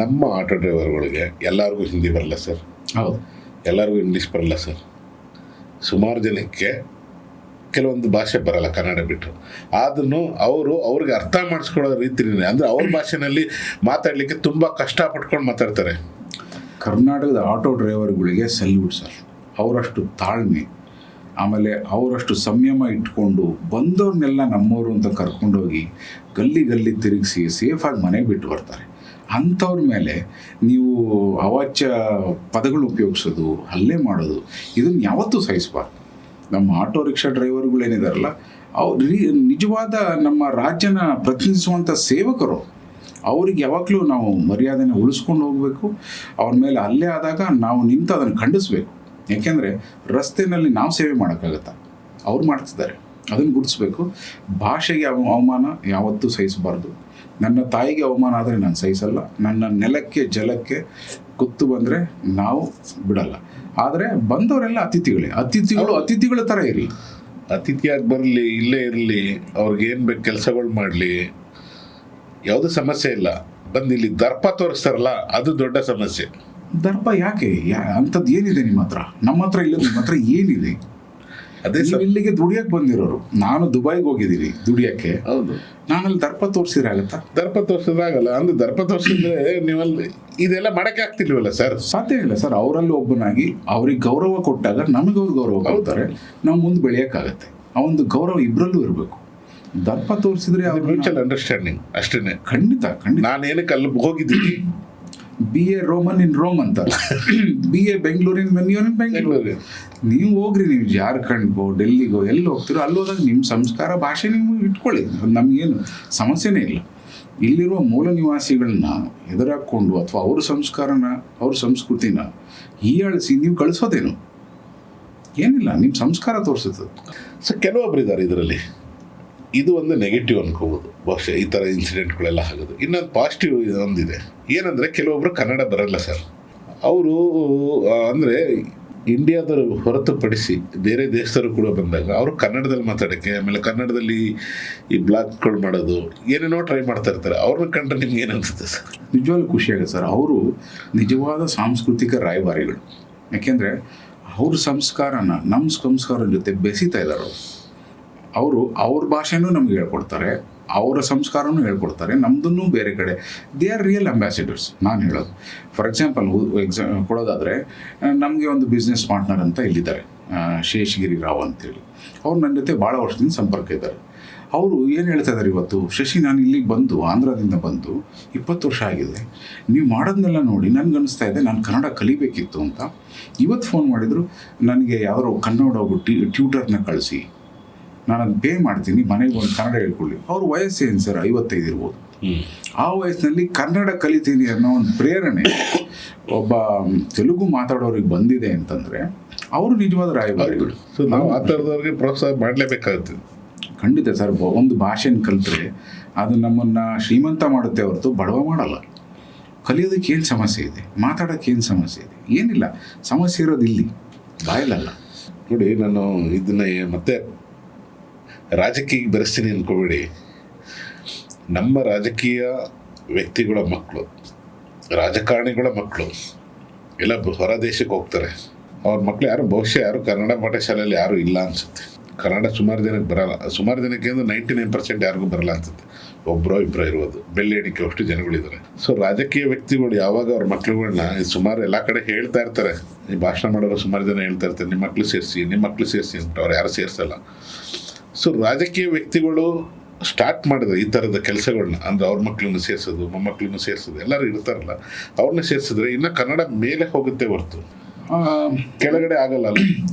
ನಮ್ಮ ಆಟೋ ಡ್ರೈವರ್ಗಳಿಗೆ ಎಲ್ಲರಿಗೂ ಹಿಂದಿ ಬರಲ್ಲ ಸರ್. ಹೌದು. ಎಲ್ಲರಿಗೂ ಇಂಗ್ಲೀಷ್ ಬರಲ್ಲ ಸರ್. ಸುಮಾರು ಜನಕ್ಕೆ ಕೆಲವೊಂದು ಭಾಷೆ ಬರಲ್ಲ, ಕನ್ನಡ ಬಿಟ್ಟು. ಅದನ್ನು ಅವ್ರಿಗೆ ಅರ್ಥ ಮಾಡಿಸ್ಕೊಳ್ಳೋ ರೀತಿನೇ, ಅಂದರೆ ಅವ್ರ ಭಾಷೆನಲ್ಲಿ ಮಾತಾಡಲಿಕ್ಕೆ ತುಂಬ ಕಷ್ಟಪಟ್ಕೊಂಡು ಮಾತಾಡ್ತಾರೆ. ಕರ್ನಾಟಕದ ಆಟೋ ಡ್ರೈವರ್ಗಳಿಗೆ ಸಲ್ಯೂಟ್ ಸರ್. ಅವರಷ್ಟು ತಾಳ್ಮೆ, ಆಮೇಲೆ ಅವರಷ್ಟು ಸಂಯಮ ಇಟ್ಕೊಂಡು ಬಂದವ್ರನ್ನೆಲ್ಲ ನಮ್ಮವರು ಅಂತ ಕರ್ಕೊಂಡೋಗಿ ಗಲ್ಲಿ ತಿರುಗಿಸಿ ಸೇಫಾಗಿ ಮನೆಗೆ ಬಿಟ್ಟು ಬರ್ತಾರೆ. ಅಂಥವ್ರ ಮೇಲೆ ನೀವು ಅವಾಚ್ಯ ಪದಗಳು ಉಪಯೋಗಿಸೋದು, ಹಲ್ಲೆ ಮಾಡೋದು, ಇದನ್ನು ಯಾವತ್ತೂ ಸಹಿಸಬಾರ್ದು. ನಮ್ಮ ಆಟೋ ರಿಕ್ಷಾ ಡ್ರೈವರ್ಗಳೇನಿದಾರಲ್ಲ, ಅವ್ರು ನಿಜವಾದ ನಮ್ಮ ರಾಜ್ಯನ ಪ್ರತಿನಿಧಿಸುವಂಥ ಸೇವಕರು. ಅವ್ರಿಗೆ ಯಾವಾಗಲೂ ನಾವು ಮರ್ಯಾದೆನ ಉಳಿಸ್ಕೊಂಡು ಹೋಗಬೇಕು. ಅವ್ರ ಮೇಲೆ ಹಲ್ಲೆ ಆದಾಗ ನಾವು ನಿಂತು ಅದನ್ನು ಖಂಡಿಸ್ಬೇಕು. ಯಾಕೆಂದರೆ ರಸ್ತೆಯಲ್ಲಿ ನಾವು ಸೇವೆ ಮಾಡೋಕ್ಕಾಗತ್ತಾ? ಅವ್ರು ಮಾಡ್ತಿದ್ದಾರೆ, ಅದನ್ನು ಗುರುತಿಸ್ಬೇಕು. ಭಾಷೆಗೆ ಅವಮಾನ ಯಾವತ್ತೂ ಸಹಿಸಬಾರ್ದು. ನನ್ನ ತಾಯಿಗೆ ಅವಮಾನ ಆದರೆ ನಾನು ಸಹಿಸಲ್ಲ. ನನ್ನ ನೆಲಕ್ಕೆ ಜಲಕ್ಕೆ ಕುತ್ತು ಬಂದರೆ ನಾವು ಬಿಡಲ್ಲ. ಆದರೆ ಬಂದವರೆಲ್ಲ ಅತಿಥಿಗಳ ಥರ ಇರಲಿ. ಅತಿಥಿಯಾಗಿ ಬರಲಿ, ಇಲ್ಲೇ ಇರಲಿ, ಅವ್ರಿಗೇನು ಬೇಕು ಕೆಲಸಗಳು ಮಾಡಲಿ, ಯಾವುದೂ ಸಮಸ್ಯೆ ಇಲ್ಲ. ಬಂದು ಇಲ್ಲಿ ದರ್ಪ ತೋರಿಸ್ತಾರಲ್ಲ, ಅದು ದೊಡ್ಡ ಸಮಸ್ಯೆ. ದರ್ಪ ಯಾಕೆ? ಅಂಥದ್ದು ಏನಿದೆ ನಿಮ್ಮ ಹತ್ರ? ನಮ್ಮ ಹತ್ರ ಇಲ್ಲ. ನಿಮ್ಮ ಹತ್ರ ಏನಿದೆ? ಅದೇ ಇಲ್ಲಿಗೆ ದುಡಿಯಕ್ಕೆ ಬಂದಿರೋರು. ನಾನು ದುಬೈಗೆ ಹೋಗಿದ್ದೀನಿ ದುಡಿಯಕ್ಕೆ. ಹೌದು. ನಾನಲ್ಲಿ ದರ್ಪ ತೋರಿಸಿದ್ರೆ ಆಗುತ್ತಾ? ದರ್ಪ ತೋರಿಸೋದಾಗಲ್ಲ. ಅಂದ್ರೆ ದರ್ಪ ತೋರಿಸಿದ್ರೆ ನೀವಲ್ಲಿ ಇದೆಲ್ಲ ಮಾಡಕ್ಕೆ ಆಗ್ತಿಲ್ವಲ್ಲ ಸರ್? ಸಾಧ್ಯ ಇಲ್ಲ ಸರ್. ಅವರಲ್ಲಿ ಒಬ್ಬನಾಗಿ ಅವ್ರಿಗೆ ಗೌರವ ಕೊಟ್ಟಾಗ ನಮಗೆ ಅವ್ರು ಗೌರವ ಕೊಡ್ತಾರೆ, ನಾವು ಮುಂದೆ ಬೆಳೆಯೋಕ್ಕಾಗತ್ತೆ. ಆ ಒಂದು ಗೌರವ ಇಬ್ಬರಲ್ಲೂ ಇರಬೇಕು. ದರ್ಪ ತೋರಿಸಿದ್ರೆ ಮ್ಯೂಚುವಲ್ ಅಂಡರ್ಸ್ಟ್ಯಾಂಡಿಂಗ್ ಅಷ್ಟೇ. ಖಂಡಿತ. ನಾನು ಏನಕ್ಕೆ ಅಲ್ಲಿ ಹೋಗಿದ್ದೀನಿ, BA ರೋಮನ್ ಇನ್ ರೋಮ್ ಅಂತಲ್ಲ, BA ಬೆಂಗಳೂರಿನ ಬೆಂಗಳೂರು. ನೀವು ಹೋಗ್ರಿ, ನೀವು ಜಾರ್ಖಂಡ್ಗೋ ಡೆಲ್ಲಿಗೋ ಎಲ್ಲಿ ಹೋಗ್ತಿರೋ ಅಲ್ಲಿ ಹೋದಾಗ ನಿಮ್ಮ ಸಂಸ್ಕಾರ ಭಾಷೆ ನೀವು ಇಟ್ಕೊಳ್ಳಿ, ನಮಗೇನು ಸಮಸ್ಯೆನೇ ಇಲ್ಲ. ಇಲ್ಲಿರುವ ಮೂಲ ನಿವಾಸಿಗಳನ್ನ ಎದುರಾಕೊಂಡು ಅಥವಾ ಅವ್ರ ಸಂಸ್ಕಾರನ, ಅವ್ರ ಸಂಸ್ಕೃತಿನ ಹೀಯಾಳಿಸಿ ನೀವು ಕಳಿಸೋದೇನು? ಏನಿಲ್ಲ, ನಿಮ್ಮ ಸಂಸ್ಕಾರ ತೋರಿಸುತ್ತೆ. ಸೊ ಕೆಲವೊಬ್ರು ಇದ್ದಾರೆ ಇದರಲ್ಲಿ. ಇದು ಒಂದು ನೆಗೆಟಿವ್ ಅನ್ಕೋಬೋದು ಬಹುಶಃ, ಈ ಥರ ಇನ್ಸಿಡೆಂಟ್ಗಳೆಲ್ಲ ಆಗೋದು. ಇನ್ನೊಂದು ಪಾಸಿಟಿವ್ ಒಂದಿದೆ, ಏನಂದರೆ ಕೆಲವೊಬ್ಬರು ಕನ್ನಡ ಬರಲ್ಲ ಸರ್. ಅವರು ಅಂದರೆ ಇಂಡಿಯಾದವರು ಹೊರತುಪಡಿಸಿ ಬೇರೆ ದೇಶದವರು ಕೂಡ ಬಂದಾಗ ಅವರು ಕನ್ನಡದಲ್ಲಿ ಮಾತಾಡೋಕ್ಕೆ, ಆಮೇಲೆ ಕನ್ನಡದಲ್ಲಿ ಈ ಬ್ಲಾಗ್ಗಳು ಮಾಡೋದು, ಏನೇನೋ ಟ್ರೈ ಮಾಡ್ತಾ ಇರ್ತಾರೆ. ಅವ್ರನ್ನ ಕಂಡ್ರೆ ನಿಮ್ಗೆ ಏನು ಅನಿಸುತ್ತೆ ಸರ್? ನಿಜವಾಗ್ಲೂ ಖುಷಿಯಾಗುತ್ತೆ ಸರ್. ಅವರು ನಿಜವಾದ ಸಾಂಸ್ಕೃತಿಕ ರಾಯಭಾರಿಗಳು. ಯಾಕೆಂದರೆ ಅವ್ರ ಸಂಸ್ಕಾರನ ನಮ್ಮ ಸಂಸ್ಕಾರದ ಜೊತೆ ಬೆಸೀತಾ ಇದ್ದಾರೆ. ಅವರು ಅವ್ರ ಭಾಷೆನೂ ನಮ್ಗೆ ಹೇಳ್ಕೊಡ್ತಾರೆ, ಅವರ ಸಂಸ್ಕಾರನೂ ಹೇಳ್ಕೊಡ್ತಾರೆ, ನಮ್ಮದನ್ನು ಬೇರೆ ಕಡೆ. They are real ambassadors. ನಾನು ಹೇಳೋದು ಫಾರ್ ಎಕ್ಸಾಂಪಲ್ ಕೊಡೋದಾದರೆ, ನಮಗೆ ಒಂದು ಬಿಸ್ನೆಸ್ ಪಾರ್ಟ್ನರ್ ಅಂತ ಇಲ್ಲಿದ್ದಾರೆ, ಶೇಷಗಿರಿ ರಾವ್ ಅಂತೇಳಿ. ಅವ್ರು ನನ್ನ ಜೊತೆ ಭಾಳ ವರ್ಷದಿಂದ ಸಂಪರ್ಕ ಇದ್ದಾರೆ. ಅವರು ಏನು ಹೇಳ್ತಾ ಇದ್ದಾರೆ ಇವತ್ತು, ಶಶಿ ನಾನು ಇಲ್ಲಿಗೆ ಬಂದು, ಆಂಧ್ರದಿಂದ ಬಂದು 20 ವರ್ಷ ಆಗಿದೆ, ನೀವು ಮಾಡೋದನ್ನೆಲ್ಲ ನೋಡಿ ನನಗನ್ನಿಸ್ತಾ ಇದೆ ನಾನು ಕನ್ನಡ ಕಲಿಬೇಕಿತ್ತು ಅಂತ. ಇವತ್ತು ಫೋನ್ ಮಾಡಿದರು, ನನಗೆ ಯಾರೋ ಕನ್ನಡ ಒಬ್ಬ ಟ್ಯೂಟರ್ನ ಕಳಿಸಿ, ನಾನು ಅದು ಪೇ ಮಾಡ್ತೀನಿ, ಮನೆಗೆ ಒಂದು ಕನ್ನಡ ಹೇಳ್ಕೊಳ್ಳಿ. ಅವ್ರ ವಯಸ್ಸೇನು ಸರ್, 55 ಇರ್ಬೋದು. ಆ ವಯಸ್ಸಿನಲ್ಲಿ ಕನ್ನಡ ಕಲಿತೀನಿ ಅನ್ನೋ ಒಂದು ಪ್ರೇರಣೆ ಒಬ್ಬ ತೆಲುಗು ಮಾತಾಡೋರಿಗೆ ಬಂದಿದೆ ಅಂತಂದರೆ ಅವರು ನಿಜವಾದ ರಾಯಭಾರಿಗಳು. ಸೊ ನಾವು ಮಾತಾಡಿದವ್ರಿಗೆ ಪ್ರೋತ್ಸಾಹ ಮಾಡಲೇಬೇಕಾಗುತ್ತೆ. ಖಂಡಿತ ಸರ್. ಒಂದು ಭಾಷೆನ ಕಲಿತ್ರೆ ಅದು ನಮ್ಮನ್ನು ಶ್ರೀಮಂತ ಮಾಡುತ್ತೆ ಹೊರತು ಬಡವ ಮಾಡಲ್ಲ. ಕಲಿಯೋದಕ್ಕೆ ಏನು ಸಮಸ್ಯೆ ಇದೆ? ಮಾತಾಡೋಕ್ಕೆ ಏನು ಸಮಸ್ಯೆ ಇದೆ? ಏನಿಲ್ಲ. ಸಮಸ್ಯೆ ಇರೋದು ಇಲ್ಲಿ, ಬಾಯಲಲ್ಲ. ನೋಡಿ, ನಾನು ಇದನ್ನ ಮತ್ತೆ ರಾಜಕೀಯಕ್ಕೆ ಬೆರೆಸ್ತೀನಿ ಅನ್ಕೋಬೇಡಿ. ನಮ್ಮ ರಾಜಕೀಯ ವ್ಯಕ್ತಿಗಳ ಮಕ್ಕಳು, ರಾಜಕಾರಣಿಗಳ ಮಕ್ಕಳು ಎಲ್ಲ ಹೊರ ದೇಶಕ್ಕೆ ಹೋಗ್ತಾರೆ. ಅವ್ರ ಮಕ್ಕಳು ಯಾರು ಬಹುಶಃ ಯಾರು ಕನ್ನಡ ಪಾಠಶಾಲೆಯಲ್ಲಿ ಯಾರೂ ಇಲ್ಲ ಅನಿಸುತ್ತೆ. ಕನ್ನಡ ಸುಮಾರು ಜನಕ್ಕೆ ಬರಲ್ಲ. ಸುಮಾರು ಜನಕ್ಕೆ ಅಂದರೆ 99% ಯಾರಿಗೂ ಬರಲ್ಲ ಅನ್ಸುತ್ತೆ. ಒಬ್ಬರೋ ಇಬ್ಬರೋ ಇರ್ಬೋದು. ಬೆಳ್ಳಿ ಎಣಿಕೆ ಅಷ್ಟು ಜನಗಳಿದ್ದಾರೆ. ಸೊ ರಾಜಕೀಯ ವ್ಯಕ್ತಿಗಳು ಯಾವಾಗ ಅವ್ರ ಮಕ್ಳುಗಳನ್ನ ಸುಮಾರು ಎಲ್ಲ ಕಡೆ ಹೇಳ್ತಾ ಇರ್ತಾರೆ, ಈ ಭಾಷಣ ಮಾಡೋರು ಸುಮಾರು ಜನ ಹೇಳ್ತಾ ಇರ್ತಾರೆ, ನಿಮ್ಮ ಮಕ್ಕಳು ಸೇರಿಸಿ ಅಂತ. ಅವ್ರು ಯಾರು ಸೇರಿಸಲ್ಲ. ಸೊ ರಾಜಕೀಯ ವ್ಯಕ್ತಿಗಳು ಸ್ಟಾರ್ಟ್ ಮಾಡಿದ್ರೆ ಈ ಥರದ ಕೆಲಸಗಳನ್ನ, ಅಂದರೆ ಅವ್ರ ಮಕ್ಕಳನ್ನು ಸೇರಿಸೋದು, ಮೊಮ್ಮಕ್ಕಳನ್ನು ಸೇರಿಸೋದು, ಎಲ್ಲರೂ ಇರ್ತಾರಲ್ಲ, ಅವ್ರನ್ನ ಸೇರಿಸಿದ್ರೆ ಇನ್ನು ಕನ್ನಡ ಮೇಲೆ ಹೋಗುತ್ತೆ ಹೊರತು ಕೆಳಗಡೆ ಆಗಲ್ಲ.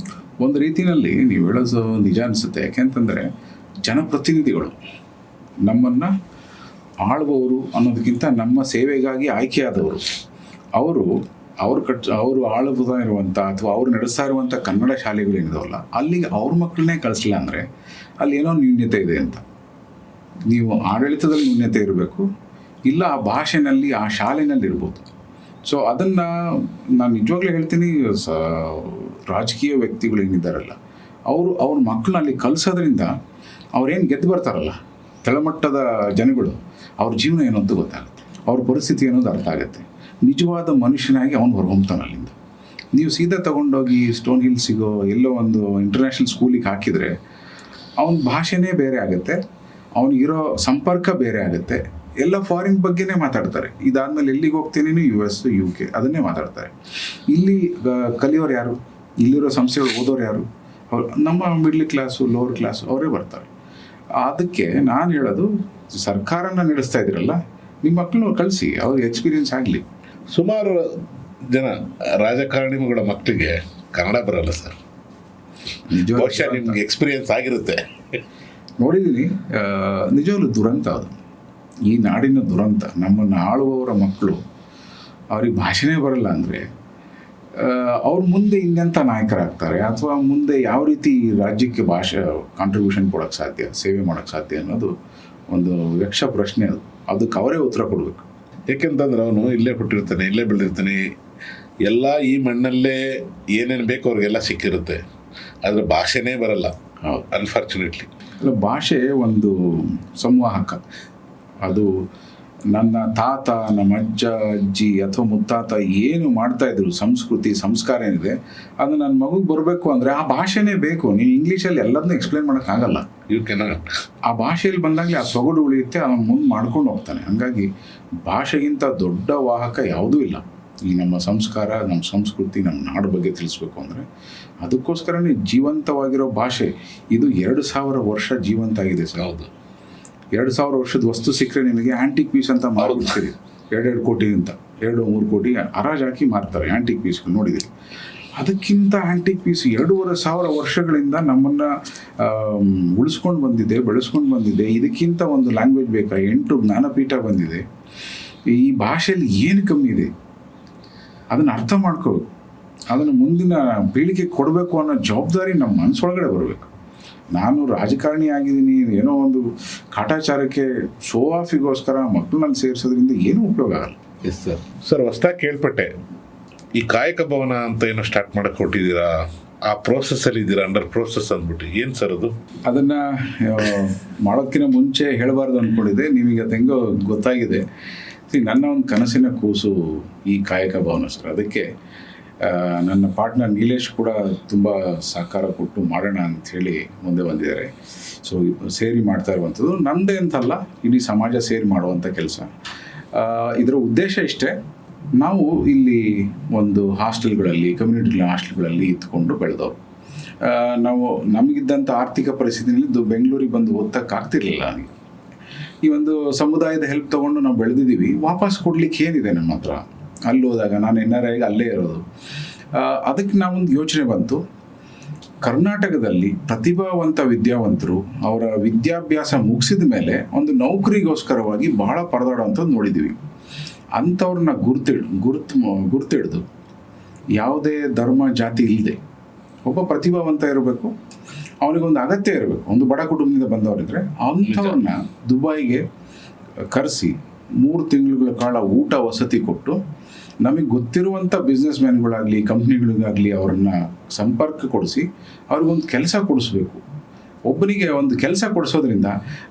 ಒಂದು ರೀತಿಯಲ್ಲಿ ನೀವು ಹೇಳೋದು ನಿಜ ಅನಿಸುತ್ತೆ. ಯಾಕೆಂತಂದರೆ ಜನಪ್ರತಿನಿಧಿಗಳು ನಮ್ಮನ್ನು ಆಳುವವರು ಅನ್ನೋದಕ್ಕಿಂತ ನಮ್ಮ ಸೇವೆಗಾಗಿ ಆಯ್ಕೆಯಾದವರು. ಅವರು ಆಳುತ್ತಾ ಇರುವಂಥ ಅಥವಾ ಅವರು ನಡೆಸ್ತಾ ಇರುವಂಥ ಕನ್ನಡ ಶಾಲೆಗಳೇನಿದಾವಲ್ಲ, ಅಲ್ಲಿಗೆ ಅವ್ರ ಮಕ್ಕಳನ್ನೇ ಕಳಿಸಿಲ್ಲ ಅಂದರೆ ಅಲ್ಲಿ ಏನೋ ನ್ಯೂನ್ಯತೆ ಇದೆ ಅಂತ. ನೀವು ಆಡಳಿತದಲ್ಲಿ ನ್ಯೂನ್ಯತೆ ಇರಬೇಕು, ಇಲ್ಲ ಆ ಭಾಷೆನಲ್ಲಿ ಆ ಶಾಲೆನಲ್ಲಿ ಇರ್ಬೋದು. ಸೊ ಅದನ್ನು ನಾನು ನಿಜವಾಗ್ಲೂ ಹೇಳ್ತೀನಿ, ರಾಜಕೀಯ ವ್ಯಕ್ತಿಗಳು ಏನಿದ್ದಾರಲ್ಲ ಅವ್ರ ಮಕ್ಕಳನ್ನ ಅಲ್ಲಿ ಕಲಿಸೋದ್ರಿಂದ ಅವ್ರೇನು ಗೆದ್ದು ಬರ್ತಾರಲ್ಲ ಕೆಳಮಟ್ಟದ ಜನಗಳು, ಅವ್ರ ಜೀವನ ಏನು ಅಂತ ಗೊತ್ತಾಗುತ್ತೆ, ಅವ್ರ ಪರಿಸ್ಥಿತಿ ಅನ್ನೋದು ಅರ್ಥ ಆಗುತ್ತೆ. ನಿಜವಾದ ಮನುಷ್ಯನಾಗಿ ಅವನು ಹೊರಹೊಮ್ತಾನೆ ಅಲ್ಲಿಂದ. ನೀವು ಸೀದಾ ತೊಗೊಂಡೋಗಿ ಸ್ಟೋನ್ ಹಿಲ್ಸಿಗೋ ಎಲ್ಲೋ ಒಂದು ಇಂಟರ್ನ್ಯಾಷನಲ್ ಸ್ಕೂಲಿಗೆ ಹಾಕಿದರೆ ಅವನ ಭಾಷೆನೇ ಬೇರೆ ಆಗುತ್ತೆ, ಅವನಿಗಿರೋ ಸಂಪರ್ಕ ಬೇರೆ ಆಗುತ್ತೆ. ಎಲ್ಲ ಫಾರಿನ್ ಬಗ್ಗೆನೇ ಮಾತಾಡ್ತಾರೆ. ಇದಾದಮೇಲೆ ಎಲ್ಲಿಗೆ ಹೋಗ್ತೀನಿ, US UK ಅದನ್ನೇ ಮಾತಾಡ್ತಾರೆ. ಇಲ್ಲಿ ಕಲಿಯೋರು ಯಾರು, ಇಲ್ಲಿರೋ ಸಂಸ್ಥೆಗಳು ಓದೋರು ಯಾರು, ನಮ್ಮ ಮಿಡ್ಲ್ ಕ್ಲಾಸು ಲೋವರ್ ಕ್ಲಾಸು ಅವರೇ ಬರ್ತಾರೆ. ಅದಕ್ಕೆ ನಾನು ಹೇಳೋದು, ಸರ್ಕಾರನ ನಡೆಸ್ತಾ ಇದ್ದೀರಲ್ಲ, ನಿಮ್ಮ ಮಕ್ಕಳು ಕಳಿಸಿ, ಅವ್ರಿಗೆ ಎಕ್ಸ್ಪೀರಿಯನ್ಸ್ ಆಗಲಿ. ಸುಮಾರು ಜನ ರಾಜಕಾರಣಿಗಳ ಮಕ್ಕಳಿಗೆ ಕನ್ನಡ ಬರಲ್ಲ ಸರ್. ಬಹುಶಃ ನಿಮ್ಗೆ ಎಕ್ಸ್ಪೀರಿಯನ್ಸ್ ಆಗಿರುತ್ತೆ. ನೋಡಿದ್ದೀನಿ, ನಿಜವಾಗ್ಲೂ ದುರಂತ ಅದು, ಈ ನಾಡಿನ ದುರಂತ. ನಮ್ಮನ್ನು ಆಳುವವರ ಮಕ್ಕಳು ಅವ್ರಿಗೆ ಭಾಷೆನೇ ಬರಲ್ಲ ಅಂದರೆ ಅವ್ರು ಮುಂದೆ ಇನ್ನೆಂಥ ನಾಯಕರಾಗ್ತಾರೆ, ಅಥವಾ ಮುಂದೆ ಯಾವ ರೀತಿ ರಾಜ್ಯಕ್ಕೆ ಭಾಷೆ ಕಾಂಟ್ರಿಬ್ಯೂಷನ್ ಕೊಡೋಕ್ಕೆ ಸಾಧ್ಯ, ಸೇವೆ ಮಾಡೋಕ್ಕೆ ಸಾಧ್ಯ ಅನ್ನೋದು ಒಂದು ಯಕ್ಷ ಪ್ರಶ್ನೆ. ಅದಕ್ಕೆ ಅವರೇ ಉತ್ತರ ಕೊಡಬೇಕು. ಏಕೆಂತಂದ್ರೆ ಅವನು ಇಲ್ಲೇ ಹುಟ್ಟಿರ್ತಾನೆ, ಇಲ್ಲೇ ಬೆಳೆದಿರ್ತಾನೆ, ಎಲ್ಲ ಈ ಮಣ್ಣಲ್ಲೇ ಏನೇನು ಬೇಕು ಅವ್ರಿಗೆಲ್ಲ ಸಿಕ್ಕಿರುತ್ತೆ. ಆದರೆ ಭಾಷೆನೇ ಬರಲ್ಲ, ಅನ್ಫಾರ್ಚುನೇಟ್ಲಿ. ಭಾಷೆ ಒಂದು ಸಂವಾಹಕ. ಅದು ನನ್ನ ತಾತ, ನಮ್ಮ ಅಜ್ಜ ಅಜ್ಜಿ ಅಥವಾ ಮುತ್ತಾತ ಏನು ಮಾಡ್ತಾಯಿದ್ರು, ಸಂಸ್ಕೃತಿ ಸಂಸ್ಕಾರ ಏನಿದೆ, ಅದು ನನ್ನ ಮಗುಗೆ ಬರಬೇಕು ಅಂದರೆ ಆ ಭಾಷೆನೇ ಬೇಕು. ನೀವು ಇಂಗ್ಲೀಷಲ್ಲಿ ಎಲ್ಲದನ್ನೂ ಎಕ್ಸ್ಪ್ಲೇನ್ ಮಾಡೋಕ್ಕಾಗಲ್ಲ. ಆ ಭಾಷೆಯಲ್ಲಿ ಬಂದಾಗಲೇ ಆ ಸೊಗಡು ಉಳಿಯುತ್ತೆ, ಅವನು ಮುಂದೆ ಮಾಡ್ಕೊಂಡು ಹೋಗ್ತಾನೆ. ಹಾಗಾಗಿ ಭಾಷೆಗಿಂತ ದೊಡ್ಡ ವಾಹಕ ಯಾವುದೂ ಇಲ್ಲ. ಈ ನಮ್ಮ ಸಂಸ್ಕಾರ, ನಮ್ಮ ಸಂಸ್ಕೃತಿ, ನಮ್ಮ ನಾಡು ಬಗ್ಗೆ ತಿಳಿಸ್ಬೇಕು ಅಂದರೆ ಅದಕ್ಕೋಸ್ಕರನೇ ಜೀವಂತವಾಗಿರೋ ಭಾಷೆ. ಇದು 2000 ವರ್ಷ ಜೀವಂತ ಆಗಿದೆ ಸರ್. ಹೌದು, 2000 ವರ್ಷದ ವಸ್ತು ಸಿಕ್ಕರೆ ನಿಮಗೆ ಆ್ಯಂಟಿಕ್ ಪೀಸ್ ಅಂತ ಮಾರ್ಬಿಡ್ತೀರಿ. 2 ಕೋಟಿ ಅಂತ 2-3 ಕೋಟಿ ಹರಾಜು ಹಾಕಿ ಮಾರ್ತಾರೆ ಆ್ಯಂಟಿಕ್ ಪೀಸ್ಗಳು. ನೋಡಿದ್ದೀರಿ, ಅದಕ್ಕಿಂತ ಆ್ಯಂಟಿಕ್ ಪೀಸ್ 2500 ವರ್ಷಗಳಿಂದ ನಮ್ಮನ್ನು ಉಳಿಸ್ಕೊಂಡು ಬಂದಿದೆ, ಬೆಳೆಸ್ಕೊಂಡು ಬಂದಿದೆ. ಇದಕ್ಕಿಂತ ಒಂದು ಲ್ಯಾಂಗ್ವೇಜ್ ಬೇಕಾ? 8 ಜ್ಞಾನಪೀಠ ಬಂದಿದೆ. ಈ ಭಾಷೆಯಲ್ಲಿ ಏನು ಕಮ್ಮಿ ಇದೆ ಅದನ್ನು ಅರ್ಥ ಮಾಡ್ಕೋಬೇಕು. ಅದನ್ನು ಮುಂದಿನ ಪೀಳಿಗೆ ಕೊಡಬೇಕು ಅನ್ನೋ ಜವಾಬ್ದಾರಿ ನಮ್ಮ ಮನಸ್ಸೊಳಗಡೆ ಬರಬೇಕು. ನಾನು ರಾಜಕಾರಣಿ ಆಗಿದ್ದೀನಿ, ಏನೋ ಒಂದು ಕಾಟಾಚಾರಕ್ಕೆ ಶೋ ಆಫಿಗೋಸ್ಕರ ಮಕ್ಕಳನ್ನ ಸೇರಿಸೋದ್ರಿಂದ ಏನೂ ಉಪಯೋಗ ಆಗಲ್ಲ. Yes sir. ಸರ್, ಹೊಸದಾಗಿ ಕೇಳ್ಪಟ್ಟೆ, ಈ ಕಾಯಕ ಭವನ ಅಂತ ಏನೋ ಸ್ಟಾರ್ಟ್ ಮಾಡಕ್ಕೆ ಕೊಟ್ಟಿದ್ದೀರಾ, ಆ ಪ್ರೋಸೆಸ್ಸಲ್ಲಿ ಇದ್ದೀರಾ, ಅಂಡರ್ ಪ್ರೋಸೆಸ್ ಅಂದ್ಬಿಟ್ಟು. ಏನು ಸರ್ ಅದು? ಅದನ್ನು ಮಾಡೋದಕ್ಕಿಂತ ಮುಂಚೆ ಹೇಳಬಾರ್ದು ಅಂದ್ಕೊಂಡಿದ್ದೆ, ನಿಮಗೆ ಅದು ಹೆಂಗೋ ಗೊತ್ತಾಗಿದೆ. ನನ್ನ ಒಂದು ಕನಸಿನ ಕೂಸು ಈ ಕಾಯಕ ಭವನ ಸರ್. ಅದಕ್ಕೆ ನನ್ನ ಪಾರ್ಟ್ನರ್ ನೀಲೇಶ್ ಕೂಡ ತುಂಬ ಸಹಕಾರ ಕೊಟ್ಟು ಮಾಡೋಣ ಅಂಥೇಳಿ ಮುಂದೆ ಬಂದಿದ್ದಾರೆ. ಸೊ ಸೇರಿ ಮಾಡ್ತಾ ಇರುವಂಥದ್ದು ನಮ್ಮದೇ ಅಂತಲ್ಲ, ಇಡೀ ಸಮಾಜ ಸೇರಿ ಮಾಡುವಂಥ ಕೆಲಸ. ಇದರ ಉದ್ದೇಶ ಇಷ್ಟೇ, ನಾವು ಇಲ್ಲಿ ಒಂದು ಹಾಸ್ಟೆಲ್ಗಳಲ್ಲಿ, ಕಮ್ಯುನಿಟಿ ಹಾಸ್ಟೆಲ್ಗಳಲ್ಲಿ ಇದ್ಕೊಂಡು ಬೆಳೆದವರು. ನಾವು ನಮಗಿದ್ದಂಥ ಆರ್ಥಿಕ ಪರಿಸ್ಥಿತಿಯಲ್ಲಿ ಬೆಂಗಳೂರಿಗೆ ಬಂದು ಓದೋಕ್ಕಾಗ್ತಿರ್ಲಿಲ್ಲ. ನನಗೆ ಈ ಒಂದು ಸಮುದಾಯದ ಹೆಲ್ಪ್ ತೊಗೊಂಡು ನಾವು ಬೆಳೆದಿದ್ದೀವಿ. ವಾಪಸ್ ಕೊಡ್ಲಿಕ್ಕೆ ಏನಿದೆ ನಮ್ಮ ಹತ್ರ? ಅಲ್ಲಿ ಹೋದಾಗ ನಾನು NRI ಅಲ್ಲೇ ಇರೋದು. ಅದಕ್ಕೆ ನಾವೊಂದು ಯೋಚನೆ ಬಂತು, ಕರ್ನಾಟಕದಲ್ಲಿ ಪ್ರತಿಭಾವಂತ ವಿದ್ಯಾವಂತರು ಅವರ ವಿದ್ಯಾಭ್ಯಾಸ ಮುಗಿಸಿದ ಮೇಲೆ ಒಂದು ನೌಕರಿಗೋಸ್ಕರವಾಗಿ ಬಹಳ ಪರದಾಡುವಂಥದ್ದು ನೋಡಿದ್ದೀವಿ. ಅಂಥವ್ರನ್ನ ಗುರ್ತಿಡ್ದು ಯಾವುದೇ ಧರ್ಮ ಜಾತಿ ಇಲ್ಲದೆ ಒಬ್ಬ ಪ್ರತಿಭಾವಂತ ಇರಬೇಕು, ಅವನಿಗೊಂದು ಅಗತ್ಯ ಇರಬೇಕು. ಒಂದು ಬಡ ಕುಟುಂಬದಿಂದ ಬಂದವರಿದ್ರೆ ಅಂಥವ್ರನ್ನ ದುಬೈಗೆ ಕರೆಸಿ 3 ತಿಂಗಳ ಕಾಲ ಊಟ ವಸತಿ ಕೊಟ್ಟು ನಮಗೆ ಗೊತ್ತಿರುವಂಥ ಬಿಸ್ನೆಸ್ ಮ್ಯಾನ್ಗಳಾಗಲಿ ಕಂಪ್ನಿಗಳಿಗಾಗಲಿ ಅವ್ರನ್ನ ಸಂಪರ್ಕ ಕೊಡಿಸಿ ಅವ್ರಿಗೊಂದು ಕೆಲಸ ಕೊಡಿಸ್ಬೇಕು. ಒಬ್ಬನಿಗೆ ಒಂದು ಕೆಲಸ ಕೊಡಿಸೋದ್ರಿಂದ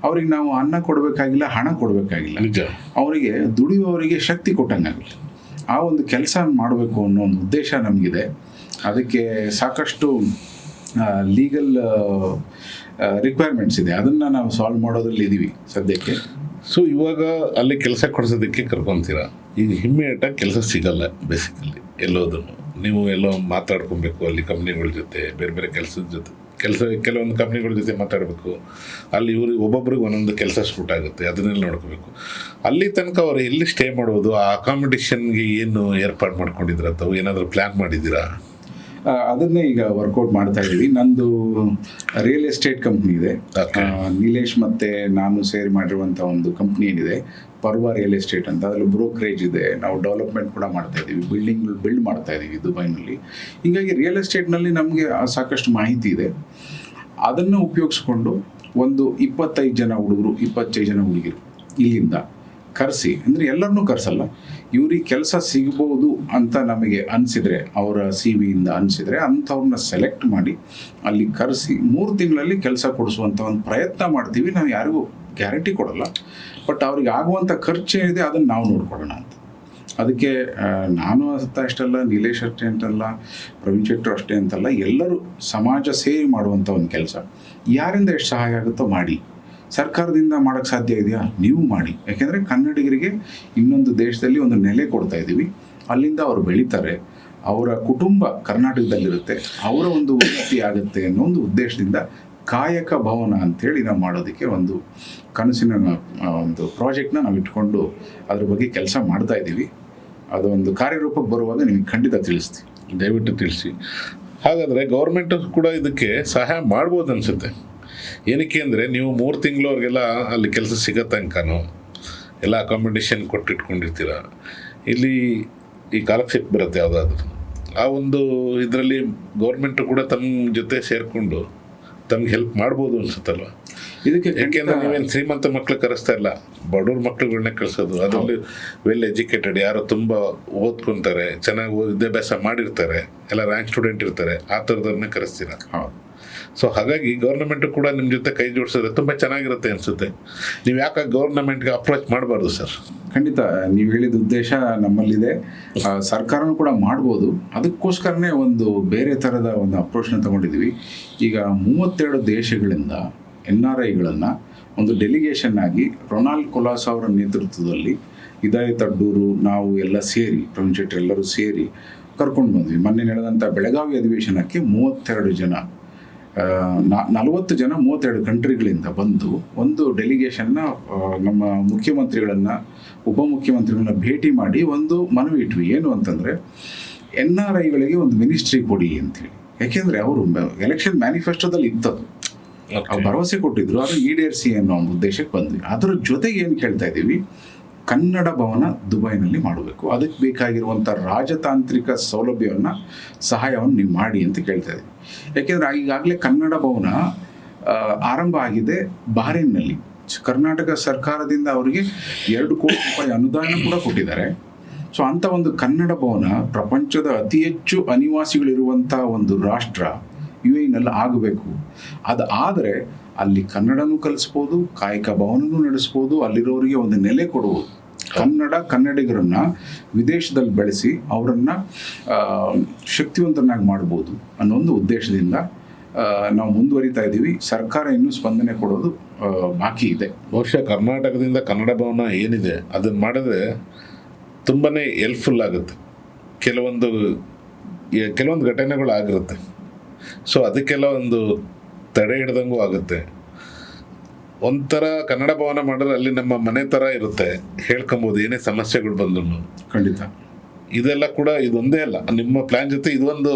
ಅವ್ರಿಗೆ ನಾವು ಅನ್ನ ಕೊಡಬೇಕಾಗಿಲ್ಲ, ಹಣ ಕೊಡಬೇಕಾಗಿಲ್ಲ, ನಿಜ. ಅವರಿಗೆ ದುಡಿಯುವವರಿಗೆ ಶಕ್ತಿ ಕೊಟ್ಟಂಗಾಗಲಿ. ಆ ಒಂದು ಕೆಲಸ ಮಾಡಬೇಕು ಅನ್ನೋ ಒಂದು ಉದ್ದೇಶ ನಮಗಿದೆ. ಅದಕ್ಕೆ ಸಾಕಷ್ಟು ಲೀಗಲ್ ರಿಕ್ವೈರ್ಮೆಂಟ್ಸ್ ಇದೆ, ಅದನ್ನು ನಾವು ಸಾಲ್ವ್ ಮಾಡೋದ್ರಲ್ಲಿ ಇದ್ದೀವಿ ಸದ್ಯಕ್ಕೆ. ಸೊ ಇವಾಗ ಅಲ್ಲಿ ಕೆಲಸ ಕೊಡಿಸೋದಕ್ಕೆ ಕರ್ಕೊತೀರಾ. ಈಗ ಇಮ್ಮಿಡಿಯೇಟಾಗಿ ಕೆಲಸ ಸಿಗಲ್ಲ ಬೇಸಿಕಲಿ ಎಲ್ಲೋದನ್ನು. ನೀವು ಎಲ್ಲೋ ಮಾತಾಡ್ಕೊಬೇಕು ಅಲ್ಲಿ ಕಂಪ್ನಿಗಳ ಜೊತೆ, ಬೇರೆ ಬೇರೆ ಕೆಲಸದ ಜೊತೆ ಕೆಲವೊಂದು ಕಂಪ್ನಿಗಳ ಜೊತೆ ಮಾತಾಡಬೇಕು. ಅಲ್ಲಿ ಇವ್ರಿಗೆ ಒಬ್ಬೊಬ್ರಿಗೆ ಒಂದೊಂದು ಕೆಲಸ ಸೂಟ್ ಆಗುತ್ತೆ, ಅದನ್ನೆಲ್ಲ ನೋಡ್ಕೋಬೇಕು. ಅಲ್ಲಿ ತನಕ ಅವ್ರು ಎಲ್ಲಿ ಸ್ಟೇ ಮಾಡೋದು, ಆ ಅಕಾಮಿಡೇಷನ್ಗೆ ಏನು ಏರ್ಪಾಡು ಮಾಡ್ಕೊಂಡಿದ್ದೀರಾ ಅಥವಾ ಏನಾದರೂ ಪ್ಲ್ಯಾನ್ ಮಾಡಿದ್ದೀರಾ? ಅದನ್ನೇ ಈಗ ವರ್ಕೌಟ್ ಮಾಡ್ತಾ ಇದ್ದೀವಿ. ನಂದು ರಿಯಲ್ ಎಸ್ಟೇಟ್ ಕಂಪ್ನಿ ಇದೆ. ನೀಲೇಶ್ ಮತ್ತು ನಾನು ಸೇರಿ ಮಾಡಿರುವಂಥ ಒಂದು ಕಂಪ್ನಿ ಏನಿದೆ ಪರ್ವ ರಿಯಲ್ ಎಸ್ಟೇಟ್ ಅಂತ, ಅದರಲ್ಲಿ ಬ್ರೋಕರೇಜ್ ಇದೆ. ನಾವು ಡೆವಲಪ್ಮೆಂಟ್ ಕೂಡ ಮಾಡ್ತಾ ಇದ್ದೀವಿ, ಬಿಲ್ಡ್ ಮಾಡ್ತಾ ಇದ್ದೀವಿ ದುಬೈನಲ್ಲಿ. ಹೀಗಾಗಿ ರಿಯಲ್ ಎಸ್ಟೇಟ್ನಲ್ಲಿ ನಮಗೆ ಸಾಕಷ್ಟು ಮಾಹಿತಿ ಇದೆ. ಅದನ್ನು ಉಪಯೋಗಿಸ್ಕೊಂಡು ಒಂದು 25 ಜನ ಹುಡುಗರು 25 ಜನ ಹುಡುಗಿರು ಇಲ್ಲಿಂದ ಕರೆಸಿ, ಅಂದರೆ ಎಲ್ಲರನ್ನೂ ಕರೆಸಲ್ಲ, ಇವ್ರಿಗೆ ಕೆಲಸ ಸಿಗ್ಬೋದು ಅಂತ ನಮಗೆ ಅನಿಸಿದರೆ, ಅವರ ಸಿ ವಿಯಿಂದ ಅನಿಸಿದರೆ ಅಂಥವ್ರನ್ನ ಸೆಲೆಕ್ಟ್ ಮಾಡಿ ಅಲ್ಲಿ ಕರೆಸಿ 3 ತಿಂಗಳಲ್ಲಿ ಕೆಲಸ ಕೊಡಿಸುವಂಥ ಒಂದು ಪ್ರಯತ್ನ ಮಾಡ್ತೀವಿ. ನಾವು ಯಾರಿಗೂ ಗ್ಯಾರಂಟಿ ಕೊಡಲ್ಲ, ಬಟ್ ಅವ್ರಿಗೆ ಆಗುವಂಥ ಖರ್ಚು ಏನಿದೆ ಅದನ್ನು ನಾವು ನೋಡ್ಕೊಳ್ಳೋಣ ಅಂತ. ಅದಕ್ಕೆ ನಾನು ಅಷ್ಟಲ್ಲ, ನೀಲೇಶ್ ಅಷ್ಟೇ ಅಂತಲ್ಲ, ಪ್ರವೀಣ್ ಶೆಟ್ಟರು ಅಷ್ಟೇ ಅಂತಲ್ಲ, ಎಲ್ಲರೂ ಸಮಾಜ ಸೇರಿ ಮಾಡುವಂಥ ಒಂದು ಕೆಲಸ. ಯಾರಿಂದ ಎಷ್ಟು ಸಹಾಯ ಆಗುತ್ತೋ ಮಾಡಿ. ಸರ್ಕಾರದಿಂದ ಮಾಡೋಕ್ಕೆ ಸಾಧ್ಯ ಇದೆಯಾ? ನೀವು ಮಾಡಿ. ಯಾಕೆಂದರೆ ಕನ್ನಡಿಗರಿಗೆ ಇನ್ನೊಂದು ದೇಶದಲ್ಲಿ ಒಂದು ನೆಲೆ ಕೊಡ್ತಾ ಇದ್ದೀವಿ, ಅಲ್ಲಿಂದ ಅವರು ಬೆಳೀತಾರೆ, ಅವರ ಕುಟುಂಬ ಕರ್ನಾಟಕದಲ್ಲಿರುತ್ತೆ, ಅವರ ಒಂದು ಉನ್ನತಿ ಆಗುತ್ತೆ ಅನ್ನೋ ಒಂದು ಉದ್ದೇಶದಿಂದ ಕಾಯಕ ಭವನ ಅಂಥೇಳಿ ನಾವು ಮಾಡೋದಕ್ಕೆ ಒಂದು ಕನಸಿನ ಒಂದು ಪ್ರಾಜೆಕ್ಟ್ನ ನಾವು ಇಟ್ಕೊಂಡು ಅದ್ರ ಬಗ್ಗೆ ಕೆಲಸ ಮಾಡ್ತಾ ಇದ್ದೀವಿ. ಅದೊಂದು ಕಾರ್ಯರೂಪಕ್ಕೆ ಬರುವಾಗ ನಿಮಗೆ ಖಂಡಿತ ತಿಳಿಸ್ತೀವಿ. ದಯವಿಟ್ಟು ತಿಳಿಸಿ. ಹಾಗಾದರೆ ಗೌರ್ಮೆಂಟು ಕೂಡ ಇದಕ್ಕೆ ಸಹಾಯ ಮಾಡ್ಬೋದು ಅನಿಸುತ್ತೆ. ಏನಕ್ಕೆ ಅಂದರೆ ನೀವು 3 ತಿಂಗಳವರೆಗೆಲ್ಲ ಅಲ್ಲಿ ಕೆಲಸ ಸಿಗೋ ತನಕನೂ ಎಲ್ಲ ಅಕಾಮಿಡೇಷನ್ ಕೊಟ್ಟಿಟ್ಕೊಂಡಿರ್ತೀರ. ಇಲ್ಲಿ ಈ ಕಾಲಕ್ಷೇಪ ಬರುತ್ತೆ ಯಾವುದಾದ್ರೂ, ಆ ಒಂದು ಇದರಲ್ಲಿ ಗೌರ್ಮೆಂಟು ಕೂಡ ತಮ್ಮ ಜೊತೆ ಸೇರಿಕೊಂಡು ತಮ್ಗೆ ಹೆಲ್ಪ್ ಮಾಡ್ಬೋದು ಅನ್ಸುತ್ತಲ್ವ? ಇದಕ್ಕೆ ಯಾಕೆಂದರೆ ನೀವೇನು ಶ್ರೀಮಂತ ಮಕ್ಕಳು ಕರೆಸ್ತಾ ಇಲ್ಲ, ಬಡವ್ರ ಮಕ್ಕಳುಗಳನ್ನೇ ಕಳಿಸೋದು. ಅದರಲ್ಲಿ ವೆಲ್ ಎಜುಕೇಟೆಡ್, ಯಾರು ತುಂಬ ಓದ್ಕೊತಾರೆ, ಚೆನ್ನಾಗಿ ವಿದ್ಯಾಭ್ಯಾಸ ಮಾಡಿರ್ತಾರೆ, ಎಲ್ಲ ರ್ಯಾಂಕ್ ಸ್ಟೂಡೆಂಟ್ ಇರ್ತಾರೆ, ಆ ಥರದವ್ರನ್ನೇ ಕರೆಸ್ತೀರ. ಹೌದು. ಸೊ ಹಾಗಾಗಿ ಗೌರ್ಮೆಂಟು ಕೂಡ ನಿಮ್ಮ ಜೊತೆ ಕೈ ಜೋಡಿಸಿದ್ರೆ ತುಂಬ ಚೆನ್ನಾಗಿರುತ್ತೆ ಅನಿಸುತ್ತೆ. ನೀವು ಯಾಕೆ ಗೌರ್ಮೆಂಟ್ಗೆ ಅಪ್ರೋಚ್ ಮಾಡಬಾರ್ದು ಸರ್? ಖಂಡಿತ ನೀವು ಹೇಳಿದ ಉದ್ದೇಶ ನಮ್ಮಲ್ಲಿದೆ. ಸರ್ಕಾರನೂ ಕೂಡ ಮಾಡ್ಬೋದು. ಅದಕ್ಕೋಸ್ಕರನೇ ಒಂದು ಬೇರೆ ಥರದ ಒಂದು ಅಪ್ರೋಚ್ನ ತಗೊಂಡಿದ್ದೀವಿ. ಈಗ 32 ದೇಶಗಳಿಂದ NRIಗಳನ್ನು ಒಂದು ಡೆಲಿಗೇಷನ್ ಆಗಿ ರೊನಾಲ್ಡ್ ಕೊಲಾಸ್ ಅವರ ನೇತೃತ್ವದಲ್ಲಿ ಹಿದಾಯತ್ ಅಡ್ಡೂರು ನಾವು ಎಲ್ಲ ಸೇರಿ, ಪ್ರವೀಣ್ ಶೆಟ್ಟಿ ಎಲ್ಲರೂ ಸೇರಿ ಕರ್ಕೊಂಡು ಬಂದ್ವಿ. ಮೊನ್ನೆ ನಡೆದಂಥ ಬೆಳಗಾವಿ ಅಧಿವೇಶನಕ್ಕೆ 32 ಜನ 40 ಜನ 32 ಕಂಟ್ರಿಗಳಿಂದ ಬಂದು ಒಂದು ಡೆಲಿಗೇಷನ್ನ ನಮ್ಮ ಮುಖ್ಯಮಂತ್ರಿಗಳನ್ನು, ಉಪಮುಖ್ಯಮಂತ್ರಿಗಳನ್ನ ಭೇಟಿ ಮಾಡಿ ಒಂದು ಮನವಿ ಇಟ್ವಿ. ಏನು ಅಂತಂದರೆ NRIಗಳಿಗೆ ಒಂದು ಮಿನಿಸ್ಟ್ರಿ ಕೊಡಿ ಅಂತೇಳಿ. ಯಾಕೆಂದರೆ ಅವರು ಎಲೆಕ್ಷನ್ ಮ್ಯಾನಿಫೆಸ್ಟೋದಲ್ಲಿ ಇತ್ತದು, ಅವ್ರು ಭರವಸೆ ಕೊಟ್ಟಿದ್ರು, ಅದು ಈಡೇರಿಸಿ ಅನ್ನೋ ಒಂದು ಉದ್ದೇಶಕ್ಕೆ ಬಂದ್ವಿ. ಅದರ ಜೊತೆಗೆ ಏನು ಕೇಳ್ತಾ ಇದ್ದೀವಿ, ಕನ್ನಡ ಭವನ ದುಬೈನಲ್ಲಿ ಮಾಡಬೇಕು, ಅದಕ್ಕೆ ಬೇಕಾಗಿರುವಂಥ ರಾಜತಾಂತ್ರಿಕ ಸೌಲಭ್ಯವನ್ನು ಸಹಾಯವನ್ನು ನೀವು ಮಾಡಿ ಅಂತ ಕೇಳ್ತಾ ಇದ್ದೀವಿ. ಯಾಕೆಂದರೆ ಈಗಾಗಲೇ ಕನ್ನಡ ಭವನ ಆರಂಭ ಆಗಿದೆ ಬಹರೇನ್ನಲ್ಲಿ. ಕರ್ನಾಟಕ ಸರ್ಕಾರದಿಂದ ಅವರಿಗೆ 2 ಕೋಟಿ ರೂಪಾಯಿ ಅನುದಾನ ಕೂಡ ಕೊಟ್ಟಿದ್ದಾರೆ. ಸೊ ಅಂಥ ಒಂದು ಕನ್ನಡ ಭವನ ಪ್ರಪಂಚದ ಅತಿ ಹೆಚ್ಚು ಅನಿವಾಸಿಗಳಿರುವಂಥ ಒಂದು ರಾಷ್ಟ್ರ UAEನಲ್ಲಿ ಆಗಬೇಕು. ಅದು ಆದರೆ ಅಲ್ಲಿ ಕನ್ನಡನೂ ಕಲಿಸ್ಬೋದು, ಕಾಯಕ ಭವನನೂ ನಡೆಸ್ಬೋದು, ಅಲ್ಲಿರೋರಿಗೆ ಒಂದು ನೆಲೆ ಕೊಡುವುದು. ಕನ್ನಡಿಗರನ್ನು ವಿದೇಶದಲ್ಲಿ ಬೆಳೆಸಿ ಅವರನ್ನು ಶಕ್ತಿವಂತನಾಗಿ ಮಾಡ್ಬೋದು ಅನ್ನೋ ಒಂದು ಉದ್ದೇಶದಿಂದ ನಾವು ಮುಂದುವರಿತಾ ಇದ್ದೀವಿ. ಸರ್ಕಾರ ಇನ್ನೂ ಸ್ಪಂದನೆ ಕೊಡೋದು ಬಾಕಿ ಇದೆ. ಬಹುಶಃ ಕರ್ನಾಟಕದಿಂದ ಕನ್ನಡ ಭವನ ಏನಿದೆ ಅದನ್ನು ಮಾಡಿದ್ರೆ ತುಂಬಾ ಹೆಲ್ಪ್ಫುಲ್ ಆಗುತ್ತೆ. ಕೆಲವೊಂದು ಘಟನೆಗಳು ಆಗಿರುತ್ತೆ. ಸೊ ಅದಕ್ಕೆಲ್ಲ ಒಂದು ತಡೆ ಹಿಡ್ದಂಗೂ ಆಗುತ್ತೆ. ಒಂಥರ ಕನ್ನಡ ಭವನ ಮಾಡಿದ್ರೆ ಅಲ್ಲಿ ನಮ್ಮ ಮನೆ ಥರ ಇರುತ್ತೆ, ಹೇಳ್ಕೊಬೋದು ಏನೇ ಸಮಸ್ಯೆಗಳು ಬಂದ್ರು. ಖಂಡಿತ ಇದೆಲ್ಲ ಕೂಡ ಇದೊಂದೇ ಅಲ್ಲ, ನಿಮ್ಮ ಪ್ಲ್ಯಾನ್ ಜೊತೆ ಇದೊಂದು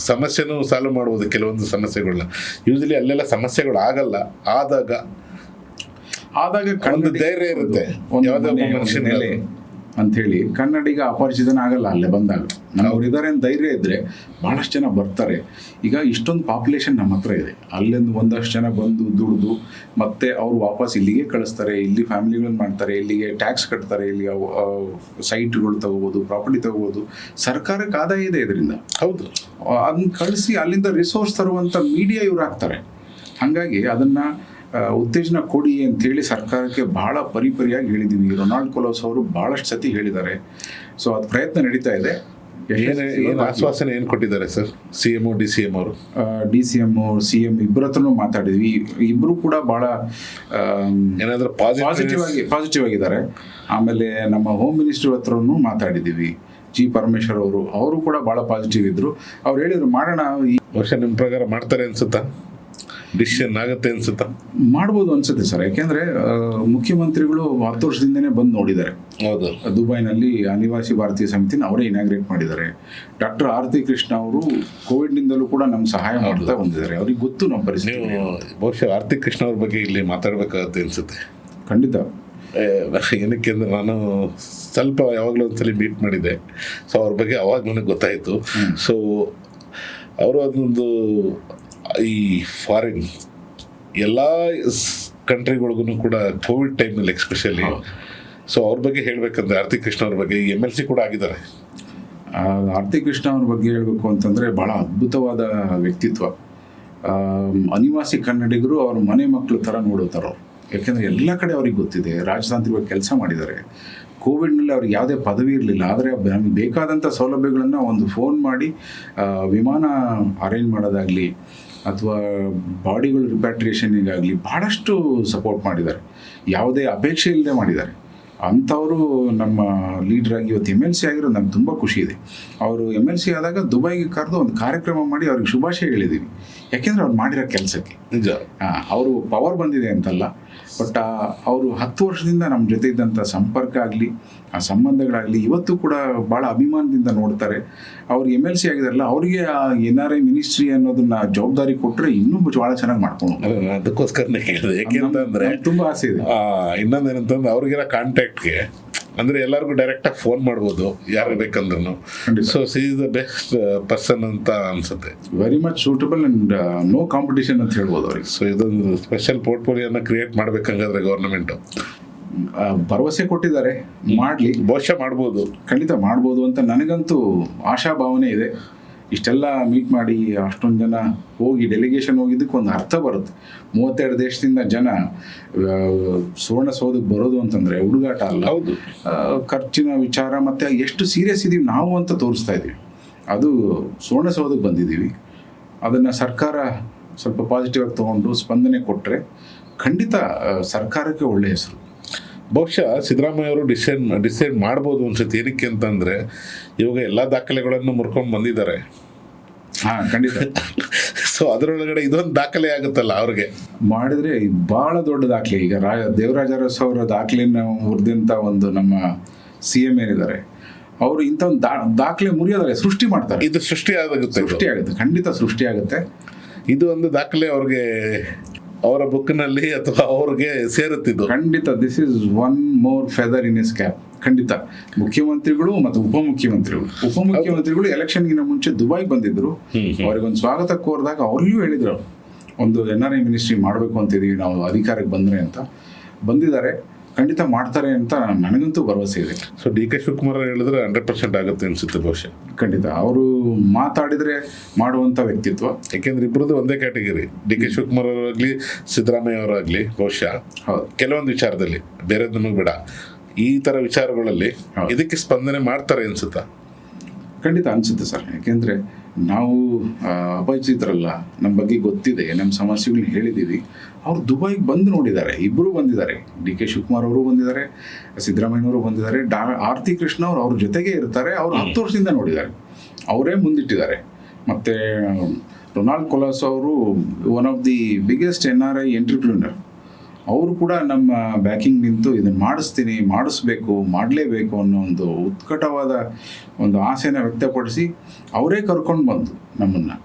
ಸಮಸ್ಯೆನೂ ಸಾಲ್ವ್ ಮಾಡ್ಬೋದು. ಕೆಲವೊಂದು ಸಮಸ್ಯೆಗಳನ್ನ ಯೂಶಲಿ ಅಲ್ಲೆಲ್ಲ ಸಮಸ್ಯೆಗಳು ಆಗಲ್ಲ, ಆದಾಗ ಒಂದು ಧೈರ್ಯ ಇರುತ್ತೆ. ಯಾವುದೇ ಒಬ್ಬ ಮನುಷ್ಯನಲ್ಲಿ ಅಂಥೇಳಿ ಕನ್ನಡಿಗ ಅಪರಿಚಿತನಾಗಲ್ಲ ಅಲ್ಲೇ ಬಂದಾಗ. ನಮ್ಮವ್ರು ಇದ್ದಾರೆ ಅಂತ ಧೈರ್ಯ ಇದ್ದರೆ ಭಾಳಷ್ಟು ಜನ ಬರ್ತಾರೆ. ಈಗ ಇಷ್ಟೊಂದು ಪಾಪ್ಯುಲೇಷನ್ ನಮ್ಮ ಹತ್ರ ಇದೆ, ಅಲ್ಲಿಂದ ಒಂದಷ್ಟು ಜನ ಬಂದು ದುಡಿದು ಮತ್ತೆ ಅವರು ವಾಪಸ್ ಇಲ್ಲಿಗೆ ಕಳಿಸ್ತಾರೆ, ಇಲ್ಲಿ ಫ್ಯಾಮಿಲಿಗಳನ್ನು ಮಾಡ್ತಾರೆ, ಇಲ್ಲಿಗೆ ಟ್ಯಾಕ್ಸ್ ಕಟ್ತಾರೆ, ಇಲ್ಲಿ ಸೈಟ್ಗಳು ತಗೋಬೋದು, ಪ್ರಾಪರ್ಟಿ ತಗೋಬೋದು, ಸರ್ಕಾರಕ್ಕೆ ಆದಾಯ ಇದೆ ಇದರಿಂದ. ಹೌದು, ಅದನ್ನ ಕಳಿಸಿ ಅಲ್ಲಿಂದ ರಿಸೋರ್ಸ್ ತರುವಂಥ ಮೀಡಿಯಾ ಇವ್ರು ಆಗ್ತಾರೆ. ಹಾಗಾಗಿ ಅದನ್ನು ಉತ್ತೇಜನ ಕೊಡಿ ಅಂತೇಳಿ ಸರ್ಕಾರಕ್ಕೆ ಭಾಳ ಪರಿಪರಿಯಾಗಿ ಹೇಳಿದ್ದೀವಿ. ರೊನಾಲ್ಡ್ ಕೊಲೋಸ್ ಅವರು ಭಾಳಷ್ಟು ಸತಿ ಹೇಳಿದ್ದಾರೆ. ಸೊ ಅದು ಪ್ರಯತ್ನ ನಡೀತಾ ಇದೆ. ಏನು ಆಶ್ವಾಸನೆ ಏನು ಕೊಟ್ಟಿದ್ದಾರೆ ಸರ್ CM DCM ಅವರು? DCM CM ಇಬ್ಬರ ಹತ್ರನೂ ಮಾತಾಡಿದ್ವಿ. ಇಬ್ಬರು ಕೂಡ ಭಾಳ ಏನಾದರೂ ಪಾಸಿಟಿವ್ ಆಗಿದ್ದಾರೆ. ಆಮೇಲೆ ನಮ್ಮ ಹೋಮ್ ಮಿನಿಸ್ಟ್ರ್ ಹತ್ರನೂ ಮಾತಾಡಿದ್ದೀವಿ. G. ಪರಮೇಶ್ವರ್ ಅವರು ಕೂಡ ಭಾಳ ಪಾಸಿಟಿವ್ ಇದ್ದರು. ಅವ್ರು ಹೇಳಿದ್ರು ಮಾಡೋಣ, ಈ ವರ್ಷ ನಿಮ್ಮ ಪ್ರಕಾರ ಮಾಡ್ತಾರೆ ಅನ್ಸುತ್ತಾ? ಡಿಸಿಷನ್ ಆಗುತ್ತೆ ಅನ್ಸುತ್ತಾ? ಮಾಡ್ಬೋದು ಅನ್ಸುತ್ತೆ ಸರ್. ಯಾಕೆಂದರೆ ಮುಖ್ಯಮಂತ್ರಿಗಳು 10 ವರ್ಷದಿಂದನೇ ಬಂದು ನೋಡಿದ್ದಾರೆ. ಹೌದು, ದುಬೈನಲ್ಲಿ ಅನಿವಾಸಿ ಭಾರತೀಯ ಸಮಿತಿನ ಅವರೇ ಇನಾಗ್ರೇಟ್ ಮಾಡಿದ್ದಾರೆ. ಡಾಕ್ಟರ್ ಆರತಿ ಕೃಷ್ಣ ಅವರು ಕೋವಿಡ್ನಿಂದಲೂ ಕೂಡ ನಮ್ಗೆ ಸಹಾಯ ಮಾಡ್ತಾ ಬಂದಿದ್ದಾರೆ. ಅವ್ರಿಗೆ ಗೊತ್ತು ನಮ್ಮ ಪರಿಸ್ಥಿತಿ. ನೀವು ಬಹುಶಃ ಆರತಿ ಕೃಷ್ಣ ಅವ್ರ ಬಗ್ಗೆ ಇಲ್ಲಿ ಮಾತಾಡಬೇಕಾಗತ್ತೆ ಅನ್ಸುತ್ತೆ. ಖಂಡಿತ. ಏನಕ್ಕೆ ಅಂದರೆ ನಾನು ಸ್ವಲ್ಪ ಯಾವಾಗಲೂ ಒಂದ್ಸಲಿ ಮೀಟ್ ಮಾಡಿದ್ದೆ. ಸೊ ಅವ್ರ ಬಗ್ಗೆ ಅವಾಗ ನನಗೆ ಗೊತ್ತಾಯಿತು. ಸೊ ಅವರು ಅದೊಂದು ಈ ಫಾರಿನ್ ಎಲ್ಲ ಕಂಟ್ರಿಗಳಿಗೂ ಕೂಡ ಕೋವಿಡ್ ಟೈಮಲ್ಲಿ ಎಕ್ಸ್ಪೆಷಲಿ, ಸೊ ಅವ್ರ ಬಗ್ಗೆ ಹೇಳಬೇಕಂದ್ರೆ ಆರತಿ ಕೃಷ್ಣ ಅವ್ರ ಬಗ್ಗೆ MLC ಕೂಡ ಆಗಿದ್ದಾರೆ. ಆರತಿ ಕೃಷ್ಣ ಅವ್ರ ಬಗ್ಗೆ ಹೇಳಬೇಕು ಅಂತಂದರೆ ಭಾಳ ಅದ್ಭುತವಾದ ವ್ಯಕ್ತಿತ್ವ. ಅನಿವಾಸಿ ಕನ್ನಡಿಗರು ಅವ್ರ ಮನೆ ಮಕ್ಕಳು ಥರ ನೋಡುತ್ತಾರೆ ಅವ್ರು. ಯಾಕೆಂದರೆ ಎಲ್ಲ ಕಡೆ ಅವ್ರಿಗೆ ಗೊತ್ತಿದೆ, ರಾಜತಾಂತ್ರಿಕ ಕೆಲಸ ಮಾಡಿದ್ದಾರೆ. ಕೋವಿಡ್ನಲ್ಲಿ ಅವ್ರಿಗೆ ಯಾವುದೇ ಪದವಿ ಇರಲಿಲ್ಲ, ಆದರೆ ನಮಗೆ ಬೇಕಾದಂಥ ಸೌಲಭ್ಯಗಳನ್ನು ಒಂದು ಫೋನ್ ಮಾಡಿ ವಿಮಾನ ಅರೇಂಜ್ ಮಾಡೋದಾಗಲಿ ಅಥವಾ ಬಾಡಿಗಳು ರಿಪ್ಯಾಟ್ರಿಯೇಷನ್ಗಾಗಲಿ ಭಾಳಷ್ಟು ಸಪೋರ್ಟ್ ಮಾಡಿದ್ದಾರೆ. ಯಾವುದೇ ಅಪೇಕ್ಷೆ ಇಲ್ಲದೆ ಮಾಡಿದ್ದಾರೆ. ಅಂಥವರು ನಮ್ಮ ಲೀಡ್ರಾಗಿ ಇವತ್ತು MLC ಆಗಿರೋದು ನಮ್ಗೆ ತುಂಬ ಖುಷಿ ಇದೆ. ಅವರು MLC ಆದಾಗ ದುಬೈಗೆ ಕರೆದು ಒಂದು ಕಾರ್ಯಕ್ರಮ ಮಾಡಿ ಅವ್ರಿಗೆ ಶುಭಾಶಯ ಹೇಳಿದ್ದೀವಿ. ಯಾಕೆಂದರೆ ಅವ್ರು ಮಾಡಿರೋ ಕೆಲಸಕ್ಕೆ ನಿಜ. ಅವರು ಪವರ್ ಬಂದಿದೆ ಅಂತಲ್ಲ, ಬಟ್ ಅವರು 10 ವರ್ಷದಿಂದ ನಮ್ಮ ಜೊತೆ ಇದ್ದಂಥ ಸಂಪರ್ಕ ಆಗಲಿ ಆ ಸಂಬಂಧಗಳಾಗಲಿ ಇವತ್ತು ಕೂಡ ಭಾಳ ಅಭಿಮಾನದಿಂದ ನೋಡ್ತಾರೆ. ಅವ್ರಿಗೆ MLC ಆಗಿದಾರಲ್ಲ, ಅವರಿಗೆ NRI ಮಿನಿಸ್ಟ್ರಿ ಅನ್ನೋದನ್ನ ಜವಾಬ್ದಾರಿ ಕೊಟ್ಟರೆ ಇನ್ನೂ ಭಾಳ ಚೆನ್ನಾಗಿ ಮಾಡ್ಕೊಂಡು. ಅದಕ್ಕೋಸ್ಕರನೇ ಹೇಳಿದೆ. ಯಾಕೆಂತಂದ್ರೆ ತುಂಬ ಆಸೆ ಇದೆ. ಇನ್ನೊಂದೇನಂತಂದ್ರೆ ಅವ್ರಿಗಿರೋ ಕಾಂಟ್ಯಾಕ್ಟ್ಗೆ ಅಂದರೆ ಎಲ್ಲರಿಗೂ ಡೈರೆಕ್ಟಾಗಿ ಫೋನ್ ಮಾಡ್ಬೋದು ಯಾರು ಬೇಕಂದ್ರೂ. So she is the best person ಅಂತ ಅನ್ಸುತ್ತೆ. Very much suitable and no competition ಅಂತ ಹೇಳ್ಬೋದು ಅವ್ರಿಗೆ. ಸೊ ಇದೊಂದು ಸ್ಪೆಷಲ್ ಪೋರ್ಟ್ಫೋಲಿಯೋನ ಕ್ರಿಯೇಟ್ ಮಾಡ್ಬೇಕಂಗಾದ್ರೆ ಗೌರ್ಮೆಂಟು ಭರವಸೆ ಕೊಟ್ಟಿದ್ದಾರೆ, ಮಾಡಲಿ, ಬಹುಶಃ ಮಾಡ್ಬೋದು, ಖಂಡಿತ ಮಾಡ್ಬೋದು ಅಂತ ನನಗಂತೂ ಆಶಾಭಾವನೆ ಇದೆ. ಇಷ್ಟೆಲ್ಲ ಮೀಟ್ ಮಾಡಿ ಅಷ್ಟೊಂದು ಜನ ಹೋಗಿ ಡೆಲಿಗೇಷನ್ ಹೋಗಿದ್ದಕ್ಕೆ ಒಂದು ಅರ್ಥ ಬರುತ್ತೆ. 32 ದೇಶದಿಂದ ಜನ ಸುವರ್ಣಸೌಧಕ್ಕೆ ಬರೋದು ಅಂತಂದರೆ ಹುಡುಗಾಟ ಅಲ್ಲ. ಹೌದು, ಖರ್ಚಿನ ವಿಚಾರ ಮತ್ತು ಎಷ್ಟು ಸೀರಿಯಸ್ ಇದ್ದೀವಿ ನಾವು ಅಂತ ತೋರಿಸ್ತಾ ಇದ್ದೀವಿ. ಅದು ಸುವರ್ಣಸೌಧಕ್ಕೆ ಬಂದಿದ್ದೀವಿ. ಅದನ್ನು ಸರ್ಕಾರ ಸ್ವಲ್ಪ ಪಾಸಿಟಿವ್ ಆಗಿ ತೊಗೊಂಡು ಸ್ಪಂದನೆ ಕೊಟ್ಟರೆ ಖಂಡಿತ ಸರ್ಕಾರಕ್ಕೆ ಒಳ್ಳೆಯ ಹೆಸರು. ಬಹುಶಃ ಸಿದ್ದರಾಮಯ್ಯ ಅವರು ಡಿಸೈಡ್ ಮಾಡ್ಬೋದು ಅನ್ಸುತ್ತೆ. ಏನಕ್ಕೆ ಅಂತಂದರೆ ಇವಾಗ ಎಲ್ಲ ದಾಖಲೆಗಳನ್ನು ಮುರ್ಕೊಂಡು ಬಂದಿದ್ದಾರೆ. ಹಾಂ, ಖಂಡಿತ. ಸೊ ಅದರೊಳಗಡೆ ಇದೊಂದು ದಾಖಲೆ ಆಗುತ್ತಲ್ಲ ಅವ್ರಿಗೆ ಮಾಡಿದರೆ ಭಾಳ ದೊಡ್ಡ ದಾಖಲೆ. ಈಗ ದೇವರಾಜ ಅರಸು ಅವರ ದಾಖಲೆಯನ್ನು ಮುರಿದಂಥ ಒಂದು ನಮ್ಮ CM ಏನಿದ್ದಾರೆ ಅವರು ಇಂಥ ಒಂದು ದಾಖಲೆ ಮುರಿಯೋದಾರೆ, ಸೃಷ್ಟಿ ಮಾಡ್ತಾರೆ. ಇದು ಸೃಷ್ಟಿ ಆಗುತ್ತೆ, ಖಂಡಿತ ಸೃಷ್ಟಿ ಆಗುತ್ತೆ. ಇದು ಒಂದು ದಾಖಲೆ ಅವ್ರಿಗೆ, ಅವರ ಬುಕ್ನಲ್ಲಿ ಅಥವಾ ಅವ್ರಿಗೆ ಸೇರುತ್ತಿದ್ದು. ಖಂಡಿತ this is one more feather in is cap. ಖಂಡಿತ ಮುಖ್ಯಮಂತ್ರಿಗಳು ಮತ್ತು ಉಪಮುಖ್ಯಮಂತ್ರಿಗಳು ಎಲೆಕ್ಷನ್ಗಿನ ಮುಂಚೆ ದುಬೈಗೆ ಬಂದಿದ್ರು. ಅವ್ರಿಗೊಂದು ಸ್ವಾಗತ ಕೋರಿದಾಗ ಅವ್ರಿಗೂ ಹೇಳಿದ್ರು ಒಂದು NRI ಮಿನಿಸ್ಟ್ರಿ ಮಾಡಬೇಕು ಅಂತಿದ್ದೀವಿ ನಾವು ಅಧಿಕಾರಕ್ಕೆ ಬಂದರೆ ಅಂತ. ಬಂದಿದ್ದಾರೆ, ಖಂಡಿತ ಮಾಡ್ತಾರೆ ಅಂತ ನನಗಂತೂ ಭರವಸೆ ಇದೆ. ಸೊ DK ಶಿವಕುಮಾರ್ ಹೇಳಿದ್ರೆ 100% ಆಗುತ್ತೆ ಅನ್ಸುತ್ತೆ ಬಹುಶಃ. ಖಂಡಿತ ಅವರು ಮಾತಾಡಿದರೆ ಮಾಡುವಂಥ ವ್ಯಕ್ತಿತ್ವ. ಯಾಕೆಂದ್ರೆ ಇಬ್ಬರದ್ದು ಒಂದೇ ಕ್ಯಾಟಗರಿ. DK ಶಿವಕುಮಾರ್ ಅವರಾಗಲಿ ಸಿದ್ದರಾಮಯ್ಯ ಅವರಾಗಲಿ ಬಹುಶಃ ಕೆಲವೊಂದು ವಿಚಾರದಲ್ಲಿ, ಬೇರೆ ನಮಗೆ ಬೇಡ, ಈ ಥರ ವಿಚಾರಗಳಲ್ಲಿ ಇದಕ್ಕೆ ಸ್ಪಂದನೆ ಮಾಡ್ತಾರೆ ಅನ್ಸುತ್ತಾ? ಖಂಡಿತ ಅನಿಸುತ್ತೆ ಸರ್. ಯಾಕೆಂದರೆ ನಾವು ಅಪರಿಚಿತರಲ್ಲ, ನಮ್ಮ ಬಗ್ಗೆ ಗೊತ್ತಿದೆ, ನಮ್ಮ ಸಮಸ್ಯೆಗಳನ್ನ ಹೇಳಿದ್ದೀವಿ. ಅವರು ದುಬೈಗೆ ಬಂದು ನೋಡಿದ್ದಾರೆ, ಇಬ್ಬರು ಬಂದಿದ್ದಾರೆ. DK ಶಿವಕುಮಾರ್ ಅವರು ಬಂದಿದ್ದಾರೆ, ಸಿದ್ದರಾಮಯ್ಯನವರು ಬಂದಿದ್ದಾರೆ, ಆರತಿ ಕೃಷ್ಣ ಅವರು ಅವ್ರ ಜೊತೆಗೆ ಇರ್ತಾರೆ. ಅವರು 10 ವರ್ಷದಿಂದ ನೋಡಿದ್ದಾರೆ, ಅವರೇ ಮುಂದಿಟ್ಟಿದ್ದಾರೆ. ಮತ್ತು ರೊನಾಲ್ಡ್ ಕೊಲೋಸ್ ಅವರು one of the biggest NRI entrepreneur. ಅವರು ಕೂಡ ನಮ್ಮ ಬ್ಯಾಕಿಂಗ್ ನಿಂತು ಇದನ್ನು ಮಾಡಿಸ್ಬೇಕು, ಮಾಡಲೇಬೇಕು ಅನ್ನೋ ಒಂದು ಉತ್ಕಟವಾದ ಒಂದು ಆಸೆನ ವ್ಯಕ್ತಪಡಿಸಿ ಅವರೇ ಕರ್ಕೊಂಡು ಬಂದು ನಮ್ಮನ್ನು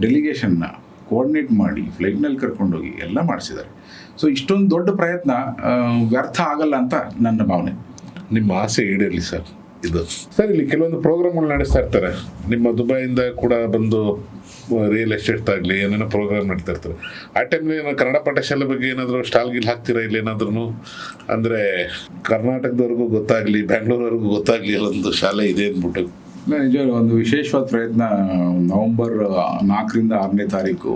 ಡೆಲಿಗೇಷನ್ನ ಕೋಆರ್ಡಿನೇಟ್ ಮಾಡಿ ಫ್ಲೈಟ್ನಲ್ಲಿ ಕರ್ಕೊಂಡೋಗಿ ಎಲ್ಲ ಮಾಡಿಸಿದ್ದಾರೆ. ಸೊ ಇಷ್ಟೊಂದು ದೊಡ್ಡ ಪ್ರಯತ್ನ ವ್ಯರ್ಥ ಆಗಲ್ಲ ಅಂತ ನನ್ನ ಭಾವನೆ. ನಿಮ್ಮ ಆಸೆ ಈಡೇರಲಿ ಸರ್. ಇದು ಸರ್, ಇಲ್ಲಿ ಕೆಲವೊಂದು ಪ್ರೋಗ್ರಾಮ್ಗಳು ನಡೆಸ್ತಾ ಇರ್ತಾರೆ. ನಿಮ್ಮ ದುಬೈಯಿಂದ ಕೂಡ ಬಂದು ರಿಯಲ್ ಎಸ್ಟೇಟ್ ಆಗಲಿ ಏನೇನೋ ಪ್ರೋಗ್ರಾಮ್ ನಡೀತಾ ಇರ್ತಾರೆ. ಆ ಟೈಮ್ಲಿ ಏನೋ ಕನ್ನಡ ಪಾಠಶಾಲೆ ಬಗ್ಗೆ ಏನಾದರೂ ಸ್ಟಾಲ್ ಗಿಲ್ ಹಾಕ್ತೀರಾ ಇಲ್ಲಿ ಏನಾದ್ರೂ? ಅಂದರೆ ಕರ್ನಾಟಕದವ್ರಿಗೂ ಗೊತ್ತಾಗಲಿ, ಬ್ಯಾಂಗ್ಳೂರ್ವರೆಗೂ ಗೊತ್ತಾಗಲಿ ಒಂದು ಶಾಲೆ ಇದೆ ಅಂದ್ಬಿಟ್ಟು. ನಿಜವಾಗ್ಲೂ ಒಂದು ವಿಶೇಷವಾದ ಪ್ರಯತ್ನ ನವೆಂಬರ್ 4ರಿಂದ 6ನೇ ತಾರೀಕು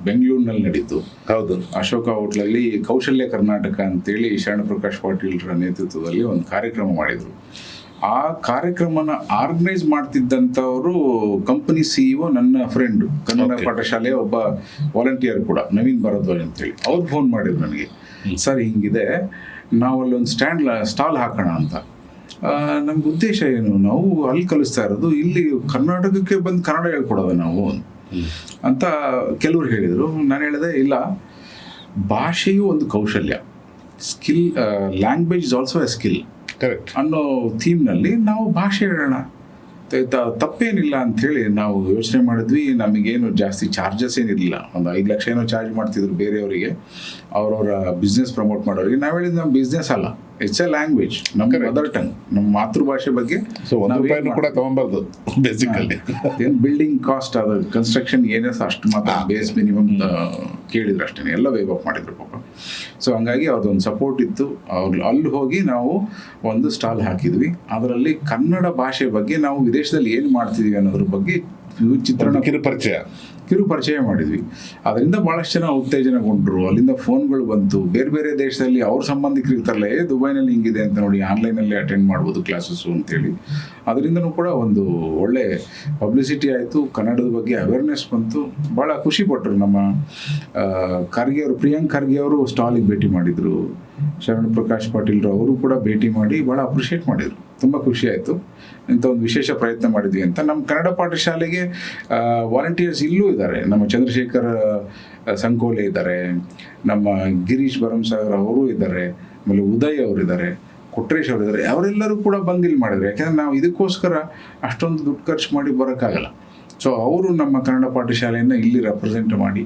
ಬೆಂಗಳೂರಿನಲ್ಲಿ ನಡೀತು. ಹೌದು, ಅಶೋಕ ಹೋಟ್ಲಲ್ಲಿ ಕೌಶಲ್ಯ ಕರ್ನಾಟಕ ಅಂತೇಳಿ ಶರಣ ಪ್ರಕಾಶ್ ಪಾಟೀಲ್ರ ನೇತೃತ್ವದಲ್ಲಿ ಒಂದು ಕಾರ್ಯಕ್ರಮ ಮಾಡಿದರು. ಆ ಕಾರ್ಯಕ್ರಮನ ಆರ್ಗನೈಸ್ ಮಾಡ್ತಿದ್ದಂಥವರು ಕಂಪನಿ CEO ನನ್ನ ಫ್ರೆಂಡು, ಕನ್ನಡ ಪಾಠಶಾಲೆಯ ಒಬ್ಬ ವಾಲಂಟಿಯರ್ ಕೂಡ, ನವೀನ್ ಭರದ್ವಾಜ್ ಅಂತೇಳಿ. ಅವ್ರು ಫೋನ್ ಮಾಡಿದ್ರು ನನಗೆ, ಸರ್ ಹಿಂಗಿದೆ, ನಾವಲ್ಲೊಂದು ಸ್ಟಾಲ್ ಹಾಕೋಣ ಅಂತ. ನಮ್ಗೆ ಉದ್ದೇಶ ಏನು, ನಾವು ಅಲ್ಲಿ ಕಲಿಸ್ತಾ ಇರೋದು, ಇಲ್ಲಿ ಕರ್ನಾಟಕಕ್ಕೆ ಬಂದು ಕನ್ನಡ ಹೇಳ್ಕೊಡೋದು ನಾವು ಅಂತ ಕೆಲವ್ರು ಹೇಳಿದರು. ನಾನು ಹೇಳಿದೆ, ಇಲ್ಲ, ಭಾಷೆಯು ಒಂದು ಕೌಶಲ್ಯ, skill, language is also A skill correct ಅನ್ನೋ ಥೀಮ್ನಲ್ಲಿ ನಾವು ಭಾಷೆ ಹೇಳೋಣ, ತಪ್ಪೇನಿಲ್ಲ ಅಂಥೇಳಿ ನಾವು ಯೋಚನೆ ಮಾಡಿದ್ವಿ. ನಮಗೇನು ಜಾಸ್ತಿ ಚಾರ್ಜಸ್ ಏನಿರಲಿಲ್ಲ, ಒಂದು 5 ಲಕ್ಷ ಏನೋ ಚಾರ್ಜ್ ಮಾಡ್ತಿದ್ರು ಬೇರೆಯವರಿಗೆ, ಅವರವರ ಬಿಸ್ನೆಸ್ ಪ್ರಮೋಟ್ ಮಾಡೋರಿಗೆ. ನಾವು ಹೇಳಿದ್ದು ನಮ್ಮ ಬಿಸ್ನೆಸ್ ಅಲ್ಲ, ಇಟ್ಸ್ ಎ ಲ್ಯಾಂಗ್ವೇಜ್, ನಮ್ಮ ಮದರ್ ಟಂಗ್, ನಮ್ಮ ಮಾತೃಭಾಷೆ ಬಗ್ಗೆ. ಸೊ ₹1 ಕೂಡ ತಗೊಂಬಾರ್ದು ಬೇಸಿಕಲಿ. ಏನು ಬಿಲ್ಡಿಂಗ್ ಕಾಸ್ಟ್, ಅದು ಕನ್ಸ್ಟ್ರಕ್ಷನ್ ಏನೇ ಅಷ್ಟು ಮಾತ್ರ ಬೇಸ್ ಮಿನಿಮಮ್ ಕೇಳಿದ್ರು ಅಷ್ಟೇ, ಎಲ್ಲ ವೇವ್ ಅಪ್ ಮಾಡಿದ್ರು ಪಾಪ. ಸೊ ಹಂಗಾಗಿ ಅದೊಂದು ಸಪೋರ್ಟ್ ಇತ್ತು. ಅವ್ರು ಅಲ್ಲಿ ಹೋಗಿ ನಾವು ಒಂದು ಸ್ಟಾಲ್ ಹಾಕಿದ್ವಿ. ಅದರಲ್ಲಿ ಕನ್ನಡ ಭಾಷೆ ಬಗ್ಗೆ, ನಾವು ವಿದೇಶದಲ್ಲಿ ಏನು ಮಾಡ್ತಿದ್ವಿ ಅನ್ನೋದ್ರ ಬಗ್ಗೆ ಚಿತ್ರಣ, ಕಿರು ಪರಿಚಯ ಮಾಡಿದ್ವಿ. ಅದರಿಂದ ಭಾಳಷ್ಟು ಜನ ಉತ್ತೇಜನಗೊಂಡ್ರು. ಅಲ್ಲಿಂದ ಫೋನ್ಗಳು ಬಂತು, ಬೇರೆ ಬೇರೆ ದೇಶದಲ್ಲಿ ಅವ್ರ ಸಂಬಂಧಿಕರು ಇರ್ತಾರಲ್ಲ, ದುಬೈನಲ್ಲಿ ಹಿಂಗಿದೆ ಅಂತ ನೋಡಿ, ಆನ್ಲೈನಲ್ಲಿ ಅಟೆಂಡ್ ಮಾಡ್ಬೋದು ಕ್ಲಾಸಸ್ಸು ಅಂತೇಳಿ. ಅದರಿಂದನೂ ಕೂಡ ಒಂದು ಒಳ್ಳೆ ಪಬ್ಲಿಸಿಟಿ ಆಯಿತು, ಕನ್ನಡದ ಬಗ್ಗೆ ಅವೇರ್ನೆಸ್ ಬಂತು. ಭಾಳ ಖುಷಿಪಟ್ಟರು. ನಮ್ಮ ಖರ್ಗೆ ಅವರು, ಪ್ರಿಯಾಂಕ್ ಖರ್ಗೆ ಅವರು ಸ್ಟಾಲಿಗೆ ಭೇಟಿ ಮಾಡಿದರು, ಶರಣ ಪ್ರಕಾಶ್ ಪಾಟೀಲ್ರು ಅವರು ಕೂಡ ಭೇಟಿ ಮಾಡಿ ಭಾಳ ಅಪ್ರಿಷಿಯೇಟ್ ಮಾಡಿದರು. ತುಂಬ ಖುಷಿ ಆಯಿತು, ಇಂಥ ಒಂದು ವಿಶೇಷ ಪ್ರಯತ್ನ ಮಾಡಿದ್ವಿ ಅಂತ. ನಮ್ಮ ಕನ್ನಡ ಪಾಠಶಾಲೆಗೆ ವಾಲಂಟಿಯರ್ಸ್ ಇಲ್ಲೂ ಇದ್ದಾರೆ. ನಮ್ಮ ಚಂದ್ರಶೇಖರ್ ಸಂಕೋಲೆ ಇದ್ದಾರೆ, ನಮ್ಮ ಗಿರೀಶ್ ಭರಮಸಾಗರ್ ಅವರು ಇದ್ದಾರೆ, ಆಮೇಲೆ ಉದಯ್ ಅವರಿದ್ದಾರೆ, ಕೊಟ್ರೇಶ್ ಅವರಿದ್ದಾರೆ. ಅವರೆಲ್ಲರೂ ಕೂಡ ಬಂದು ಇಲ್ಲಿ ಮಾಡಿದ್ರು. ಯಾಕೆಂದರೆ ನಾವು ಇದಕ್ಕೋಸ್ಕರ ಅಷ್ಟೊಂದು ದುಡ್ಡು ಖರ್ಚು ಮಾಡಿ ಬರೋಕ್ಕಾಗಲ್ಲ. ಸೊ ಅವರು ನಮ್ಮ ಕನ್ನಡ ಪಾಠಶಾಲೆಯನ್ನು ಇಲ್ಲಿ ರೆಪ್ರೆಸೆಂಟ್ ಮಾಡಿ,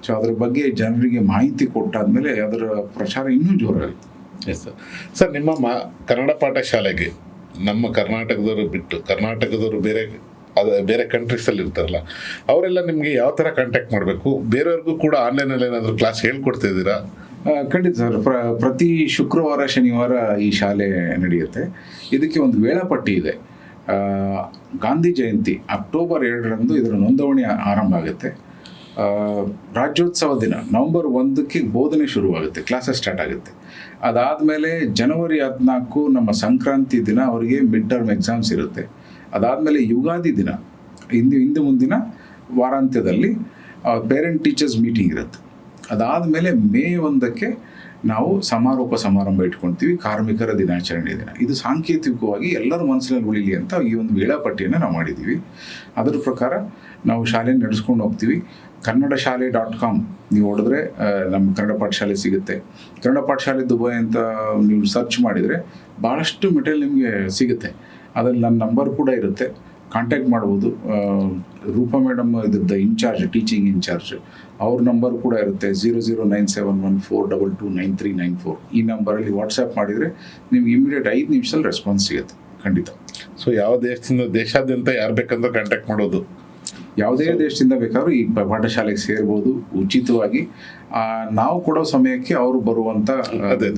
ಸೊ ಅದ್ರ ಬಗ್ಗೆ ಜನರಿಗೆ ಮಾಹಿತಿ ಕೊಟ್ಟಾದ್ಮೇಲೆ ಅದರ ಪ್ರಚಾರ ಇನ್ನೂ ಜೋರಾಯಿತು. Yes sir. ಸರ್, ನಿಮ್ಮ ಕನ್ನಡ ಪಾಠಶಾಲೆಗೆ ನಮ್ಮ ಕರ್ನಾಟಕದವರು ಬಿಟ್ಟು ಕರ್ನಾಟಕದವರು ಬೇರೆ ಕಂಟ್ರೀಸಲ್ಲಿ ಇರ್ತಾರಲ್ಲ, ಅವರೆಲ್ಲ ನಿಮಗೆ ಯಾವ ಥರ ಕಾಂಟ್ಯಾಕ್ಟ್ ಮಾಡಬೇಕು? ಬೇರೆಯವ್ರಿಗೂ ಕೂಡ ಆನ್ಲೈನಲ್ಲಿ ಏನಾದರೂ ಕ್ಲಾಸ್ ಹೇಳ್ಕೊಡ್ತಿದ್ದೀರಾ? ಖಂಡಿತ ಸರ್. ಪ್ರತಿ ಶುಕ್ರವಾರ ಶನಿವಾರ ಈ ಶಾಲೆ ನಡೆಯುತ್ತೆ. ಇದಕ್ಕೆ ಒಂದು ವೇಳಾಪಟ್ಟಿ ಇದೆ. ಗಾಂಧಿ ಜಯಂತಿ ಅಕ್ಟೋಬರ್ 2ರಂದು ಇದರ ನೋಂದಣಿ ಆರಂಭ ಆಗುತ್ತೆ. ರಾಜ್ಯೋತ್ಸವ ದಿನ ನವೆಂಬರ್ 1ಕ್ಕೆ ಬೋಧನೆ ಶುರುವಾಗುತ್ತೆ, ಕ್ಲಾಸಸ್ ಸ್ಟಾರ್ಟ್ ಆಗುತ್ತೆ. ಅದಾದಮೇಲೆ ಜನವರಿ 14 ನಮ್ಮ ಸಂಕ್ರಾಂತಿ ದಿನ ಅವರಿಗೆ ಮಿಡ್ ಟರ್ಮ್ ಎಕ್ಸಾಮ್ಸ್ ಇರುತ್ತೆ. ಅದಾದಮೇಲೆ ಯುಗಾದಿ ದಿನ ಹಿಂದೆ ಮುಂದಿನ ವಾರಾಂತ್ಯದಲ್ಲಿ ಪೇರೆಂಟ್ ಟೀಚರ್ಸ್ ಮೀಟಿಂಗ್ ಇರುತ್ತೆ. ಅದಾದಮೇಲೆ ಮೇ 1ಕ್ಕೆ ನಾವು ಸಮಾರೋಪ ಸಮಾರಂಭ ಇಟ್ಕೊಳ್ತೀವಿ, ಕಾರ್ಮಿಕರ ದಿನಾಚರಣೆ ದಿನ. ಇದು ಸಾಂಕೇತಿಕವಾಗಿ ಎಲ್ಲರ ಮನಸ್ಸಿನಲ್ಲಿ ಉಳಿಲಿ ಅಂತ ಈ ಒಂದು ವೇಳಾಪಟ್ಟಿಯನ್ನು ನಾವು ಮಾಡಿದ್ದೀವಿ. ಅದರ ಪ್ರಕಾರ ನಾವು ಶಾಲೆ ನಡೆಸ್ಕೊಂಡು ಹೋಗ್ತೀವಿ. kannadashale.com ನೀವು ಹೊಡೆದ್ರೆ ನಮ್ಮ ಕನ್ನಡ ಪಾಠಶಾಲೆ ಸಿಗುತ್ತೆ. ಕನ್ನಡ ಪಾಠಶಾಲೆ ದುಬೈ ಅಂತ ನೀವು ಸರ್ಚ್ ಮಾಡಿದರೆ ಭಾಳಷ್ಟು ಮೆಟೀರಿಯಲ್ ನಿಮಗೆ ಸಿಗುತ್ತೆ. ಅದರಲ್ಲಿ ನನ್ನ ನಂಬರ್ ಕೂಡ ಇರುತ್ತೆ, ಕಾಂಟ್ಯಾಕ್ಟ್ ಮಾಡ್ಬೋದು. ರೂಪಾ ಮೇಡಮ್ ಇದ್ರದ್ದು ಇನ್ಚಾರ್ಜ್, ಟೀಚಿಂಗ್ ಇನ್ಚಾರ್ಜ್, ಅವ್ರ ನಂಬರ್ ಕೂಡ ಇರುತ್ತೆ 009714229394. ಈ ನಂಬರಲ್ಲಿ ವಾಟ್ಸಪ್ ಮಾಡಿದರೆ ನಿಮ್ಗೆ ಇಮಿಡಿಯೇಟ್ 5 ನಿಮಿಷದಲ್ಲಿ ರೆಸ್ಪಾನ್ಸ್ ಸಿಗುತ್ತೆ ಖಂಡಿತ. ಸೊ ಯಾವ ದೇಶಾದ್ಯಂತ ಯಾರು ಬೇಕಂದ್ರೆ ಕಾಂಟ್ಯಾಕ್ಟ್ ಮಾಡೋದು? ಯಾವುದೇ ದೇಶದಿಂದ ಬೇಕಾದ್ರೂ ಈ ಪಾಠಶಾಲೆಗೆ ಸೇರ್ಬೋದು ಉಚಿತವಾಗಿ. ನಾವು ಕೊಡೋ ಸಮಯಕ್ಕೆ ಅವರು ಬರುವಂಥ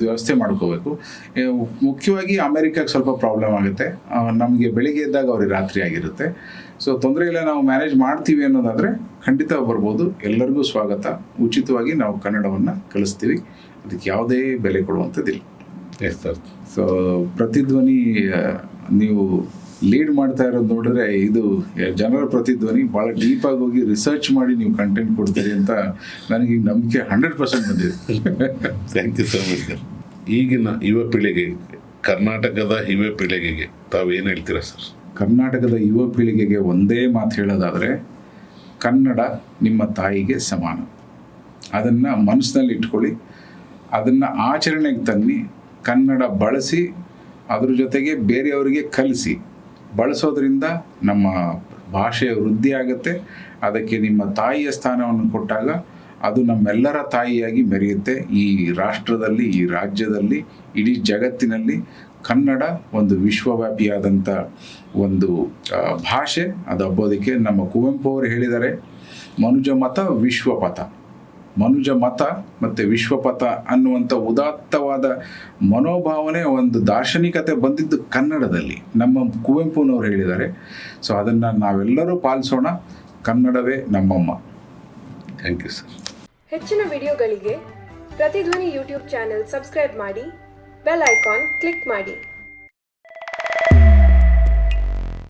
ವ್ಯವಸ್ಥೆ ಮಾಡ್ಕೋಬೇಕು. ಮುಖ್ಯವಾಗಿ ಅಮೆರಿಕಕ್ಕೆ ಸ್ವಲ್ಪ ಪ್ರಾಬ್ಲಮ್ ಆಗುತ್ತೆ, ನಮಗೆ ಬೆಳಿಗ್ಗೆ ಇದ್ದಾಗ ಅವ್ರಿಗೆ ರಾತ್ರಿ ಆಗಿರುತ್ತೆ. ಸೊ ತೊಂದರೆ ಇಲ್ಲ, ನಾವು ಮ್ಯಾನೇಜ್ ಮಾಡ್ತೀವಿ ಅನ್ನೋದಾದರೆ ಖಂಡಿತ ಬರ್ಬೋದು. ಎಲ್ಲರಿಗೂ ಸ್ವಾಗತ. ಉಚಿತವಾಗಿ ನಾವು ಕನ್ನಡವನ್ನು ಕಲಿಸ್ತೀವಿ, ಅದಕ್ಕೆ ಯಾವುದೇ ಬೆಲೆ ಕೊಡುವಂಥದ್ದಿಲ್ಲ. Yes sir. ಸೊ ಪ್ರತಿಧ್ವನಿ ನೀವು ಲೀಡ್ ಮಾಡ್ತಾ ಇರೋದು ನೋಡಿದ್ರೆ ಇದು ಜನರ ಪ್ರತಿಧ್ವನಿ. ಭಾಳ ಡೀಪಾಗಿ ಹೋಗಿ ರಿಸರ್ಚ್ ಮಾಡಿ ನೀವು ಕಂಟೆಂಟ್ ಕೊಡ್ತೀರಿ ಅಂತ ನನಗೆ ಈಗ ನಂಬಿಕೆ 100% ಬಂದಿದೆ. Thank you so much sir. ಈಗಿನ ಯುವ ಪೀಳಿಗೆಗೆ, ಕರ್ನಾಟಕದ ಯುವ ಪೀಳಿಗೆಗೆ ತಾವು ಏನು ಹೇಳ್ತೀರಾ ಸರ್? ಕರ್ನಾಟಕದ ಯುವ ಪೀಳಿಗೆಗೆ ಒಂದೇ ಮಾತು ಹೇಳೋದಾದರೆ, ಕನ್ನಡ ನಿಮ್ಮ ತಾಯಿಗೆ ಸಮಾನ. ಅದನ್ನು ಮನಸ್ಸಿನಲ್ಲಿ ಇಟ್ಕೊಳ್ಳಿ, ಅದನ್ನು ಆಚರಣೆಗೆ ತನ್ನಿ, ಕನ್ನಡ ಬಳಸಿ, ಅದ್ರ ಜೊತೆಗೆ ಬೇರೆಯವರಿಗೆ ಕಲಿಸಿ. ಬಳಸೋದ್ರಿಂದ ನಮ್ಮ ಭಾಷೆಯ ವೃದ್ಧಿ ಆಗುತ್ತೆ. ಅದಕ್ಕೆ ನಿಮ್ಮ ತಾಯಿಯ ಸ್ಥಾನವನ್ನು ಕೊಟ್ಟಾಗ ಅದು ನಮ್ಮೆಲ್ಲರ ತಾಯಿಯಾಗಿ ಮೆರೆಯುತ್ತೆ. ಈ ರಾಷ್ಟ್ರದಲ್ಲಿ, ಈ ರಾಜ್ಯದಲ್ಲಿ, ಇಡೀ ಜಗತ್ತಿನಲ್ಲಿ ಕನ್ನಡ ಒಂದು ವಿಶ್ವವ್ಯಾಪಿಯಾದಂಥ ಒಂದು ಭಾಷೆ. ಅದು ಹಬ್ಬೋದಕ್ಕೆ ನಮ್ಮ ಕುವೆಂಪು ಅವರು ಹೇಳಿದ್ದಾರೆ, ಮನುಜ ಮತ ವಿಶ್ವಪಥ. ಮನುಜ ಮತ ಮತ್ತು ವಿಶ್ವಪಥ ಅನ್ನುವಂಥ ಉದಾತ್ತವಾದ ಮನೋಭಾವನೆ, ಒಂದು ದಾರ್ಶನಿಕತೆ ಬಂದಿದ್ದು ಕನ್ನಡದಲ್ಲಿ, ನಮ್ಮ ಕುವೆಂಪುನವರು ಹೇಳಿದ್ದಾರೆ. ಸೊ ಅದನ್ನು ನಾವೆಲ್ಲರೂ ಪಾಲಿಸೋಣ. ಕನ್ನಡವೇ ನಮ್ಮಮ್ಮ. Thank you sir. ಹೆಚ್ಚಿನ ವಿಡಿಯೋಗಳಿಗೆ ಪ್ರತಿಧ್ವನಿ ಯೂಟ್ಯೂಬ್ ಚಾನೆಲ್ ಸಬ್ಸ್ಕ್ರೈಬ್ ಮಾಡಿ, ಬೆಲ್ ಐಕಾನ್ ಕ್ಲಿಕ್ ಮಾಡಿ.